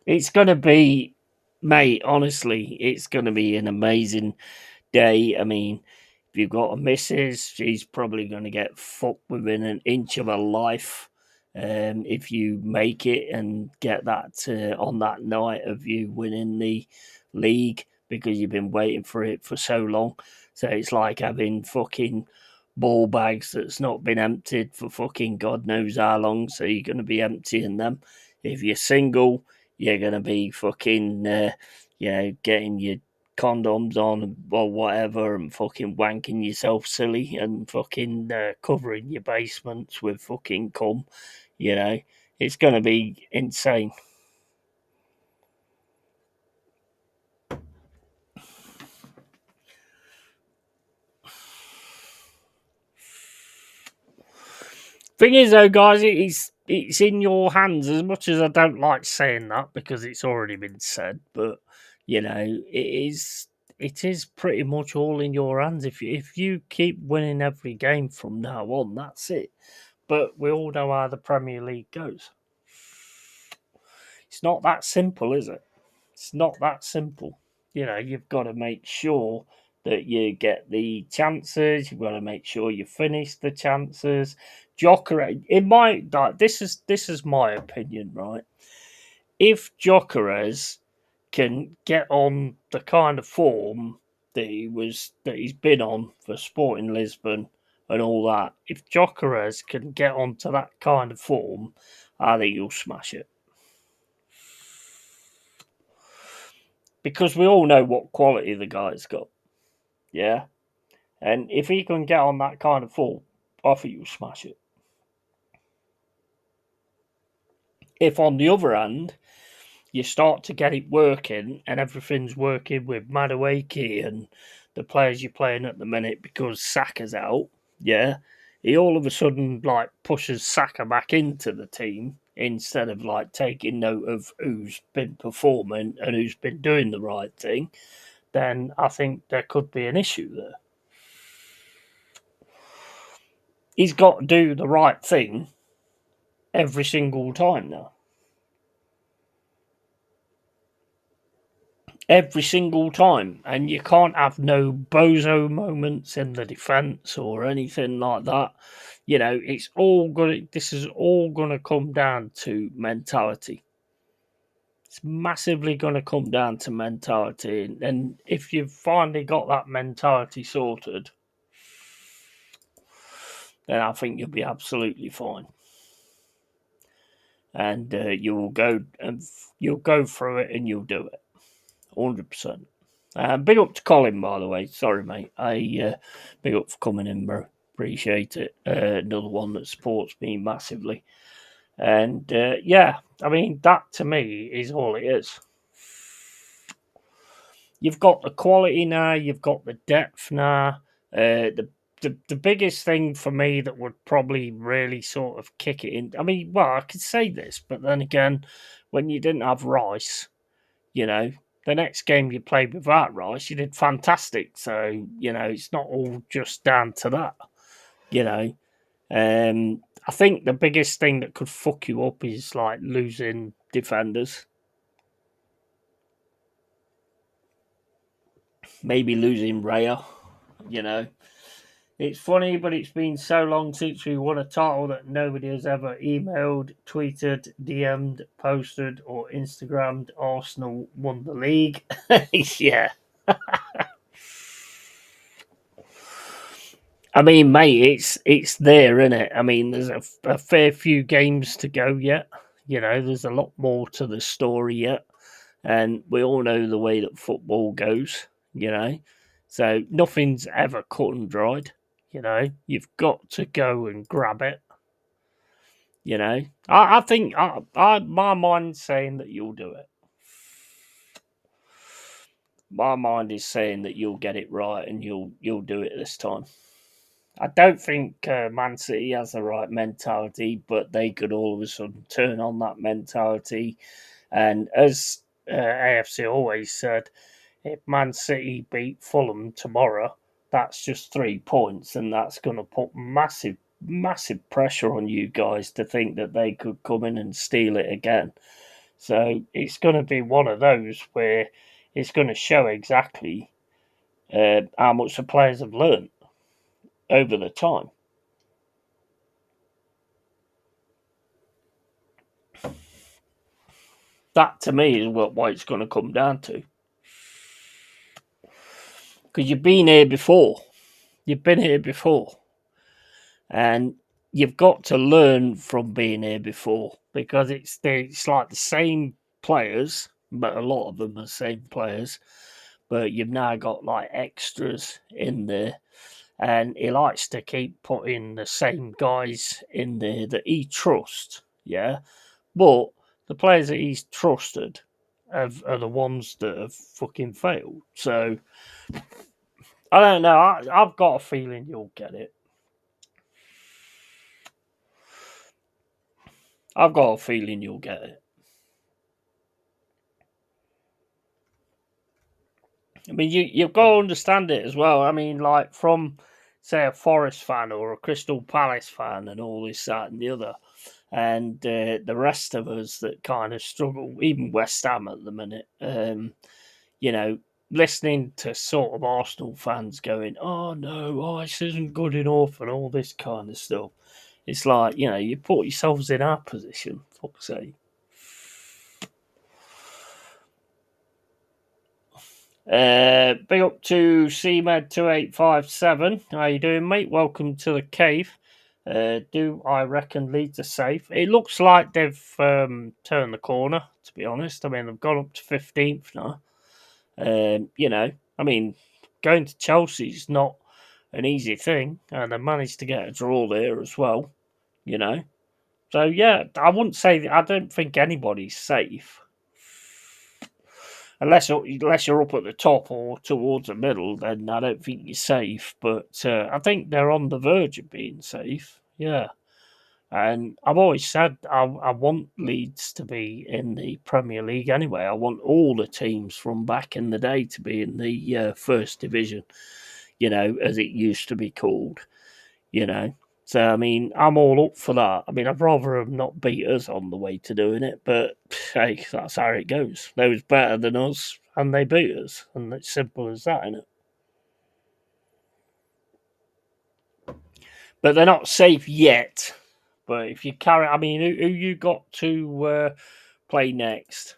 It's going to be, mate, honestly, it's going to be an amazing day. I mean, if you've got a missus, she's probably going to get fucked within an inch of her life. If you make it and get that on that night of you winning the league because you've been waiting for it for so long. So it's like having fucking ball bags that's not been emptied for fucking God knows how long. So you're going to be emptying them. If you're single, you're going to be fucking, getting your condoms on or whatever and fucking wanking yourself silly and fucking covering your basements with fucking cum. It's going to be insane. Thing is, though, guys, it's in your hands. As much as I don't like saying that because it's already been said, but it is pretty much all in your hands. If you keep winning every game from now on, that's it. But we all know how the Premier League goes. It's not that simple, is it? It's not that simple. You've got to make sure that you get the chances. You've got to make sure you finish the chances. Jokeres, this is my opinion, right? If Jokeres can get on the kind of form that he's been on for Sporting Lisbon and all that, if Jokeres can get onto that kind of form, I think he'll smash it. Because we all know what quality the guy's got. Yeah? And if he can get on that kind of form, I think he'll smash it. If on the other hand, you start to get it working and everything's working with Madueke and the players you're playing at the minute because Saka's out, yeah, he all of a sudden like pushes Saka back into the team instead of like taking note of who's been performing and who's been doing the right thing, then I think there could be an issue there. He's got to do the right thing every single time now. Every single time, and you can't have no bozo moments in the defence or anything like that. You know, it's all gonna. This is all gonna come down to mentality. It's massively gonna come down to mentality, and if you've finally got that mentality sorted, then I think you'll be absolutely fine, and you'll go through it, and you'll do it, 100%. Big up to Colin, by the way. Sorry, mate. Big up for coming in, bro. Appreciate it. Another one that supports me massively. And yeah, I mean, that to me is all it is. You've got the quality now, you've got the depth now. The biggest thing for me that would probably really sort of kick it in. I mean, well, I could say this, but then again, when you didn't have Rice, you know, the next game you played without Rice, you did fantastic. So, you know, it's not all just down to that, you know. I think the biggest thing that could fuck you up is like losing defenders. Maybe losing Raya, you know. It's funny, but it's been so long since we won a title that nobody has ever emailed, tweeted, DM'd, posted, or Instagrammed Arsenal won the league. Yeah. I mean, mate, it's there, isn't it? I mean, there's a fair few games to go yet. You know, there's a lot more to the story yet, and we all know the way that football goes. You know, so nothing's ever cut and dried. You know, you've got to go and grab it. You know, I think my mind's saying that you'll do it. My mind is saying that you'll get it right and you'll do it this time. I don't think Man City has the right mentality, but they could all of a sudden turn on that mentality. And as AFC always said, if Man City beat Fulham tomorrow, that's just 3 points, and that's going to put massive pressure on you guys to think that they could come in and steal it again. So it's going to be one of those where it's going to show exactly how much the players have learned over the time. That to me is what it's going to come down to. Because you've been here before. You've been here before. And you've got to learn from being here before. Because it's like the same players, but a lot of them are the same players. But you've now got like extras in there. And he likes to keep putting the same guys in there that he trusts. Yeah. But the players that he's trusted are the ones that have fucking failed. So I don't know. I've got a feeling you'll get it. I've got a feeling you'll get it. I mean, you've got to understand it as well. I mean, like from say a Forest fan or a Crystal Palace fan and all this, that, and the other, and the rest of us that kind of struggle, even West Ham at the minute. You know, listening to sort of Arsenal fans going, "Oh no, oh, this isn't good enough," and all this kind of stuff. It's like, you put yourselves in our position. Fuck's sake. Big up to CMed2857. How you doing, mate? Welcome to the cave. Do I reckon Leeds are safe? It looks like they've turned the corner, to be honest. I mean, they've gone up to 15th now. I mean, going to Chelsea's not an easy thing, and they managed to get a draw there as well, you know. So, yeah, I wouldn't say, I don't think anybody's safe. Unless you're up at the top or towards the middle, then I don't think you're safe. But I think they're on the verge of being safe. Yeah. And I've always said I want Leeds to be in the Premier League anyway. I want all the teams from back in the day to be in the First Division, as it used to be called, you know. So, I mean, I'm all up for that. I mean, I'd rather them not beat us on the way to doing it, but hey, that's how it goes. They was better than us, and they beat us, and it's simple as that, innit? But they're not safe yet. But if you carry, I mean, who you got to play next?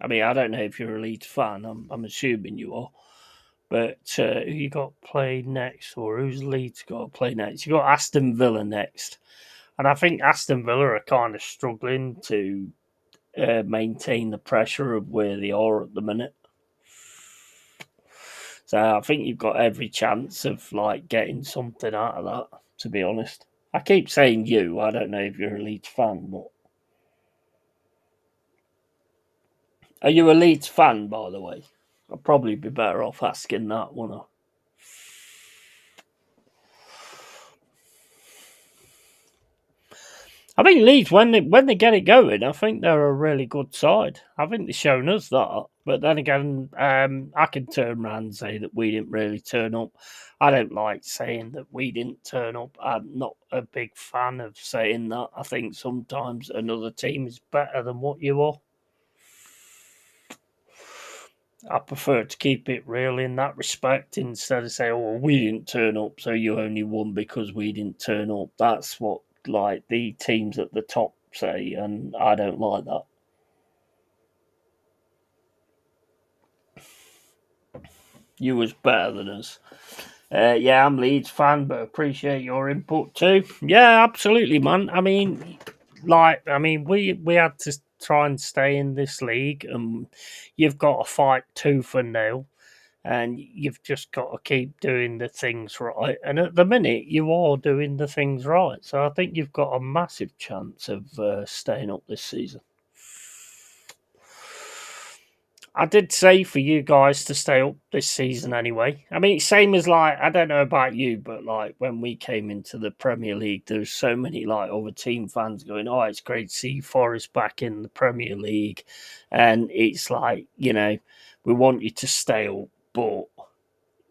I mean, I don't know if you're a Leeds fan. I'm assuming you are. But who you got play next, or who's Leeds got to play next? You got Aston Villa next, and I think Aston Villa are kind of struggling to maintain the pressure of where they are at the minute. So I think you've got every chance of like getting something out of that. To be honest, I keep saying you. I don't know if you're a Leeds fan, but are you a Leeds fan, by the way? I'd probably be better off asking that, wouldn't I? I think Leeds, when they get it going, I think they're a really good side. I think they've shown us that. But then again, I can turn around and say that we didn't really turn up. I don't like saying that we didn't turn up. I'm not a big fan of saying that. I think sometimes another team is better than what you are. I prefer to keep it real in that respect instead of say, "Oh, well, we didn't turn up, so you only won because we didn't turn up." That's what like the teams at the top say, and I don't like that. You was better than us. Yeah, I'm Leeds fan, but appreciate your input too. Yeah, absolutely, man. I mean, we had to try and stay in this league, and you've got to fight tooth and nail, and you've just got to keep doing the things right. And at the minute, you are doing the things right, so I think you've got a massive chance of staying up this season. I did say for you guys to stay up this season anyway. I mean, same as like, I don't know about you, but like when we came into the Premier League, there's so many like other team fans going, "Oh, it's great to see Forest back in the Premier League," and it's like, we want you to stay up, but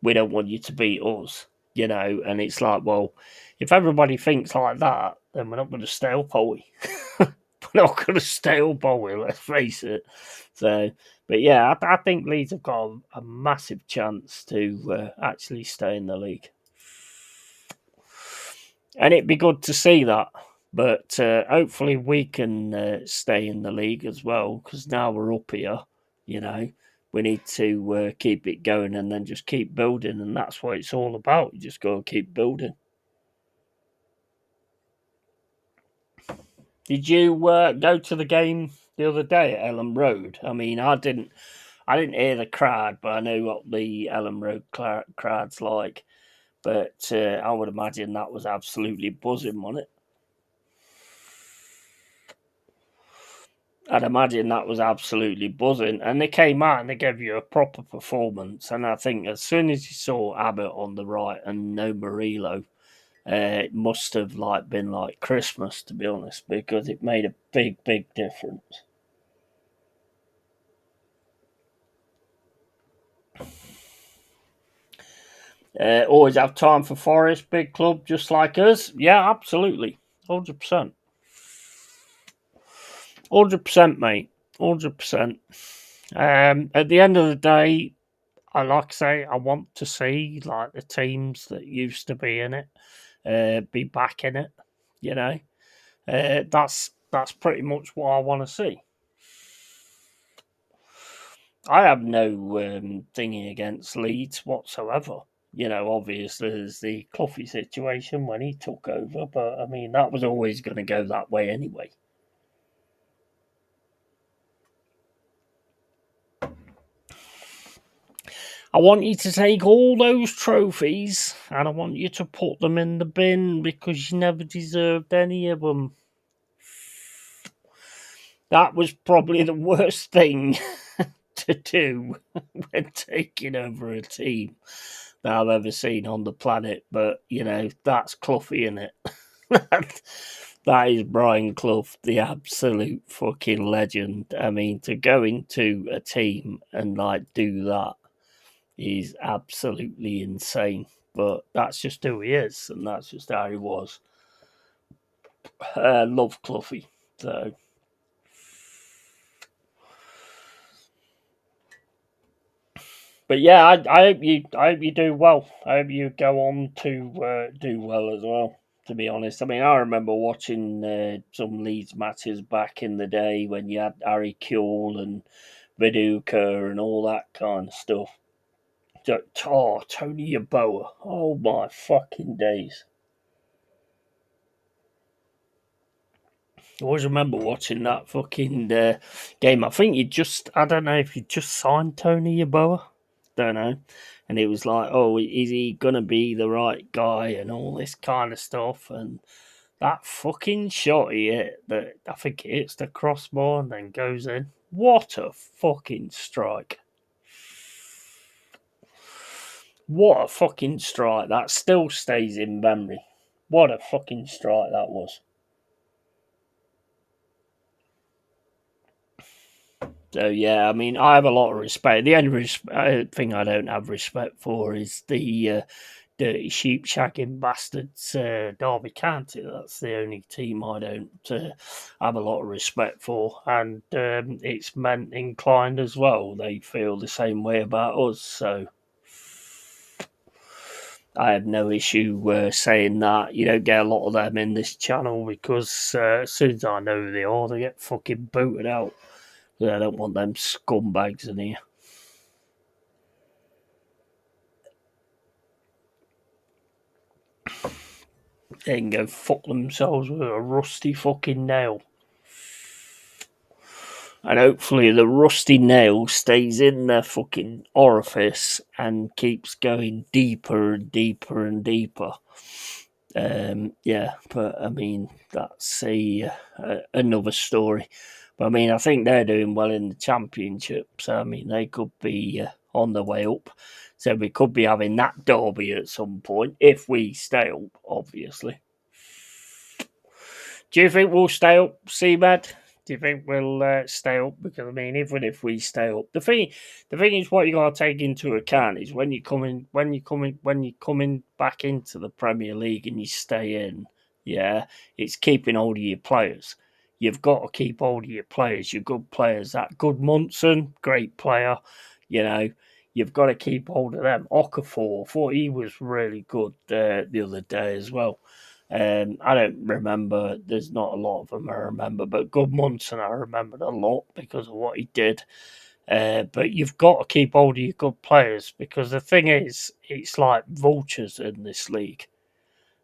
we don't want you to beat us, and it's like, well, if everybody thinks like that, then we're not going to stay up, are we? We're not going to stay up, are we? Let's face it. So, but yeah, I think Leeds have got a massive chance to actually stay in the league. And it'd be good to see that. But hopefully we can stay in the league as well, because now we're up here, we need to keep it going and then just keep building. And that's what it's all about. You just got to keep building. Did you go to the game the other day at Ellen Road? I mean, I didn't hear the crowd, but I know what the Ellen Road crowd's like. But I would imagine that was absolutely buzzing, wasn't it? I'd imagine that was absolutely buzzing. And they came out and they gave you a proper performance. And I think as soon as you saw Abbott on the right and no Murillo, it must have been like Christmas, to be honest, because it made a big, big difference. Always have time for Forest, big club just like us. Yeah, absolutely, 100%. 100%, mate. 100%. At the end of the day, I like to say I want to see like the teams that used to be in it be back in it. You know, that's pretty much what I want to see. I have no thingy against Leeds whatsoever. You know, obviously there's the Cloughie situation when he took over, but I mean that was always going to go that way anyway. I want you to take all those trophies and I want you to put them in the bin because you never deserved any of them. That was probably the worst thing to do when taking over a team that I've ever seen on the planet. But, you know, that's Cloughie in it. That is Brian Clough, the absolute fucking legend. I mean, to go into a team and like do that is absolutely insane. But that's just who he is, and that's just how he was. Love Cloughie. So, but yeah, I hope you do well. I hope you go on to do well as well. To be honest, I mean, I remember watching some Leeds matches back in the day when you had Harry Kewell and Viduka and all that kind of stuff. Oh, Tony Yeboah. Oh my fucking days. I always remember watching that fucking game. I think I don't know if he just signed Tony Yeboah. Don't know. And it was like, oh, is he going to be the right guy and all this kind of stuff. And that fucking shot he hit, that I think it hits the crossbar and then goes in. What a fucking strike. What a fucking strike. That still stays in memory. What a fucking strike that was. So yeah, I mean, I have a lot of respect. The only thing I don't have respect for is the dirty sheep shagging bastards, Derby County. That's the only team I don't have a lot of respect for, and it's men inclined as well. They feel the same way about us, so I have no issue saying that. You don't get a lot of them in this channel because as soon as I know who they are, they get fucking booted out. I don't want them scumbags in here. They can go fuck themselves with a rusty fucking nail. And hopefully the rusty nail stays in their fucking orifice and keeps going deeper and deeper and deeper. Yeah, but I mean, that's another story. But I mean, I think they're doing well in the championship. So, I mean, they could be on the way up. So we could be having that derby at some point if we stay up, obviously. Do you think we'll stay up, Seabed? Do you think we'll stay up? Because I mean, even if we stay up, the thing is, what you got to take into account is when you coming back into the Premier League and you stay in, yeah, it's keeping hold of your players. You've got to keep hold of your players, your good players. That good Munson, great player, you know. You've got to keep hold of them. Okafor, I thought he was really good the other day as well. I don't remember. There's not a lot of them I remember, but Good Munson I remembered a lot because of what he did. But you've got to keep hold of your good players because the thing is, it's like vultures in this league.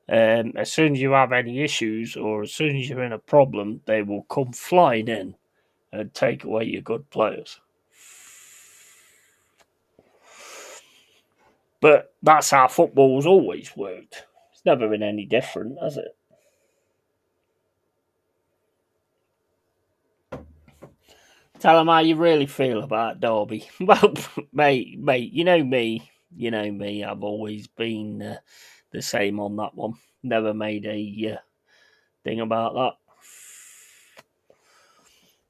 As soon as you have any issues or as soon as you're in a problem, they will come flying in and take away your good players. But that's how football's always worked. It's never been any different, has it? Tell them how you really feel about Derby. Well, mate, you know me. I've always been the same on that one. Never made a thing about that.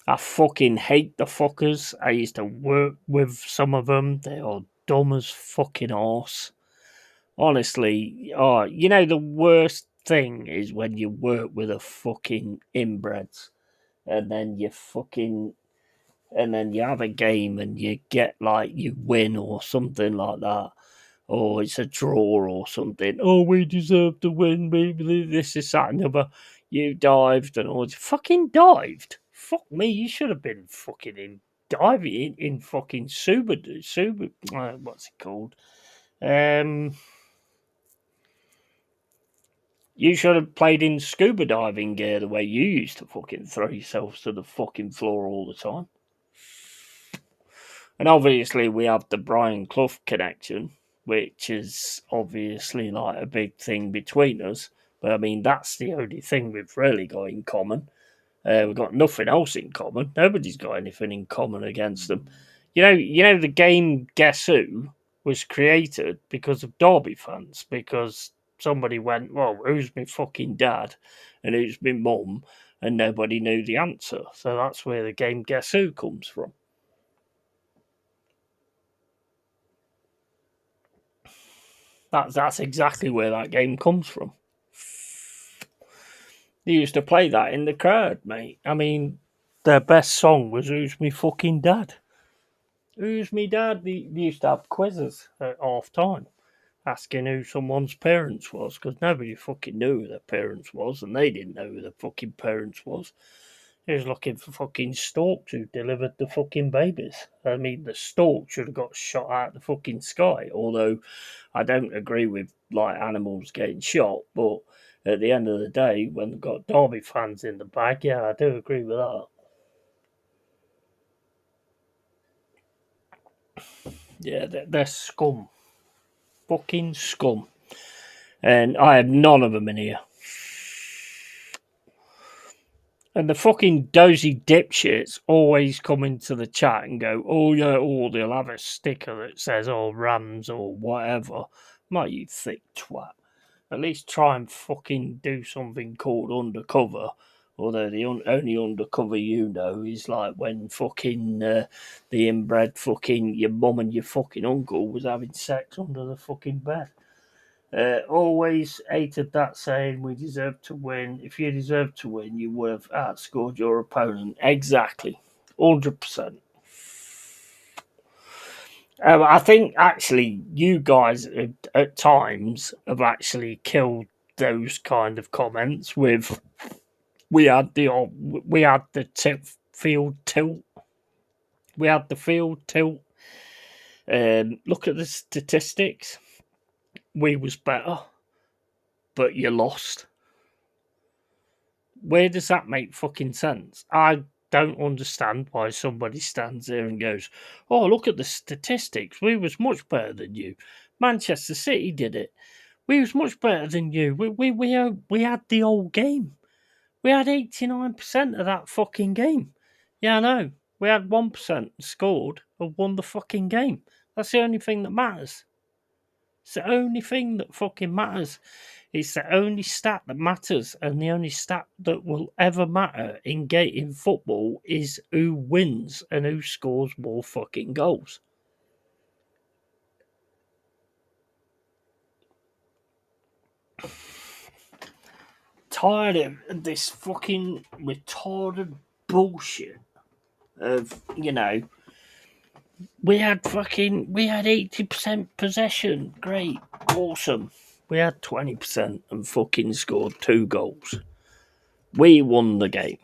I fucking hate the fuckers. I used to work with some of them. They are dumb as fucking arse. Honestly, oh, you know the worst thing is when you work with a fucking inbreds and then you fucking and then you have a game and you get like you win or something like that, or it's a draw or something. Oh, we deserve to win. Maybe this is that and the other. You dived and all. Fucking dived. Fuck me. You should have been fucking in diving in fucking super. What's it called? You should have played in scuba diving gear the way you used to fucking throw yourselves to the fucking floor all the time. And obviously, we have the Brian Clough connection, which is obviously like a big thing between us. But I mean, that's the only thing we've really got in common. We've got nothing else in common. Nobody's got anything in common against them. You know, the game Guess Who was created because of Derby fans. Because somebody went, well, who's my fucking dad, and who's my mum, and nobody knew the answer. So that's where the game Guess Who comes from. That's exactly where that game comes from. They used to play that in the crowd, mate. I mean, their best song was "Who's Me Fucking Dad." Who's me dad? They used to have quizzes at half time, asking who someone's parents was, because nobody fucking knew who their parents was, and they didn't know who their fucking parents was. He was looking for fucking storks who delivered the fucking babies. I mean, the stork should have got shot out of the fucking sky. Although I don't agree with like animals getting shot, but at the end of the day, when they've got Derby fans in the bag, yeah, I do agree with that. Yeah, they're scum, fucking scum, and I have none of them in here. And the fucking dozy dipshits always come into the chat and go, oh yeah, oh, they'll have a sticker that says, oh, Rams or whatever. Mate, you thick twat. At least try and fucking do something called undercover. Although the only undercover you know is like when fucking the inbred fucking your mum and your fucking uncle was having sex under the fucking bed. Always hated that saying, we deserve to win. If you deserve to win, you would have outscored your opponent. Exactly. 100%. I think actually you guys at times have actually killed those kind of comments with we had the field tilt. We had the field tilt. Look at the statistics. We was better, but you lost. Where does that make fucking sense? I don't understand why somebody stands there and goes, "Oh, look at the statistics. We was much better than you. Manchester City did it. We was much better than you. We had the whole game. We had 89% of that fucking game. Yeah, I know. We had 1% scored and won the fucking game. That's the only thing that matters. It's the only thing that fucking matters. It's the only stat that matters, and the only stat that will ever matter in football is who wins and who scores more fucking goals. Tired of this fucking retarded bullshit of, we had 80% possession. Great, awesome. We had 20% and fucking scored 2 goals. We won the game.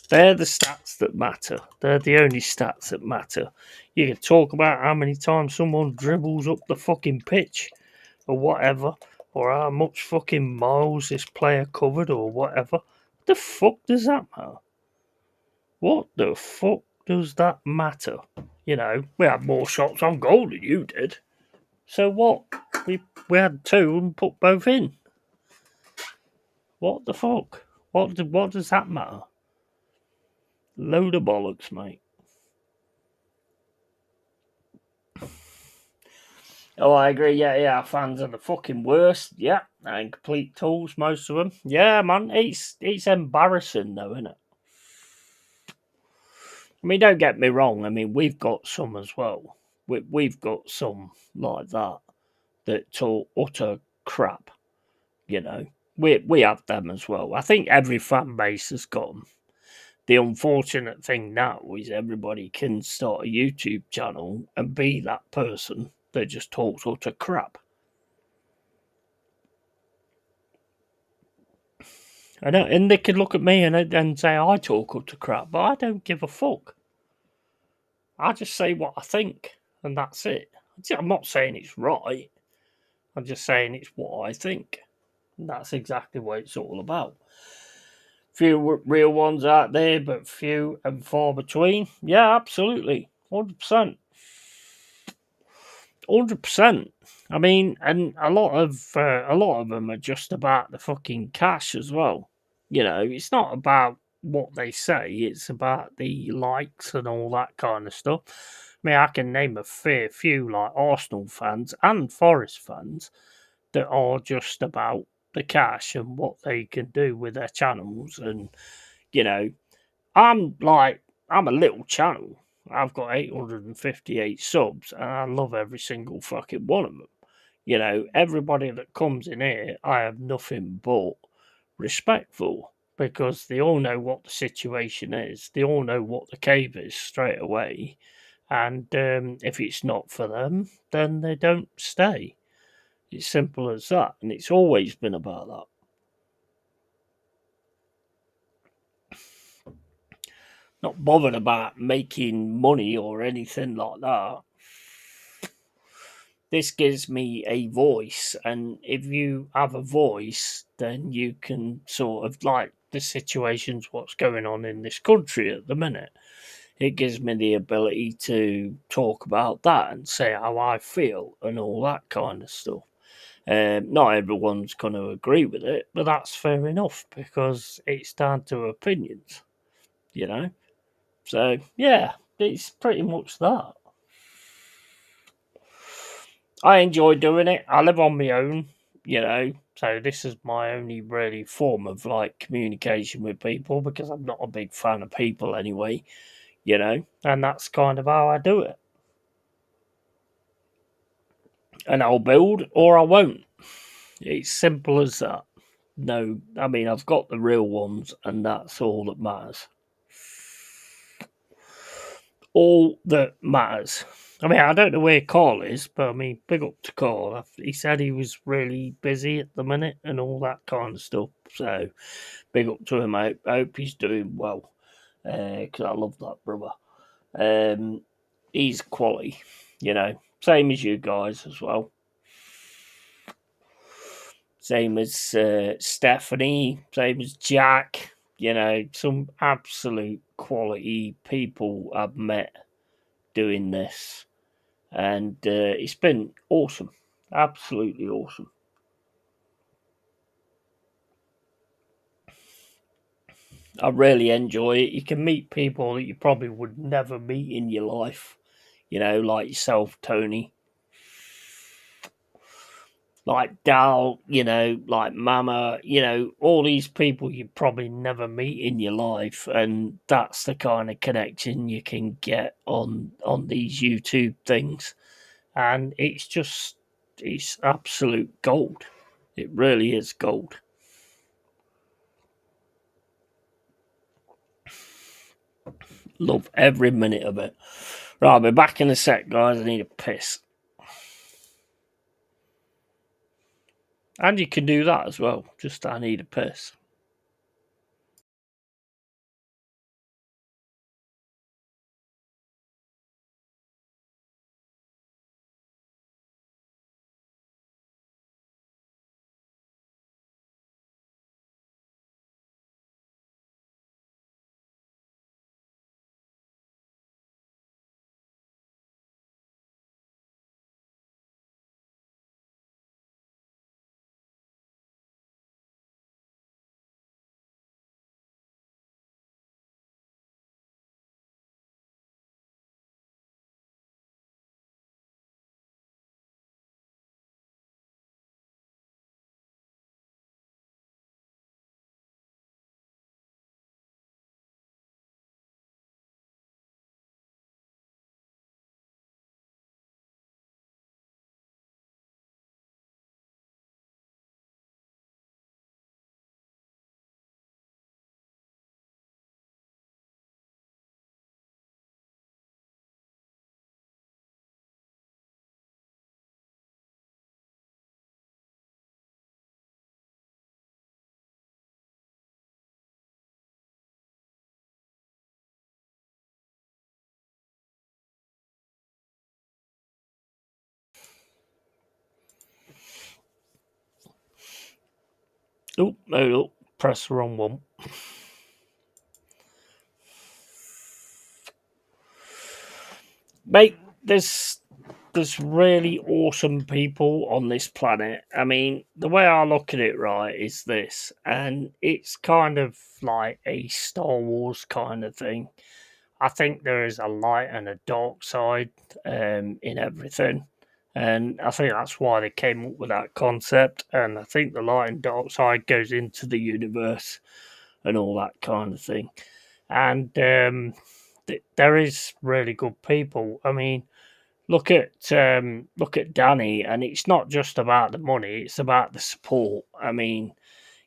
They're the stats that matter. They're the only stats that matter. You can talk about how many times someone dribbles up the fucking pitch or whatever, or how much fucking miles this player covered or whatever. What the fuck does that matter? What the fuck does that matter? We had more shots on goal than you did. So what? We had 2 and put both in. What the fuck? What does that matter? Load of bollocks, mate. Oh, I agree. Yeah. Fans are the fucking worst. Yeah, and complete tools, most of them. Yeah, man. It's embarrassing, though, isn't it? I mean, don't get me wrong. I mean, we've got some as well. We've got some like that talk utter crap. We have them as well. I think every fan base has got them. The unfortunate thing now is everybody can start a YouTube channel and be that person that just talks utter crap. And they could look at me and say I talk utter crap, but I don't give a fuck. I just say what I think, and that's it. I'm not saying it's right. I'm just saying it's what I think. And that's exactly what it's all about. Few real ones out there, but few and far between. Yeah, absolutely, 100%. 100%. I mean, and a lot of them are just about the fucking cash as well. You know, it's not about what they say; it's about the likes and all that kind of stuff. I mean, I can name a fair few like Arsenal fans and Forest fans that are just about the cash and what they can do with their channels. And you know, I'm a little channel. I've got 858 subs, and I love every single fucking one of them. You know, everybody that comes in here, I have nothing but respect for because they all know what the situation is. They all know what the cave is straight away. And if it's not for them, then they don't stay. It's simple as that. And it's always been about that. Not bothered about making money or anything like that. This gives me a voice, and if you have a voice, then you can sort of like the situations what's going on in this country at the minute. It gives me the ability to talk about that and say how I feel and all that kind of stuff. Not everyone's going to agree with it, but that's fair enough because it's down to opinions, you know. So yeah, it's pretty much that. I enjoy doing it. I live on my own, you know, so this is my only really form of like communication with people because I'm not a big fan of people anyway, you know, and that's kind of how I do it. And I'll build or I won't. It's simple as that. No, I mean, I've got the real ones, and that's all that matters. All that matters. I mean, I don't know where Carl is, but I mean, big up to Carl. He said he was really busy at the minute and all that kind of stuff. So, big up to him. I hope he's doing well because I love that brother. Um, he's quality, you know, same as you guys as well. Same as Stephanie, same as Jack. You know, some absolute quality people I've met doing this, and it's been awesome, absolutely awesome. I really enjoy it. You can meet people that you probably would never meet in your life, you know, like yourself, Tony, like Dal, you know, like Mama, you know, all these people you probably never meet in your life, and that's the kind of connection you can get on these YouTube things, and it's absolute gold. It really is gold. Love every minute of it. Right, I'll be back in a sec, guys. I need a piss. And you can do that as well. Just I need a piss. Oh, no, press the wrong one. Mate, there's really awesome people on this planet. I mean, the way I look at it, right, is this, and it's kind of like a Star Wars kind of thing. I think there is a light and a dark side in everything. And I think that's why they came up with that concept. And I think the light and dark side goes into the universe and all that kind of thing. And there is really good people. I mean, look at Danny, and it's not just about the money; it's about the support. I mean,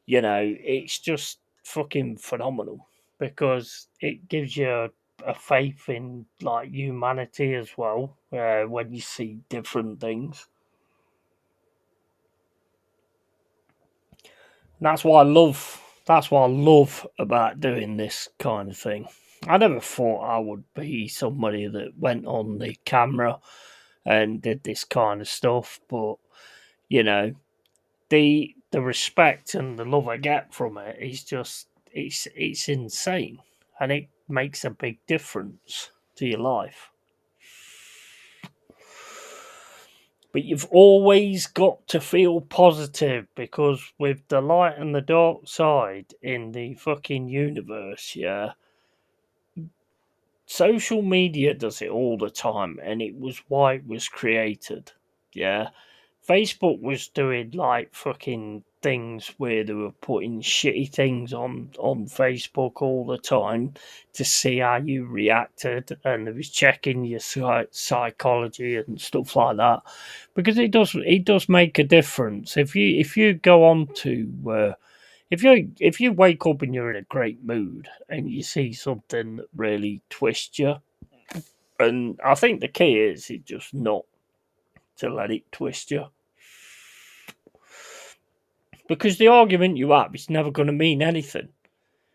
it's just fucking phenomenal because it gives you a faith in like humanity as well when you see different things. That's what I love. That's what I love about doing this kind of thing. I never thought I would be somebody that went on the camera and did this kind of stuff, but you know, the respect and the love I get from it is just it's insane, and it makes a big difference to your life. But you've always got to feel positive because with the light and the dark side in the fucking universe, yeah, social media does it all the time, and it was why it was created. Yeah, Facebook was doing like fucking things where they were putting shitty things on Facebook all the time to see how you reacted, and it was checking your psychology and stuff like that because it does make a difference if you go on to if you wake up and you're in a great mood and you see something that really twists you, and I think the key is it just not to let it twist you because the argument you have is never going to mean anything.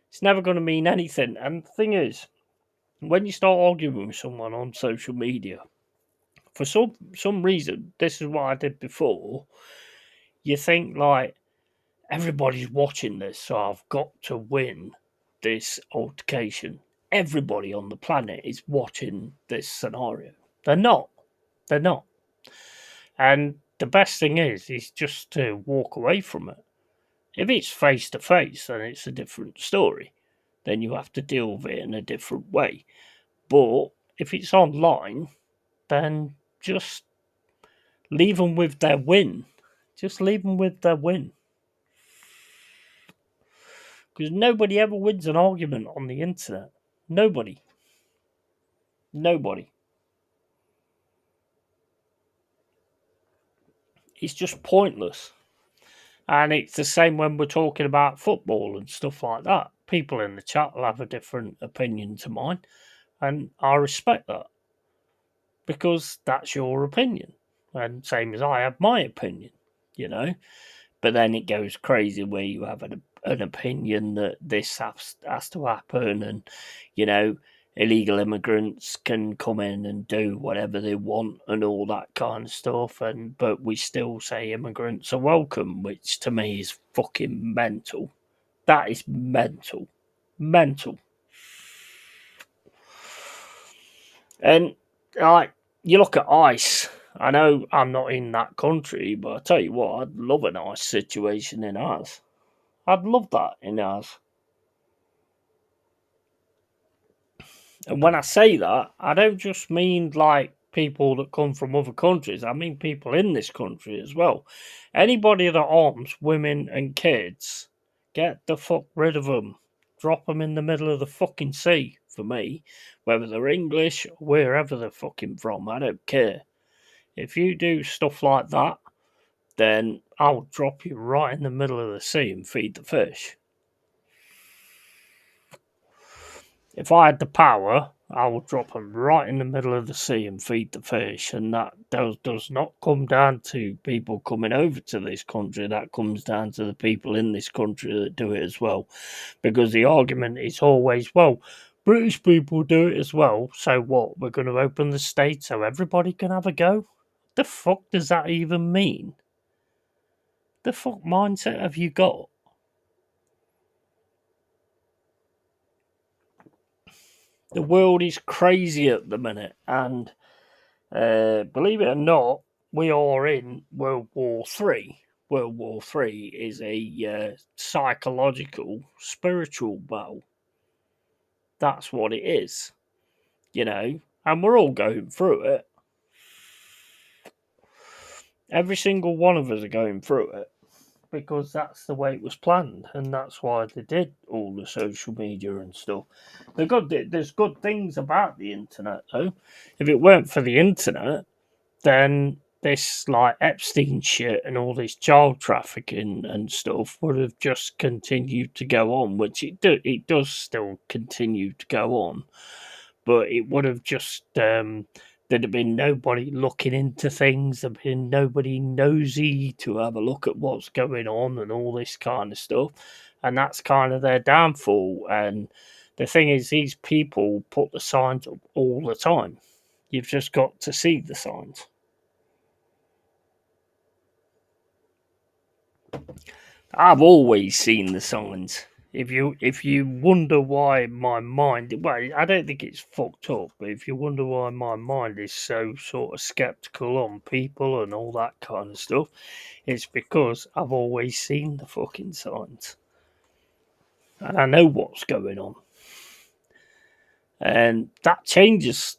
It's never going to mean anything. And the thing is, when you start arguing with someone on social media, for some reason, this is what I did before. You think like everybody's watching this, so I've got to win this altercation. Everybody on the planet is watching this scenario. They're not. They're not. And the best thing is just to walk away from it. If it's face to face, then it's a different story. Then you have to deal with it in a different way. But if it's online, then just leave them with their win. Just leave them with their win. Because nobody ever wins an argument on the internet. Nobody. Nobody. It's just pointless. And it's the same when we're talking about football and stuff like that. People in the chat will have a different opinion to mine, and I respect that because that's your opinion. And same as I have my opinion, you know. But then it goes crazy where you have an opinion that this has to happen, and you know, illegal immigrants can come in and do whatever they want and all that kind of stuff. And but we still say immigrants are welcome, which to me is fucking mental. That is mental, mental. And like you look at ICE. I know I'm not in that country, but I tell you what, I'd love a nice situation in ours. I'd love that in ours. And when I say that, I don't just mean like people that come from other countries. I mean people in this country as well. Anybody that arms women and kids, get the fuck rid of them. Drop them in the middle of the fucking sea for me. Whether they're English or wherever they're fucking from, I don't care. If you do stuff like that, then I'll drop you right in the middle of the sea and feed the fish. If I had the power, I would drop them right in the middle of the sea and feed the fish. And that does not come down to people coming over to this country. That comes down to the people in this country that do it as well. Because the argument is always, well, British people do it as well. So what? We're going to open the state so everybody can have a go? The fuck does that even mean? The fuck mindset have you got? The world is crazy at the minute, and believe it or not, we are in World War Three. World War Three is a psychological, spiritual battle. That's what it is, and we're all going through it. Every single one of us are going through it because that's the way it was planned, and that's why they did all the social media and stuff. There's good things about the internet, though. If it weren't for the internet, then this like Epstein shit and all this child trafficking and stuff would have just continued to go on, which it does still continue to go on, but it would have just there'd have been nobody looking into things, there'd been nobody nosy to have a look at what's going on and all this kind of stuff, and that's kind of their downfall. And the thing is, these people put the signs up all the time. You've just got to see the signs. I've always seen the signs. If you wonder why my mind, well, I don't think it's fucked up, but if you wonder why my mind is so sort of skeptical on people and all that kind of stuff, it's because I've always seen the fucking signs and I know what's going on, and that changes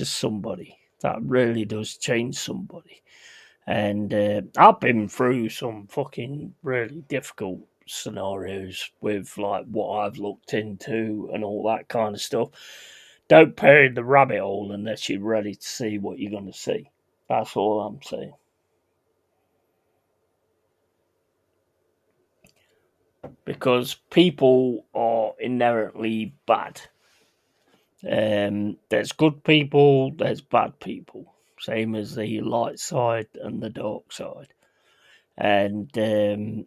somebody. That really does change somebody. And I've been through some fucking really difficult scenarios with like what I've looked into and all that kind of stuff. Don't pay the rabbit hole unless you're ready to see what you're going to see. That's all I'm saying. Because people are inherently bad. There's good people, there's bad people. Same as the light side and the dark side. And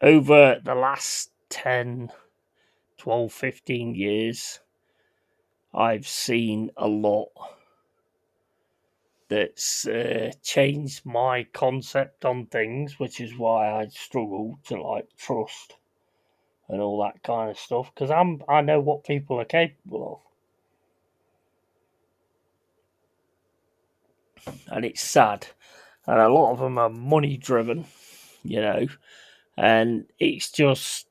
over the last 10, 12, 15 years, I've seen a lot that's changed my concept on things, which is why I struggle to like trust and all that kind of stuff, because I know what people are capable of, and it's sad, and a lot of them are money driven, you know, and it's just.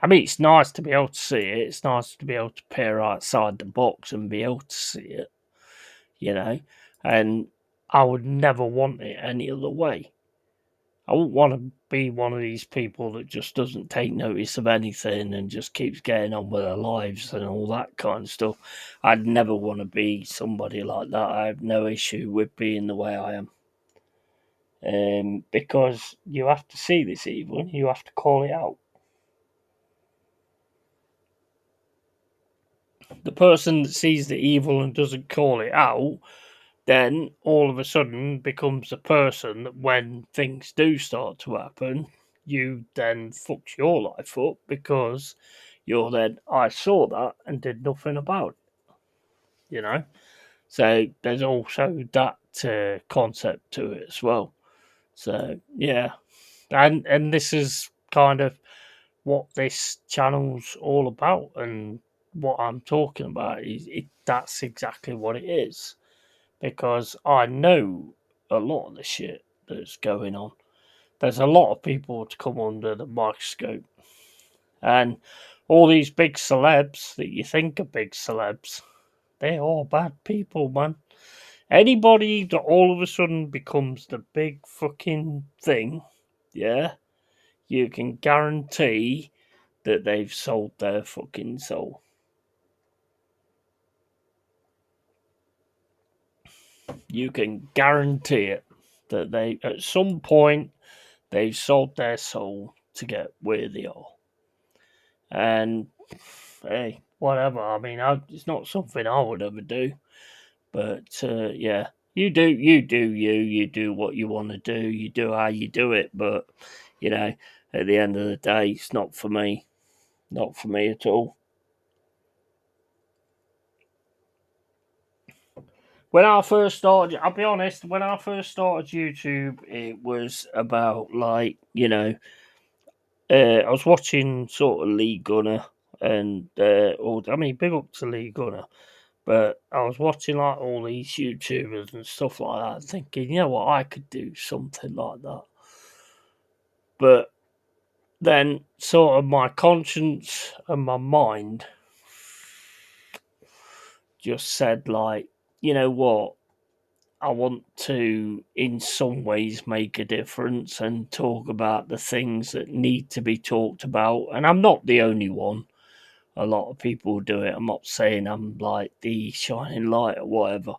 I mean, it's nice to be able to see it. It's nice to be able to peer outside the box and be able to see it, you know. And I would never want it any other way. I wouldn't want to be one of these people that just doesn't take notice of anything and just keeps getting on with their lives and all that kind of stuff. I'd never want to be somebody like that. I have no issue with being the way I am. Because you have to see this evil and you have to call it out. The person that sees the evil and doesn't call it out then all of a sudden becomes a person that when things do start to happen, you then fucks your life up because you're then, I saw that and did nothing about it. So there's also that concept to it as well. So yeah, and this is kind of what this channel's all about, and what I'm talking about is that's exactly what it is, because I know a lot of the shit that's going on. There's a lot of people to come under the microscope, and all these big celebs that you think are big celebs, they are bad people, man. Anybody that all of a sudden becomes the big fucking thing, yeah, you can guarantee that they've sold their fucking soul. You can guarantee it that they, at some point, they've sold their soul to get where they are. And hey, whatever. I mean, it's not something I would ever do. But yeah, you do what you want to do, you do how you do it. But at the end of the day, it's not for me. Not for me at all. When I first started, I'll be honest, when I first started YouTube, it was about like, I was watching sort of Lee Gunner And big up to Lee Gunner. But I was watching like all these YouTubers and stuff like that, thinking, you know what, I could do something like that. But then, sort of, my conscience and my mind just said, like, you know what, I want to, in some ways, make a difference and talk about the things that need to be talked about. And I'm not the only one. A lot of people do it. I'm not saying I'm like the shining light or whatever.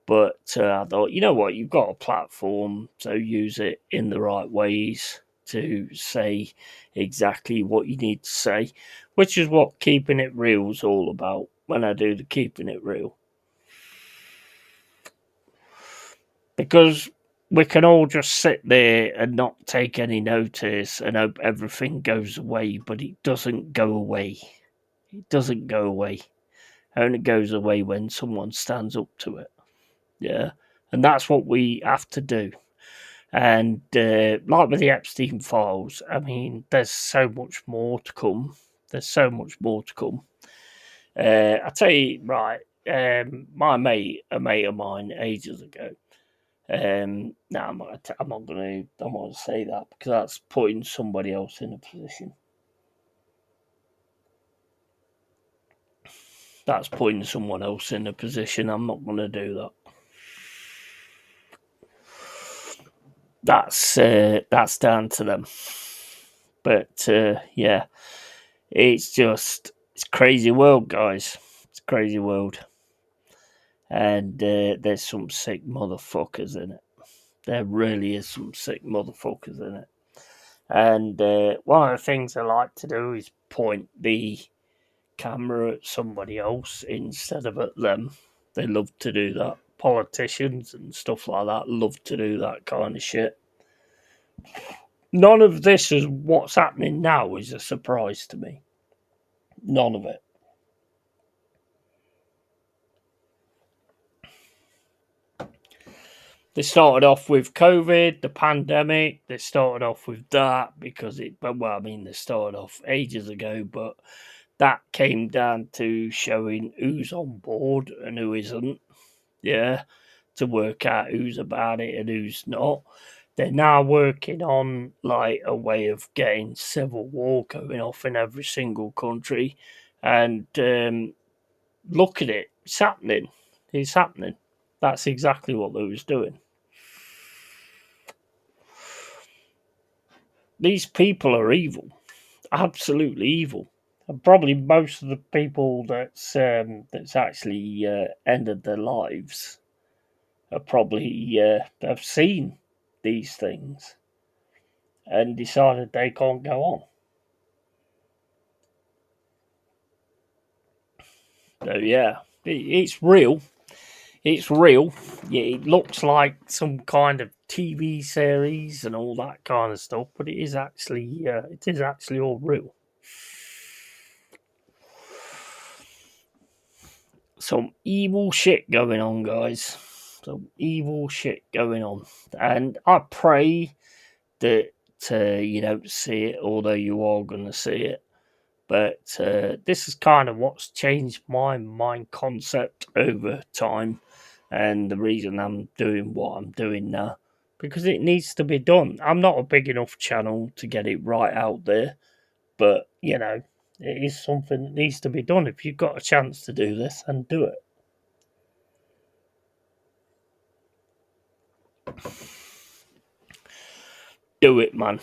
But I thought, you know what, you've got a platform, so use it in the right ways to say exactly what you need to say, which is what Keeping It Real is all about when I do the Keeping It Real. Because we can all just sit there and not take any notice and hope everything goes away, but it doesn't go away. It doesn't go away. It only goes away when someone stands up to it. Yeah. And that's what we have to do. And like with the Epstein files, I mean, there's so much more to come. There's so much more to come. I tell you, right, my mate, a mate of mine, ages ago. No, I'm not going to say that because that's putting somebody else in a position. That's putting someone else in a position. I'm not going to do that. That's down to them. But yeah, it's crazy world, guys. It's crazy world, and there's some sick motherfuckers in it. There really is some sick motherfuckers in it. And one of the things I like to do is point the camera at somebody else instead of at them. They love to do that. Politicians and stuff like that love to do that kind of shit. None of this is what's happening now is a surprise to me. None of it. They started off with COVID, the pandemic. They started off with that because they started off ages ago, but that came down to showing who's on board and who isn't. Yeah, to work out who's about it and who's not. They're now working on like a way of getting civil war going off in every single country, and look at it, it's happening. It's happening. That's exactly what they was doing. These people are evil, absolutely evil. And probably most of the people that's actually ended their lives are probably have seen these things and decided they can't go on. So yeah, it's real. It's real. Yeah, it looks like some kind of TV series and all that kind of stuff, but it is actually all real. Some evil shit going on, guys. Some evil shit going on, and I pray that you don't see it, although you are going to see it. But this is kind of what's changed my mind concept over time, and the reason I'm doing what I'm doing now, because it needs to be done. I'm not a big enough channel to get it right out there, but it is something that needs to be done. If you've got a chance to do this, and do it. Do it, man.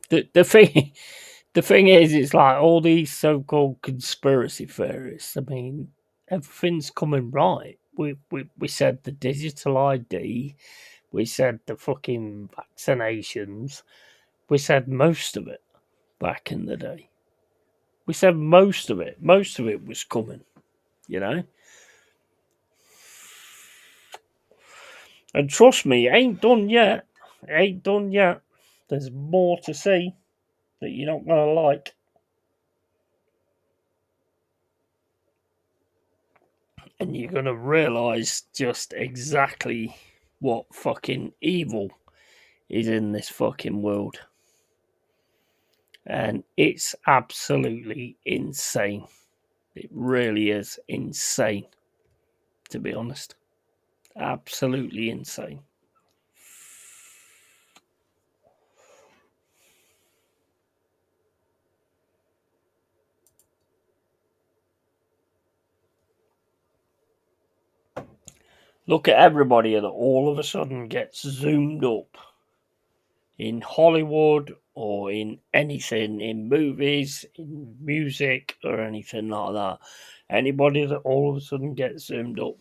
The thing the thing is, it's like all these so-called conspiracy theorists. I mean, everything's coming right. We said the digital ID, we said the fucking vaccinations, we said most of it back in the day. We said most of it. Most of it was coming, you know. And trust me, it ain't done yet. It ain't done yet. There's more to see that you're not gonna like. And you're gonna realise just exactly what fucking evil is in this fucking world. And it's absolutely insane. It really is insane, to be honest. Absolutely insane. Look at everybody that all of a sudden gets zoomed up in Hollywood or in anything, in movies, in music, or anything like that. Anybody that all of a sudden gets zoomed up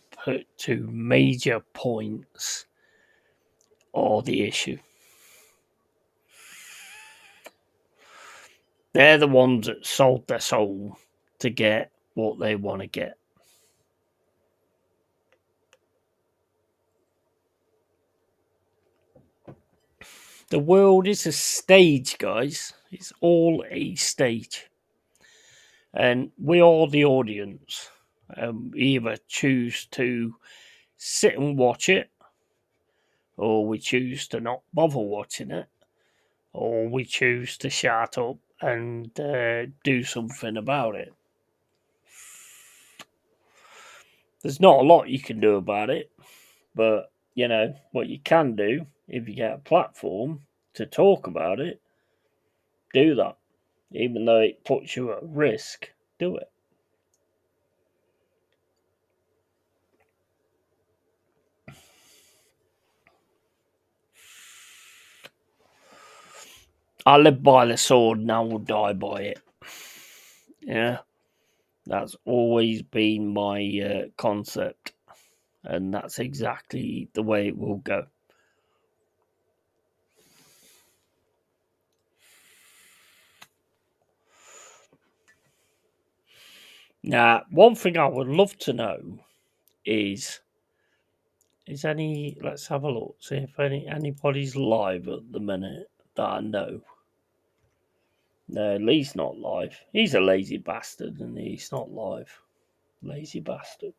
to major points are the issue. They're the ones that sold their soul to get what they want to get. The world is a stage, guys. It's all a stage. And we are the audience. We either choose to sit and watch it, or we choose to not bother watching it, or we choose to shut up and do something about it. There's not a lot you can do about it, but you know what you can do if you get a platform to talk about it, do that. Even though it puts you at risk, do it. I live by the sword and I will die by it. Yeah, that's always been my concept, and that's exactly the way it will go. Now, one thing I would love to know is any. Let's have a look. See if anybody's live at the minute that I know. No, Lee's not live. He's a lazy bastard, and he's not live. Lazy bastard.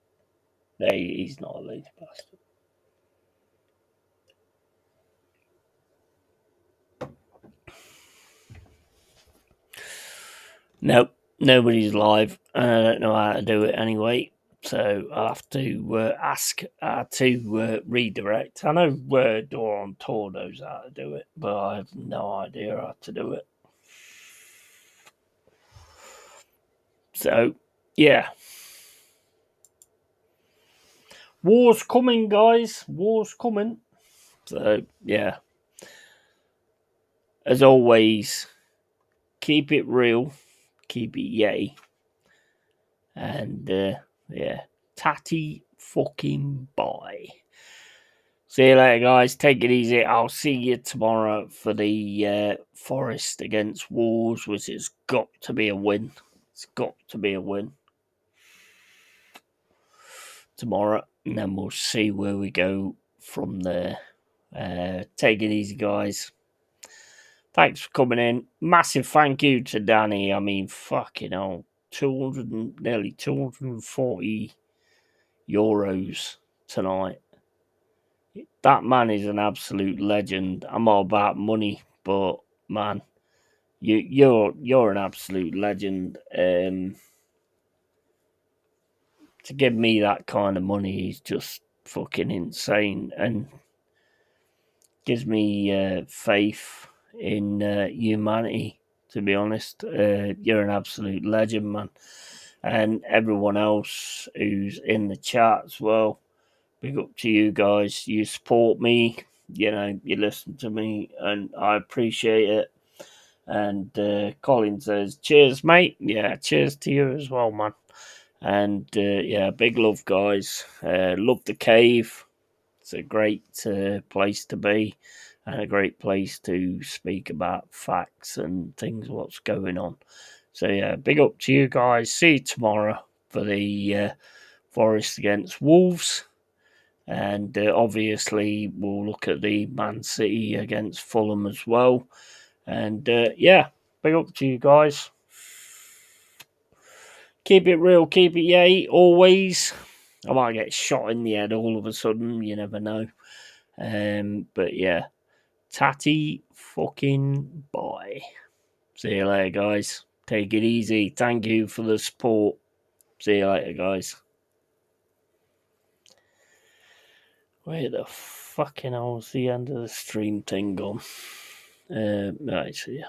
No, he's not a lazy bastard. Nope, nobody's live. I don't know how to do it anyway, so I'll have to ask how to redirect. I know Dora on Tour knows how to do it, but I have no idea how to do it. So, yeah. War's coming, guys. War's coming. So, yeah. As always, keep it real. Keep it yay. And, yeah. Tatty fucking bye. See you later, guys. Take it easy. I'll see you tomorrow for the Forest against Wolves, which has got to be a win. It's got to be a win tomorrow, and then we'll see where we go from there. Take it easy, guys. Thanks for coming in. Massive thank you to Danny. I mean, fucking hell, nearly 240 euros tonight. That man is an absolute legend. I'm all about money, but man, you're an absolute legend. To give me that kind of money is just fucking insane, and gives me faith in humanity. To be honest, you're an absolute legend, man, and everyone else who's in the chat as well. Big up to you guys. You support me. You know, you listen to me, and I appreciate it. And Colin says, "Cheers, mate." Yeah, cheers to you as well, man. And yeah, big love, guys. Love the cave. It's a great place to be, and a great place to speak about facts and things, what's going on. So yeah, big up to you guys. See you tomorrow for the Forest against Wolves. And obviously, we'll look at the Man City against Fulham as well. And yeah, big up to you guys. Keep it real, keep it yay, always. I might get shot in the head all of a sudden, you never know. But yeah, tatty fucking bye. See you later, guys. Take it easy. Thank you for the support. See you later, guys. Where the fucking hell's the end of the stream thing gone? Right, see ya.